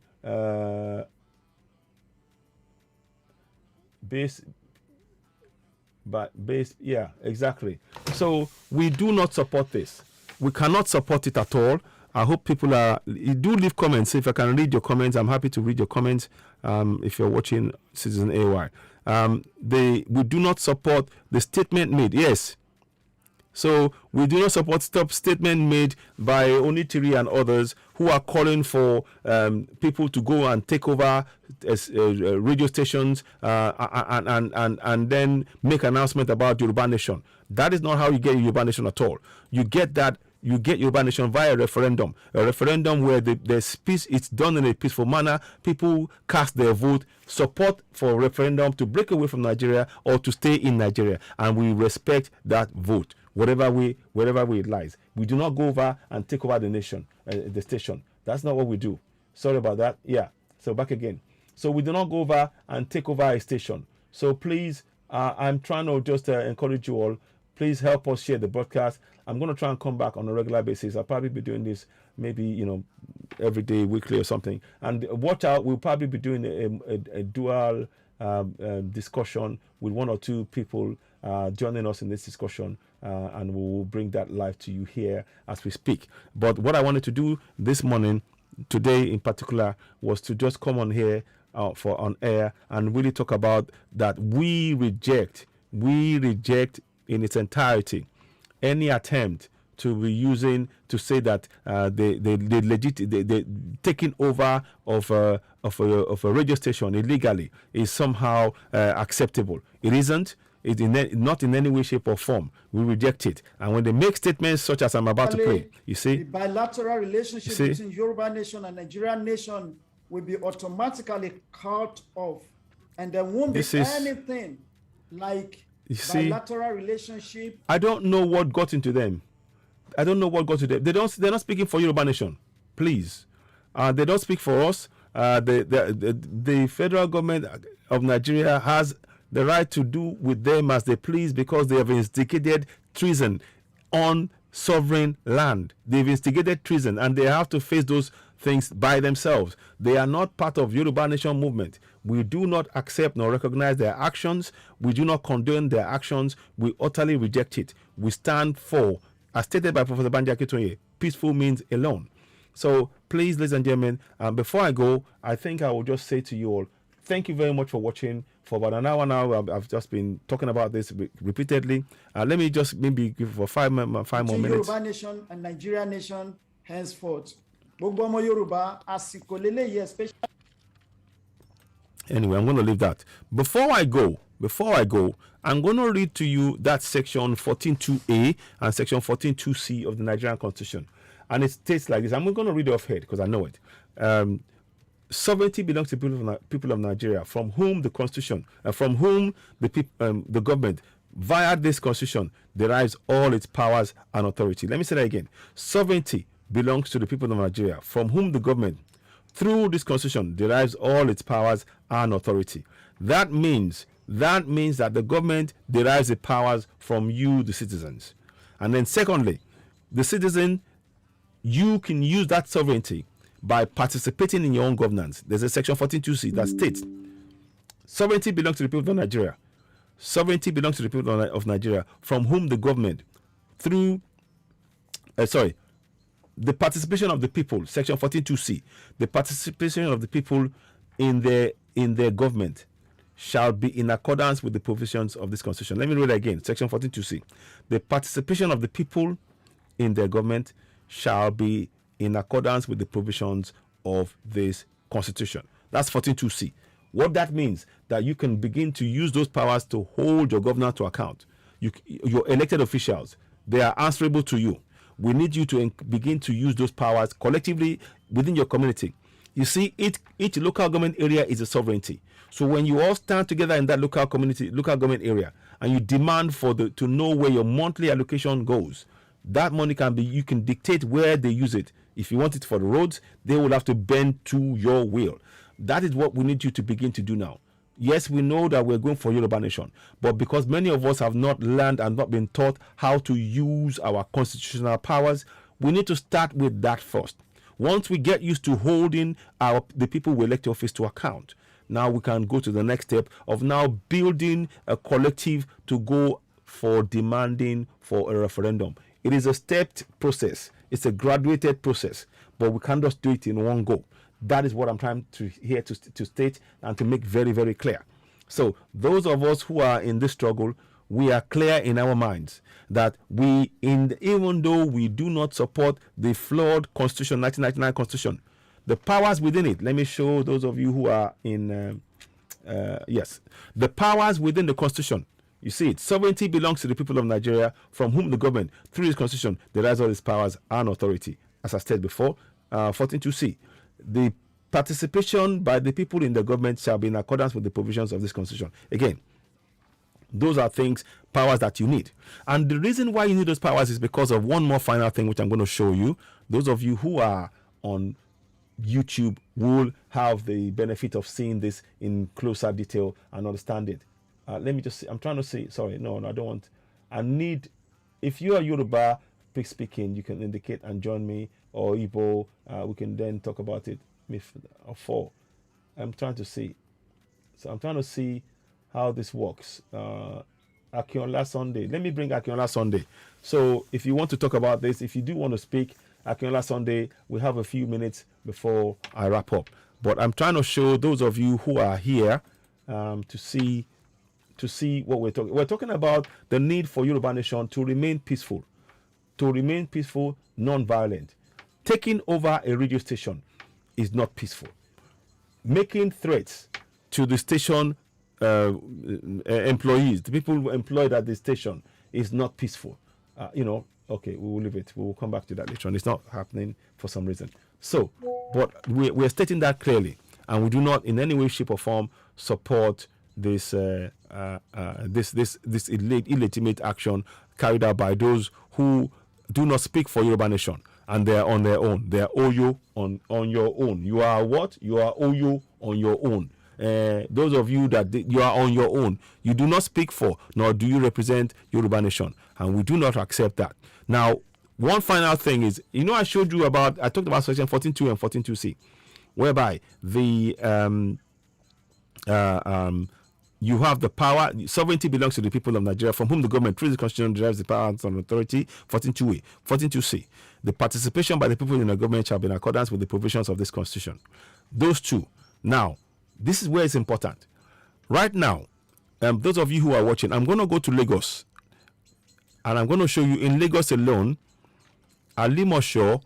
yeah, exactly. So we do not support this. We cannot support it at all. I hope people do leave comments. If I can read your comments, I'm happy to read your comments. If you're watching Citizen AY, we do not support the statement made. Yes. So we do not support statement made by Onitiri and others who are calling for people to go and take over radio stations and then make announcement about Yoruba Nation. That is not how you get Yoruba Nation at all. You get Yoruba Nation via a referendum where there's peace. It's done in a peaceful manner. People cast their vote, support for a referendum to break away from Nigeria or to stay in Nigeria, and we respect that vote, wherever way it lies. We do not go over and take over the nation, the station. That's not what we do. Sorry about that. Yeah. So back again. So we do not go over and take over a station. So please, I'm trying to just encourage you all. Please help us share the broadcast. I'm going to try and come back on a regular basis. I'll probably be doing this maybe, every day, weekly or something. And watch out, we'll probably be doing a dual discussion with one or two people joining us in this discussion. And we will bring that live to you here as we speak. But what I wanted to do this morning, today in particular, was to just come on here on air and really talk about that we reject in its entirety any attempt to be using to say that the taking over of a radio station illegally is somehow acceptable. It isn't. Not in any way, shape, or form. We reject it. And when they make statements such as I'm about to play, you see, the bilateral relationship between Yoruba Nation and Nigerian Nation will be automatically cut off, and there won't be anything like You see, bilateral relationship. I don't know what got into them. I don't know what got to them. They're not speaking for Yoruba Nation. Please. They don't speak for us. The federal government of Nigeria has the right to do with them as they please because they have instigated treason on sovereign land. They've instigated treason and they have to face those things by themselves. They are not part of Yoruba Nation movement. We do not accept nor recognize their actions. We do not condone their actions. We utterly reject it. We stand for, as stated by Professor Banji Akintoye, peaceful means alone. So please, ladies and gentlemen, before I go, I think I will just say to you all, thank you very much for watching. For about an hour now, I've just been talking about this repeatedly. Let me just maybe give for five more minutes. Yoruba Nation and Nigeria Nation henceforth. Yoruba, especially. Anyway, I'm going to leave that. Before I go, I'm going to read to you that section 14.2a and section 14.2c of the Nigerian Constitution. And it states like this. I'm going to read it off head because I know it. Sovereignty belongs to the people of Nigeria, from whom the Constitution, from whom the government, via this Constitution, derives all its powers and authority. Let me say that again. Sovereignty belongs to the people of Nigeria, from whom the government, through this Constitution, derives all its powers and authority. That means that the government derives the powers from you, the citizens. And then secondly, the citizen, you can use that sovereignty by participating in your own governance. There's a section 14.2c that states, sovereignty belongs to the people of Nigeria. Sovereignty belongs to the people of Nigeria, from whom the government, through, the participation of the people, section 14.2c, the participation of the people in their government shall be in accordance with the provisions of this Constitution. Let me read it again, section 14.2c. The participation of the people in their government shall be in accordance with the provisions of this Constitution. That's 14.2c. What that means, that you can begin to use those powers to hold your governor to account. Your elected officials, they are answerable to you. We need you to begin to use those powers collectively within your community. You see, each local government area is a sovereignty. So when you all stand together in that local government area, and you demand to know where your monthly allocation goes, that money you can dictate where they use it. If you want it for the roads, they will have to bend to your will. That is what we need you to begin to do now. Yes, we know that we're going for Yoruba Nation, but because many of us have not learned and not been taught how to use our constitutional powers, we need to start with that first. Once we get used to holding the people we elect to office to account, now we can go to the next step of now building a collective to go for demanding for a referendum. It is a stepped process. It's a graduated process, but we can't just do it in one go. That is what I'm trying to state and to make very, very clear. So those of us who are in this struggle, we are clear in our minds that even though we do not support the flawed Constitution, 1999 Constitution, the powers within it, let me show those of you who are in, the powers within the Constitution. You see it. Sovereignty belongs to the people of Nigeria, from whom the government, through this Constitution, derives all its powers and authority. As I said before, 14.2c. The participation by the people in the government shall be in accordance with the provisions of this Constitution. Again, those are powers that you need. And the reason why you need those powers is because of one more final thing, which I'm going to show you. Those of you who are on YouTube will have the benefit of seeing this in closer detail and understand it. Let me just see. I'm trying to see. Sorry, no, I don't want. If you are Yoruba speaking, you can indicate and join me, or Igbo. We can then talk about it. I'm trying to see. So I'm trying to see how this works. Akinola Sunday. Let me bring Akinola Sunday. So if you want to talk about this, if you do want to speak, Akinola Sunday, we have a few minutes before I wrap up. But I'm trying to show those of you who are here to see what we're talking. We're talking about the need for Yoruba Nation to remain peaceful, non-violent. Taking over a radio station is not peaceful. Making threats to the station employees, the people employed at the station, is not peaceful. Okay, we will leave it. We will come back to that later on. It's not happening for some reason. So, but we're stating that clearly, and we do not in any way, shape, or form support this illegitimate action carried out by those who do not speak for Yoruba Nation, and they are on their own. They are Oyo on your own. You are what? You are Oyo on your own. Those of you that you are on your own, you do not speak for, nor do you represent Yoruba Nation, and we do not accept that. Now, one final thing is, I talked about section 14.2 and 14.2c, whereby the you have the power, sovereignty belongs to the people of Nigeria, from whom the government through the constitution derives the power and authority. 14.2a, 14.2c, the participation by the people in the government shall be in accordance with the provisions of this constitution. Those two. Now, this is where it's important. Right now, those of you who are watching, I'm going to go to Lagos, and I'm going to show you in Lagos alone, Alimosho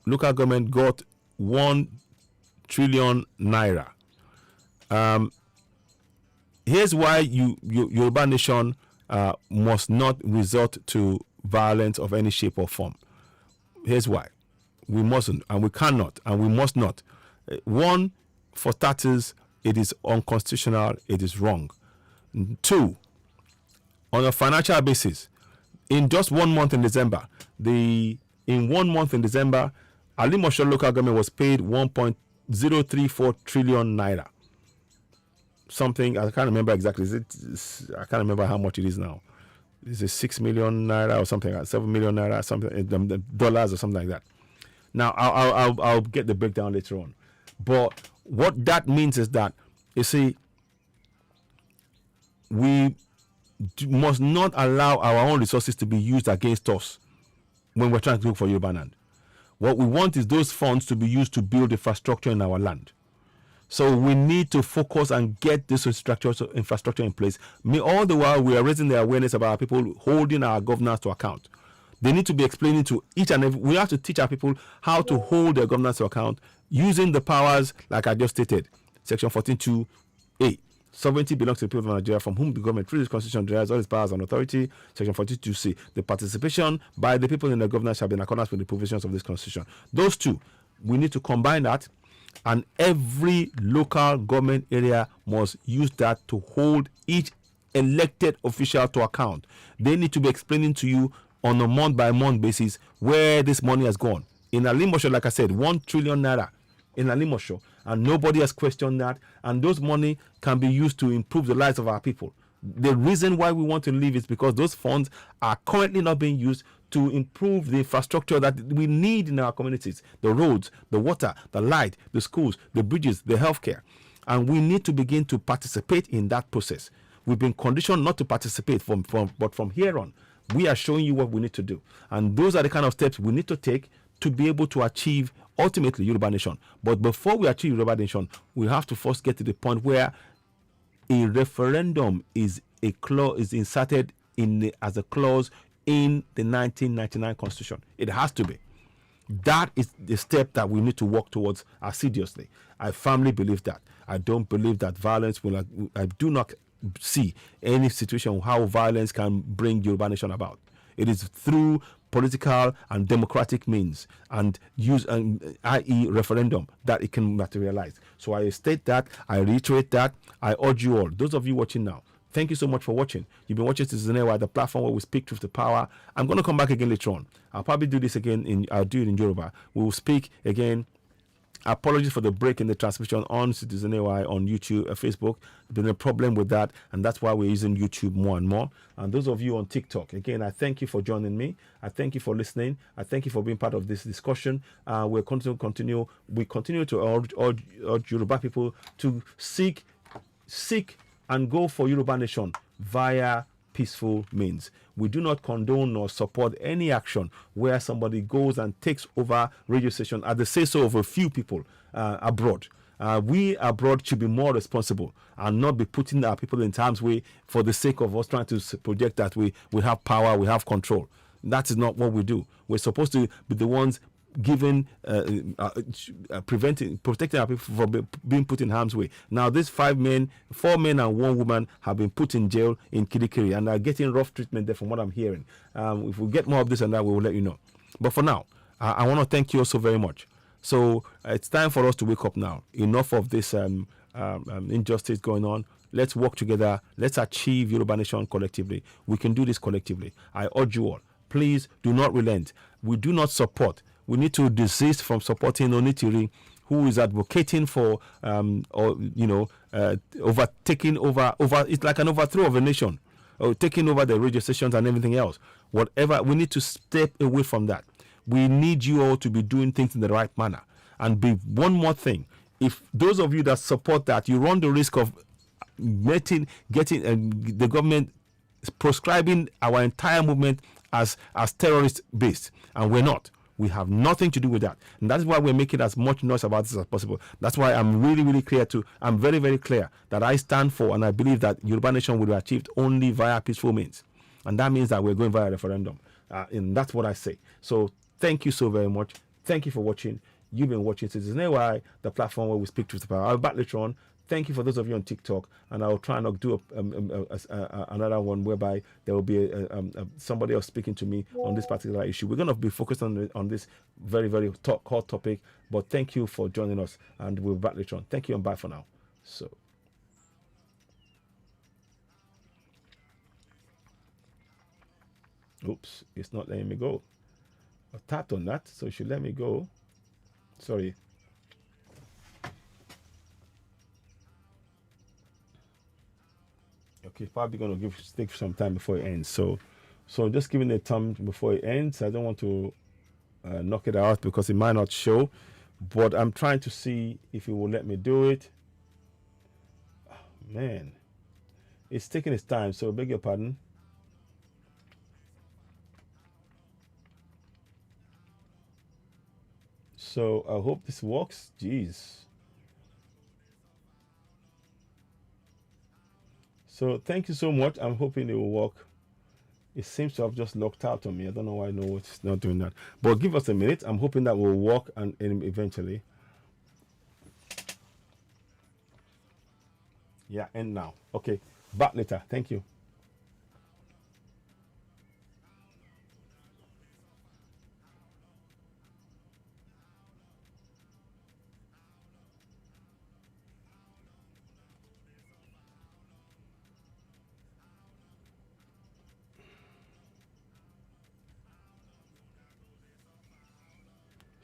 local government got 1 trillion naira. Here's why Yoruba Nation must not resort to violence of any shape or form. Here's why. We mustn't, and we cannot, and we must not. One, for starters, it is unconstitutional, it is wrong. Two, on a financial basis, in just 1 month in December, Alimosho local government was paid 1.034 trillion naira. Something I can't remember exactly. I can't remember how much it is now. Is it 6 million naira or something like 7 million naira, something dollars or something like that? Now I'll get the breakdown later on. But what that means is that, you see, we must not allow our own resources to be used against us when we're trying to look for Yoruba land. What we want is those funds to be used to build infrastructure in our land. So we need to focus and get this infrastructure in place. All the while we are raising the awareness about people holding our governance to account. They need to be explaining to each and every. We have to teach our people how to hold their governance to account using the powers like I just stated. Section 14.2a. Sovereignty belongs to the people of Nigeria, from whom the government through this constitution derives all its powers and authority. Section 42c. The participation by the people in the governance shall be in accordance with the provisions of this constitution. Those two, we need to combine that, and every local government area must use that to hold each elected official to account. They need to be explaining to you on a month-by-month basis where this money has gone. In Alimosho, like I said, 1 trillion naira in Alimosho, and nobody has questioned that, and those money can be used to improve the lives of our people. The reason why we want to leave is because those funds are currently not being used to improve the infrastructure that we need in our communities: the roads, the water, the light, the schools, the bridges, the healthcare. And we need to begin to participate in that process. We've been conditioned not to participate but from here on, we are showing you what we need to do. And those are the kind of steps we need to take to be able to achieve ultimately Yoruba Nation. But before we achieve Yoruba Nation, we have to first get to the point where a referendum is inserted as a clause in the 1999 Constitution. It has to be. That is the step that we need to work towards assiduously. I firmly believe that. I don't believe that violence will. I do not see any situation how violence can bring Yoruba Nation about. It is through political and democratic means, and i.e. referendum, that it can materialize. So I state that, I reiterate that, I urge you all, those of you watching now, thank you so much for watching. You've been watching Citizen Ewa, the platform where we speak truth to power. I'm going to come back again later on. I'll probably do this again, I'll do it in Yoruba. We will speak again. Apologies for the break in the transmission on Citizen AY on YouTube, Facebook. There's been a problem with that, and that's why we're using YouTube more and more. And those of you on TikTok, again, I thank you for joining me. I thank you for listening. I thank you for being part of this discussion. We continue to urge Yoruba people to seek and go for Yoruba Nation via peaceful means. We do not condone or support any action where somebody goes and takes over radio station at the say-so of a few people abroad. We abroad should be more responsible and not be putting our people in harm's way for the sake of us trying to project that we have power, we have control. That is not what we do. We're supposed to be the ones protecting our people from being put in harm's way. Now, these 4 men and 1 woman have been put in jail in Kirikiri and are getting rough treatment there from what I'm hearing. If we get more of this and that, we will let you know. But for now, I want to thank you all so very much. So it's time for us to wake up now. Enough of this injustice going on. Let's work together. Let's achieve Yoruba Nation collectively. We can do this collectively. I urge you all, please do not relent. We do not support. We need to desist from supporting Onitiri, who is advocating for, overtaking over. It's like an overthrow of a nation, or taking over the radio stations and everything else. Whatever, we need to step away from that. We need you all to be doing things in the right manner. And one more thing, if those of you that support that, you run the risk of getting the government proscribing our entire movement as terrorist based, and we're not. We have nothing to do with that, and that's why we're making as much noise about this as possible. That's why I'm really clear I'm very, very clear that I stand for, and I believe that Yoruba Nation will be achieved only via peaceful means, and that means that we're going via referendum, and that's what I say. So thank you so very much. Thank you for watching. You've been watching Citizen AY, the platform where we speak truth to power. I'll be back later on. Thank you for those of you on TikTok, and I'll try and do another one whereby there will be somebody else speaking to me on this particular issue. We're going to be focused on this very, very hot topic, but thank you for joining us, and we'll be back later on. Thank you, and bye for now. So. Oops, it's not letting me go. I tapped on that, so it should let me go. Sorry. Okay, probably going to take some time before it ends. So just giving it time before it ends. I don't want to knock it out because it might not show, but I'm trying to see if it will let me do it. Oh, man, it's taking its time. So beg your pardon. So I hope this works. Jeez. So thank you so much. I'm hoping it will work. It seems to have just locked out on me. I don't know why it's not doing that. But give us a minute. I'm hoping that will work and eventually. Yeah, end now. Okay, back later. Thank you.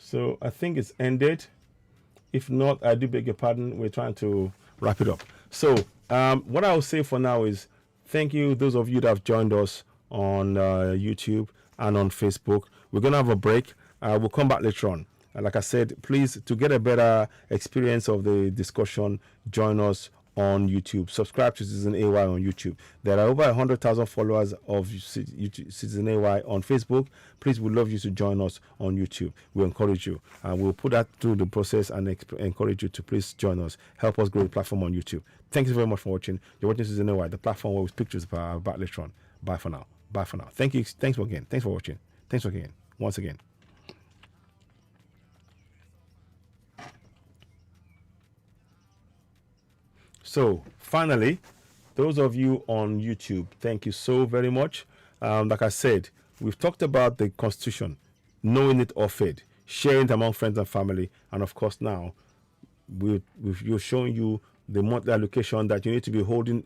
So I think it's ended. If not, I do beg your pardon. We're trying to wrap it up. So what I will say for now is thank you, those of you that have joined us on YouTube and on Facebook. We're going to have a break. We'll come back later on. Like I said, please, to get a better experience of the discussion, join us on YouTube. Subscribe to Citizen AY on YouTube. There are over 100,000 followers of Citizen AY on Facebook. Please, we'd love you to join us on YouTube. We encourage you. We'll put that through the process and encourage you to please join us. Help us grow the platform on YouTube. Thank you very much for watching. You're watching Citizen AY, the platform where we speak to the about later on. Bye for now. Bye for now. Thank you. Thanks again. Thanks for watching. Thanks again. Once again. So finally, those of you on YouTube, thank you so very much. Like I said, we've talked about the Constitution, knowing it or fed, sharing it among friends and family, and of course now we're showing you the monthly allocation that you need to be holding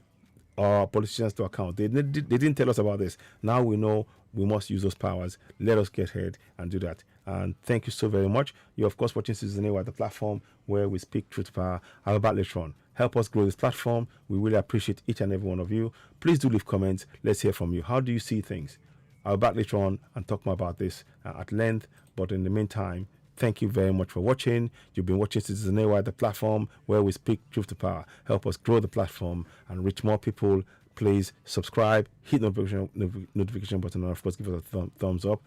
our politicians to account. They didn't tell us about this. Now we know we must use those powers. Let us get ahead and do that. And thank you so very much. You're of course watching Citizen AY, the platform where we speak truth to power. I'll be back later on. Help us grow this platform. We really appreciate each and every one of you. Please do leave comments. Let's hear from you. How do you see things? I'll be back later on and talk more about this at length. But in the meantime, thank you very much for watching. You've been watching Citizen AY, the platform where we speak truth to power. Help us grow the platform and reach more people. Please subscribe, hit the notification button, and of course give us a thumbs up.